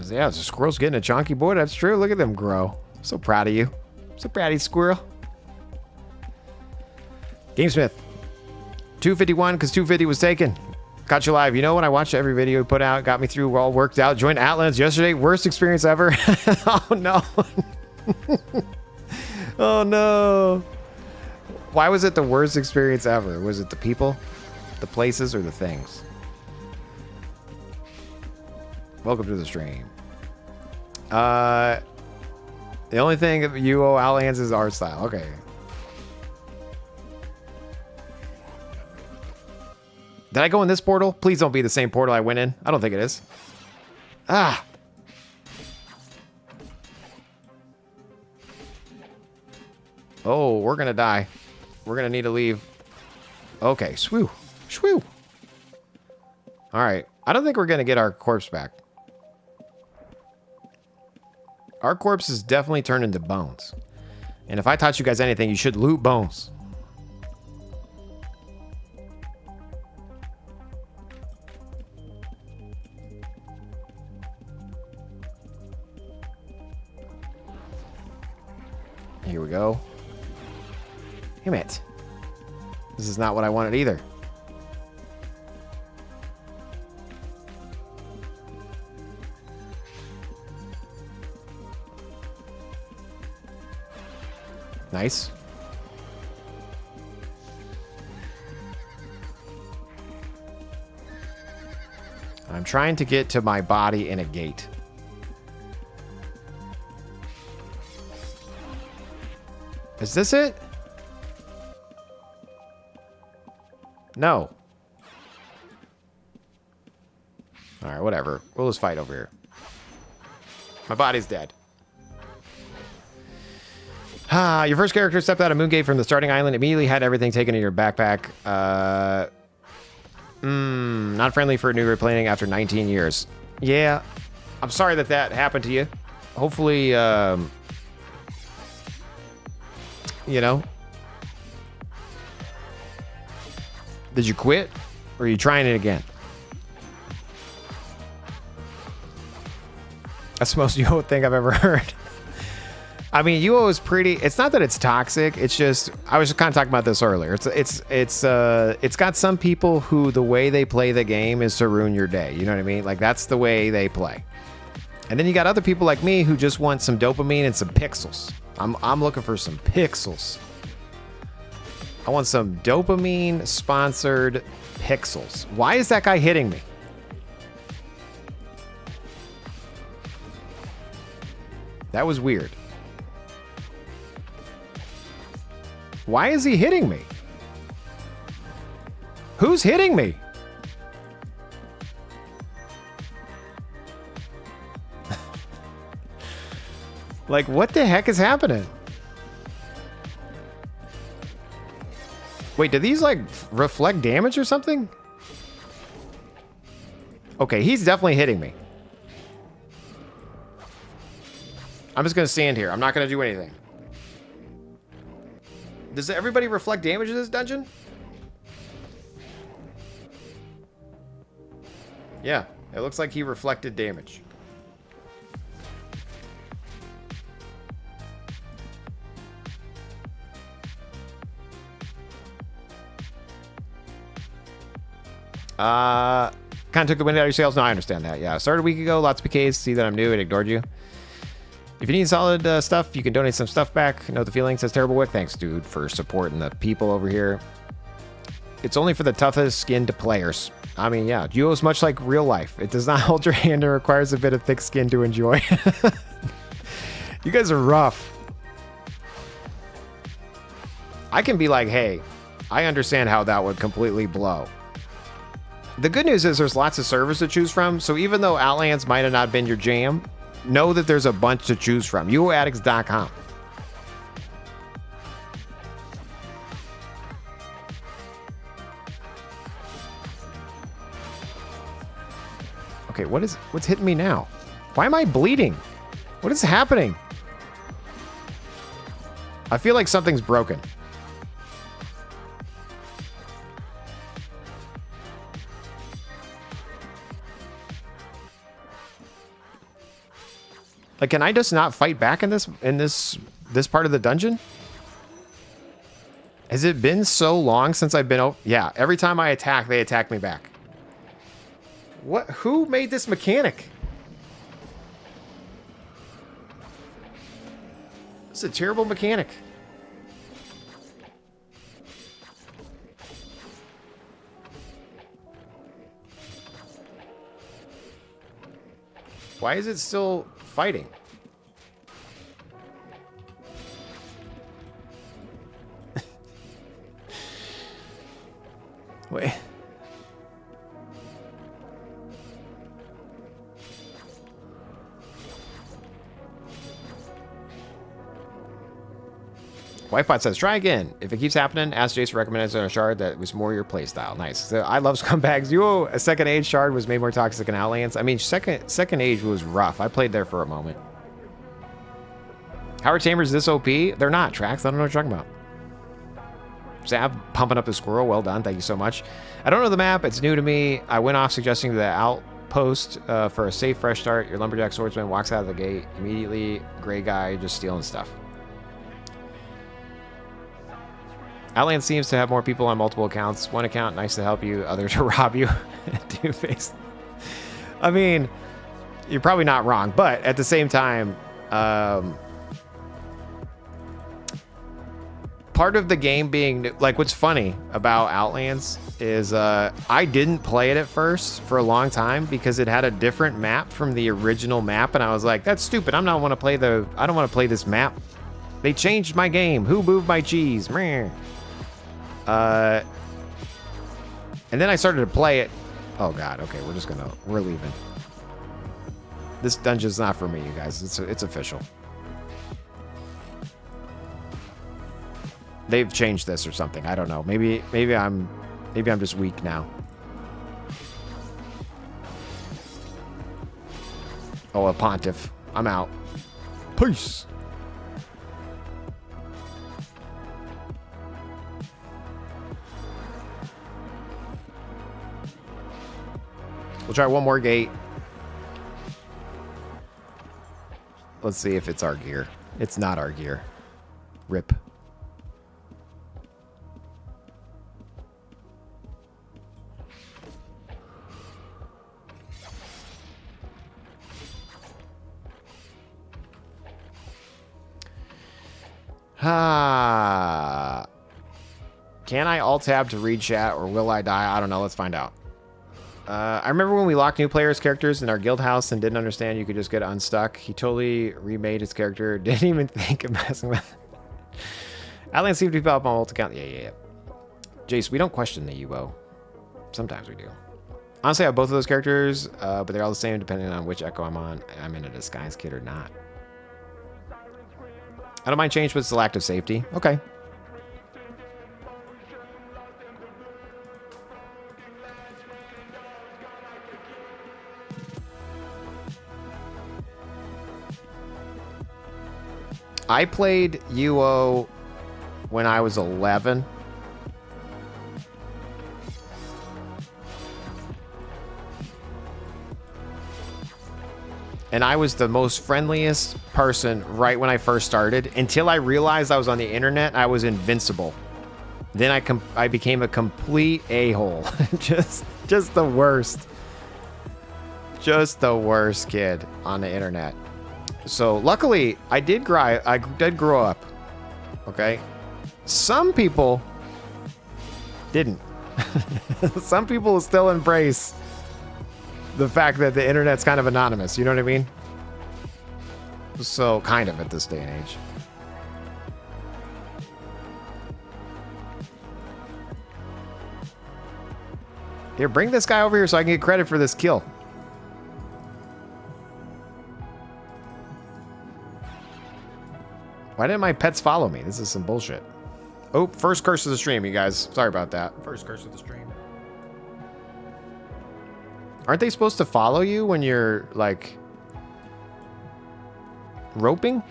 Yeah, it's a squirrel's getting a chunky boy. That's true. Look at them grow. So proud of you. So proud of you, squirrel. Gamesmith. 251 because 250 was taken. Caught you live. You know when I watched every video you put out, got me through, all worked out. Joined Outlands yesterday. Worst experience ever. Oh, no. Oh, no. Why was it the worst experience ever? Was it the people, the places, or the things? Welcome to the stream. The only thing you owe Outlands is art style. Okay. Did I go in this portal? Please don't be the same portal I went in. I don't think it is. Ah. Oh, we're going to die. We're going to need to leave. Okay. Swoo. Swoo. All right. I don't think we're going to get our corpse back. Our corpse is definitely turned into bones. And if I taught you guys anything, you should loot bones. Here we go. Damn it. This is not what I wanted either. Nice. I'm trying to get to my body in a gate. Is this it? No. Alright, whatever. We'll just fight over here. My body's dead. Ah, your first character stepped out of Moongate from the starting island, immediately had everything taken in your backpack. Not friendly for new replaying after 19 years. Yeah, I'm sorry that that happened to you. Hopefully, you know. Did you quit? Or are you trying it again? That's the most UO thing I've ever heard. I mean, UO is pretty. It's not that it's toxic. It's just I was just kind of talking about this earlier. It's got some people who the way they play the game is to ruin your day. You know what I mean? Like that's the way they play. And then you got other people like me who just want some dopamine and some pixels. I'm looking for some pixels. I want some dopamine sponsored pixels. Why is that guy hitting me? That was weird. Why is he hitting me? Who's hitting me? Like, what the heck is happening? Wait, do these, like, reflect damage or something? Okay, he's definitely hitting me. I'm just going to stand here. I'm not going to do anything. Does everybody reflect damage in this dungeon? Yeah, it looks like he reflected damage. Kind of took the wind out of your sails. No, I understand that. Yeah, started a week ago. Lots of PKs. See that I'm new. It ignored you. If you need solid stuff, you can donate some stuff back. Know the feeling, says Terrible Wick. Thanks, dude, for supporting the people over here. It's only for the toughest skinned players. I mean, yeah, Duo is much like real life. It does not hold your hand and requires a bit of thick skin to enjoy. You guys are rough. I can be like, hey, I understand how that would completely blow. The good news is there's lots of servers to choose from, so even though Outlands might have not been your jam, know that there's a bunch to choose from. UOaddicts.com. Okay, what's hitting me now? Why am I bleeding? What is happening? I feel like something's broken. Like, can I just not fight back in this part of the dungeon? Has it been so long since I've been... Yeah, every time I attack, they attack me back. What? Who made this mechanic? It's a terrible mechanic. Why is it still fighting? Wait. Wifebot says, try again. If it keeps happening, ask Jace to recommend a shard that was more your playstyle. Nice. So I love scumbags. A second age shard was made more toxic in Outlands. I mean, second age was rough. I played there for a moment. How are Tamers this OP? They're not, Trax. I don't know what you're talking about. Zab pumping up the squirrel. Well done. Thank you so much. I don't know the map. It's new to me. I went off suggesting the outpost for a safe, fresh start. Your lumberjack swordsman walks out of the gate. Immediately, gray guy just stealing stuff. Outland seems to have more people on multiple accounts. One account, nice to help you. Other to rob you. Two-face. I mean, you're probably not wrong. But at the same time, part of the game being... Like, what's funny about Outlands is I didn't play it at first for a long time because it had a different map from the original map. And I was like, that's stupid. I don't want to play this map. They changed my game. Who moved my cheese? Meh. And then I started to play it. Oh god, okay, we're leaving. This dungeon's not for me, you guys. It's official. They've changed this or something. I don't know. Maybe I'm just weak now. Oh, a pontiff. I'm out. Peace. We'll try one more gate. Let's see if it's our gear. It's not our gear. Rip. Can I alt-tab to read chat or will I die? I don't know. Let's find out. I remember when we locked new players' characters in our guild house and didn't understand you could just get unstuck. He totally remade his character. Didn't even think of messing with it. Outlands seemed to be up on ult account. Yeah. Jace, we don't question the UO. Sometimes we do. Honestly, I have both of those characters, but they're all the same depending on which echo I'm on. I'm in a disguise kit or not. I don't mind change, but it's the lack of safety. Okay. I played UO when I was 11. And I was the most friendliest person right when I first started. Until I realized I was on the internet, I was invincible. Then I became a complete a-hole. just the worst. Just the worst kid on the internet. So luckily, I did grow up. Okay? Some people didn't. Some people still embrace the fact that the internet's kind of anonymous. You know what I mean? So, kind of at this day and age. Here, bring this guy over here so I can get credit for this kill. Why didn't my pets follow me? This is some bullshit. Oh, first curse of the stream, you guys. Sorry about that. First curse of the stream. Aren't they supposed to follow you when you're, like, roping?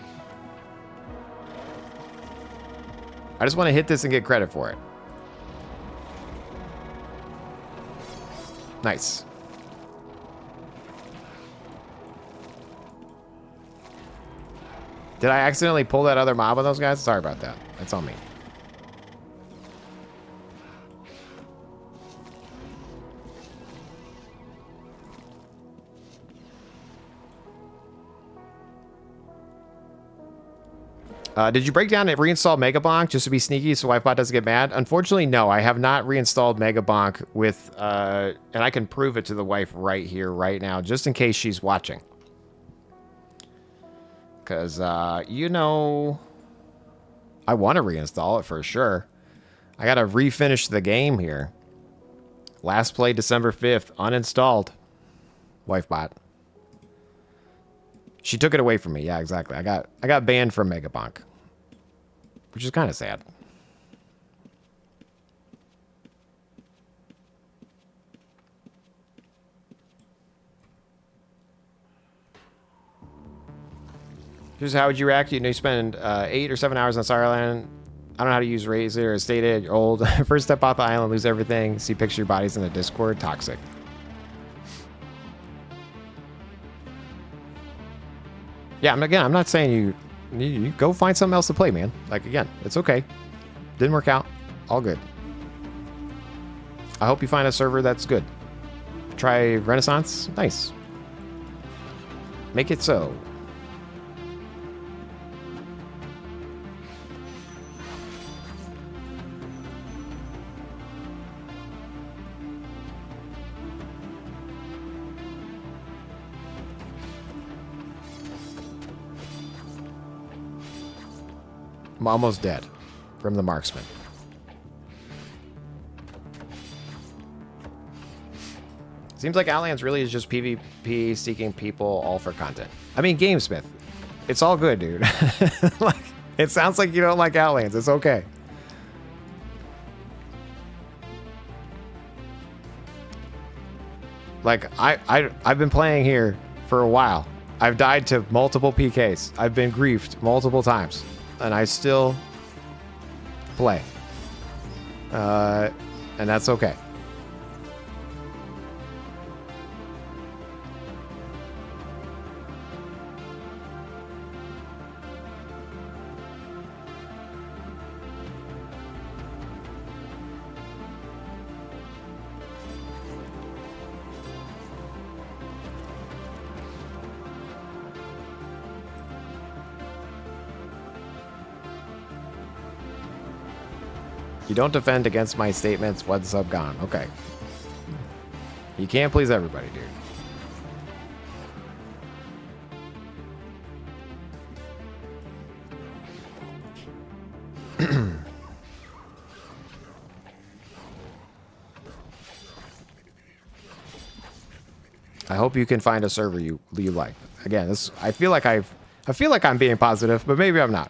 I just want to hit this and get credit for it. Nice. Did I accidentally pull that other mob on those guys? Sorry about that. That's on me. Did you break down and reinstall Megabonk just to be sneaky so Wifebot doesn't get mad? Unfortunately, no. I have not reinstalled Megabonk with, and I can prove it to the wife right here, right now, just in case she's watching. Because, you know, I want to reinstall it for sure. I got to refinish the game here. Last play December 5th, uninstalled. Wifebot. She took it away from me. Yeah, exactly. I got banned from Megabonk, which is kind of sad. Here's how would you react? You know, you spend 8 or 7 hours on Starland. I don't know how to use Razor or stated. You're old. First step off the island, lose everything. See picture your bodies in the Discord. Toxic. Yeah, I'm not saying you go find something else to play, man. Like, again, it's okay. Didn't work out. All good. I hope you find a server that's good. Try Renaissance. Nice. Make it so. I'm almost dead from the marksman. Seems like Outlands really is just PvP seeking people all for content. I mean, Gamesmith. It's all good, dude. Like, it sounds like you don't like Outlands. It's okay. Like, I've been playing here for a while. I've died to multiple PKs. I've been griefed multiple times. And I still play. And that's okay. You don't defend against my statements. What's up, gone? Okay. You can't please everybody, dude. I hope you can find a server you like. Again, this I feel like I'm being positive, but maybe I'm not.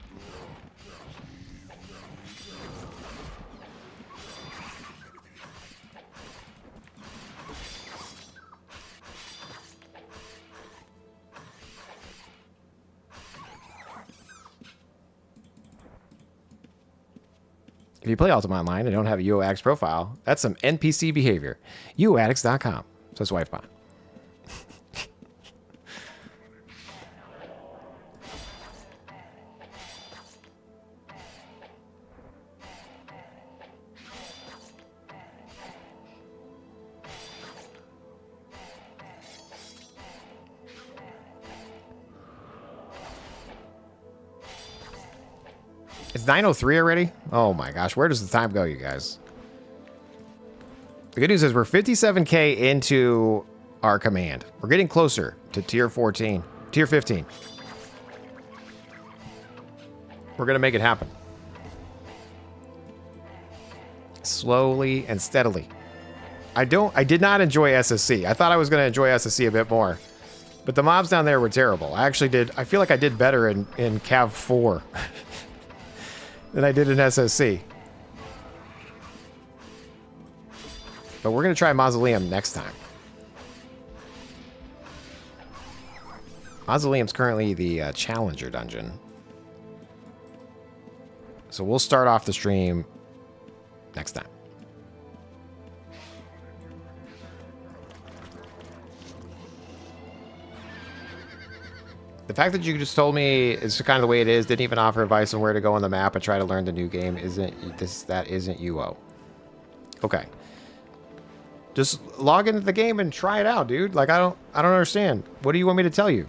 If you play Ultima Online and don't have a UOAddicts profile, that's some NPC behavior. UOAddicts.com. Says Wifebot. It's 9:03 already? Oh my gosh, where does the time go, you guys? The good news is we're 57k into our command. We're getting closer to tier 14, tier 15. We're gonna make it happen. Slowly and steadily. I did not enjoy SSC. I thought I was gonna enjoy SSC a bit more. But the mobs down there were terrible. I feel like I did better in Cav 4. than I did in SSC. But we're going to try Mausoleum next time. Mausoleum's currently the Challenger dungeon. So we'll start off the stream next time. The fact that you just told me it's kind of the way it is, didn't even offer advice on where to go on the map and try to learn the new game, that isn't UO. Okay. Just log into the game and try it out, dude. Like, I don't understand. What do you want me to tell you?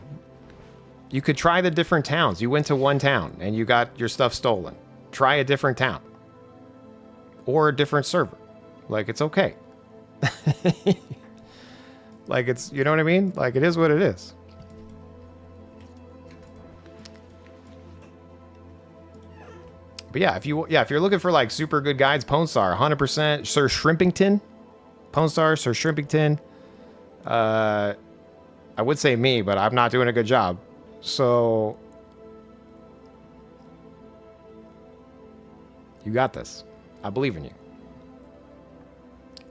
You could try the different towns. You went to one town and you got your stuff stolen. Try a different town. Or a different server. Like, it's okay. Like, it's, you know what I mean? Like, it is what it is. But yeah, if you're looking for like super good guides, Pwnstar, 100%. Sir Shrimpington. Pwnstar, Sir Shrimpington. I would say me, but I'm not doing a good job. So you got this. I believe in you.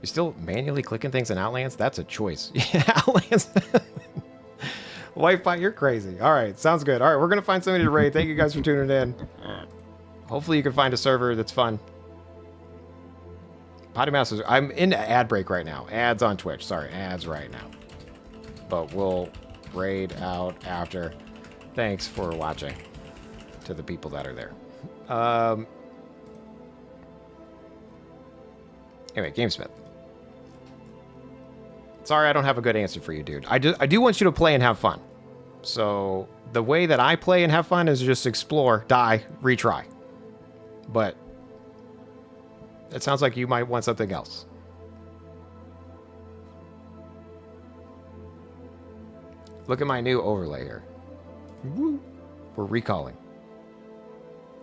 You're still manually clicking things in Outlands? That's a choice. Yeah, Outlands. Wifebot, you're crazy. All right, sounds good. All right, we're going to find somebody to raid. Thank you guys for tuning in. Hopefully you can find a server that's fun. Potty Masters, I'm in ad break right now. Ads on Twitch. Sorry, ads right now. But we'll raid out after. Thanks for watching to the people that are there. Anyway, Gamesmith. Sorry, I don't have a good answer for you, dude. I do want you to play and have fun. So the way that I play and have fun is just explore, die, retry. But it sounds like you might want something else. Look at my new overlay here. Woo. We're recalling.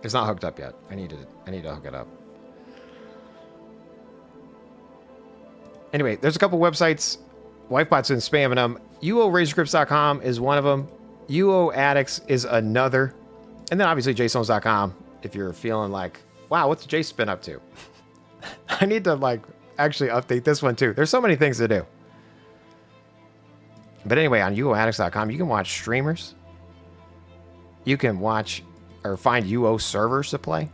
It's not hooked up yet. I need to hook it up. Anyway, there's a couple websites. Wifebot's been spamming them. UORazorGrips.com is one of them. UO Addicts is another. And then obviously Jaseowns.com if you're feeling like, wow, what's Jace been up to? I need to like actually update this one too. There's so many things to do. But anyway, on UOAddicts.com, you can watch streamers. You can watch or find UO servers to play.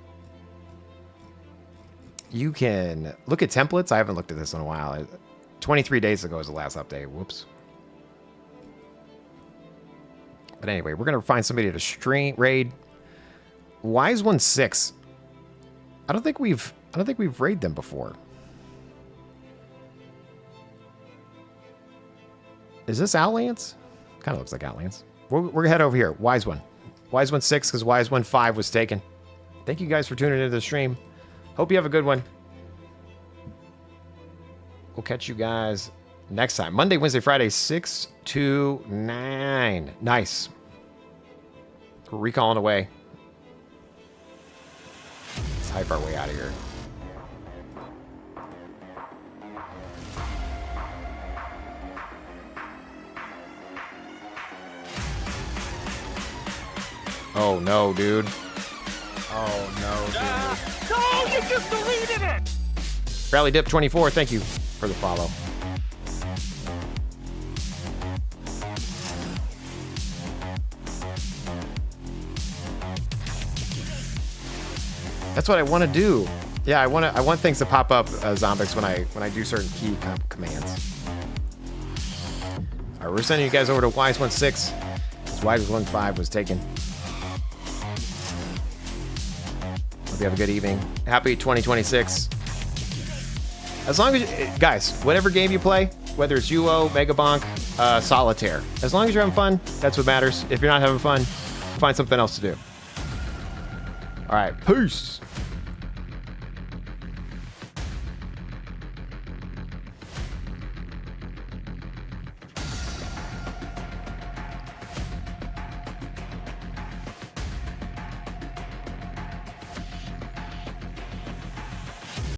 You can look at templates. I haven't looked at this in a while. 23 days ago was the last update. Whoops. But anyway, we're gonna find somebody to stream raid. Wise16. I don't think we've raided them before. Is this Outlands? Kind of looks like Outlands. We're gonna head over here. Wise16, because Wise15 was taken. Thank you guys for tuning into the stream. Hope you have a good one. We'll catch you guys next time. Monday, Wednesday, Friday, 6 to 9. Nice. We're recalling away. Let's hype our way out of here. Oh no, dude. Oh no, dude. No, you just deleted it! Rally Dip 24, thank you for the follow. That's what I want to do. Yeah, I want things to pop up, Zombix, when I do certain key commands. All right, we're sending you guys over to Wise16. Wise15 was taken. Hope you have a good evening. Happy 2026. As long as, guys, whatever game you play, whether it's UO, Megabonk, Solitaire, as long as you're having fun, that's what matters. If you're not having fun, find something else to do. All right, peace.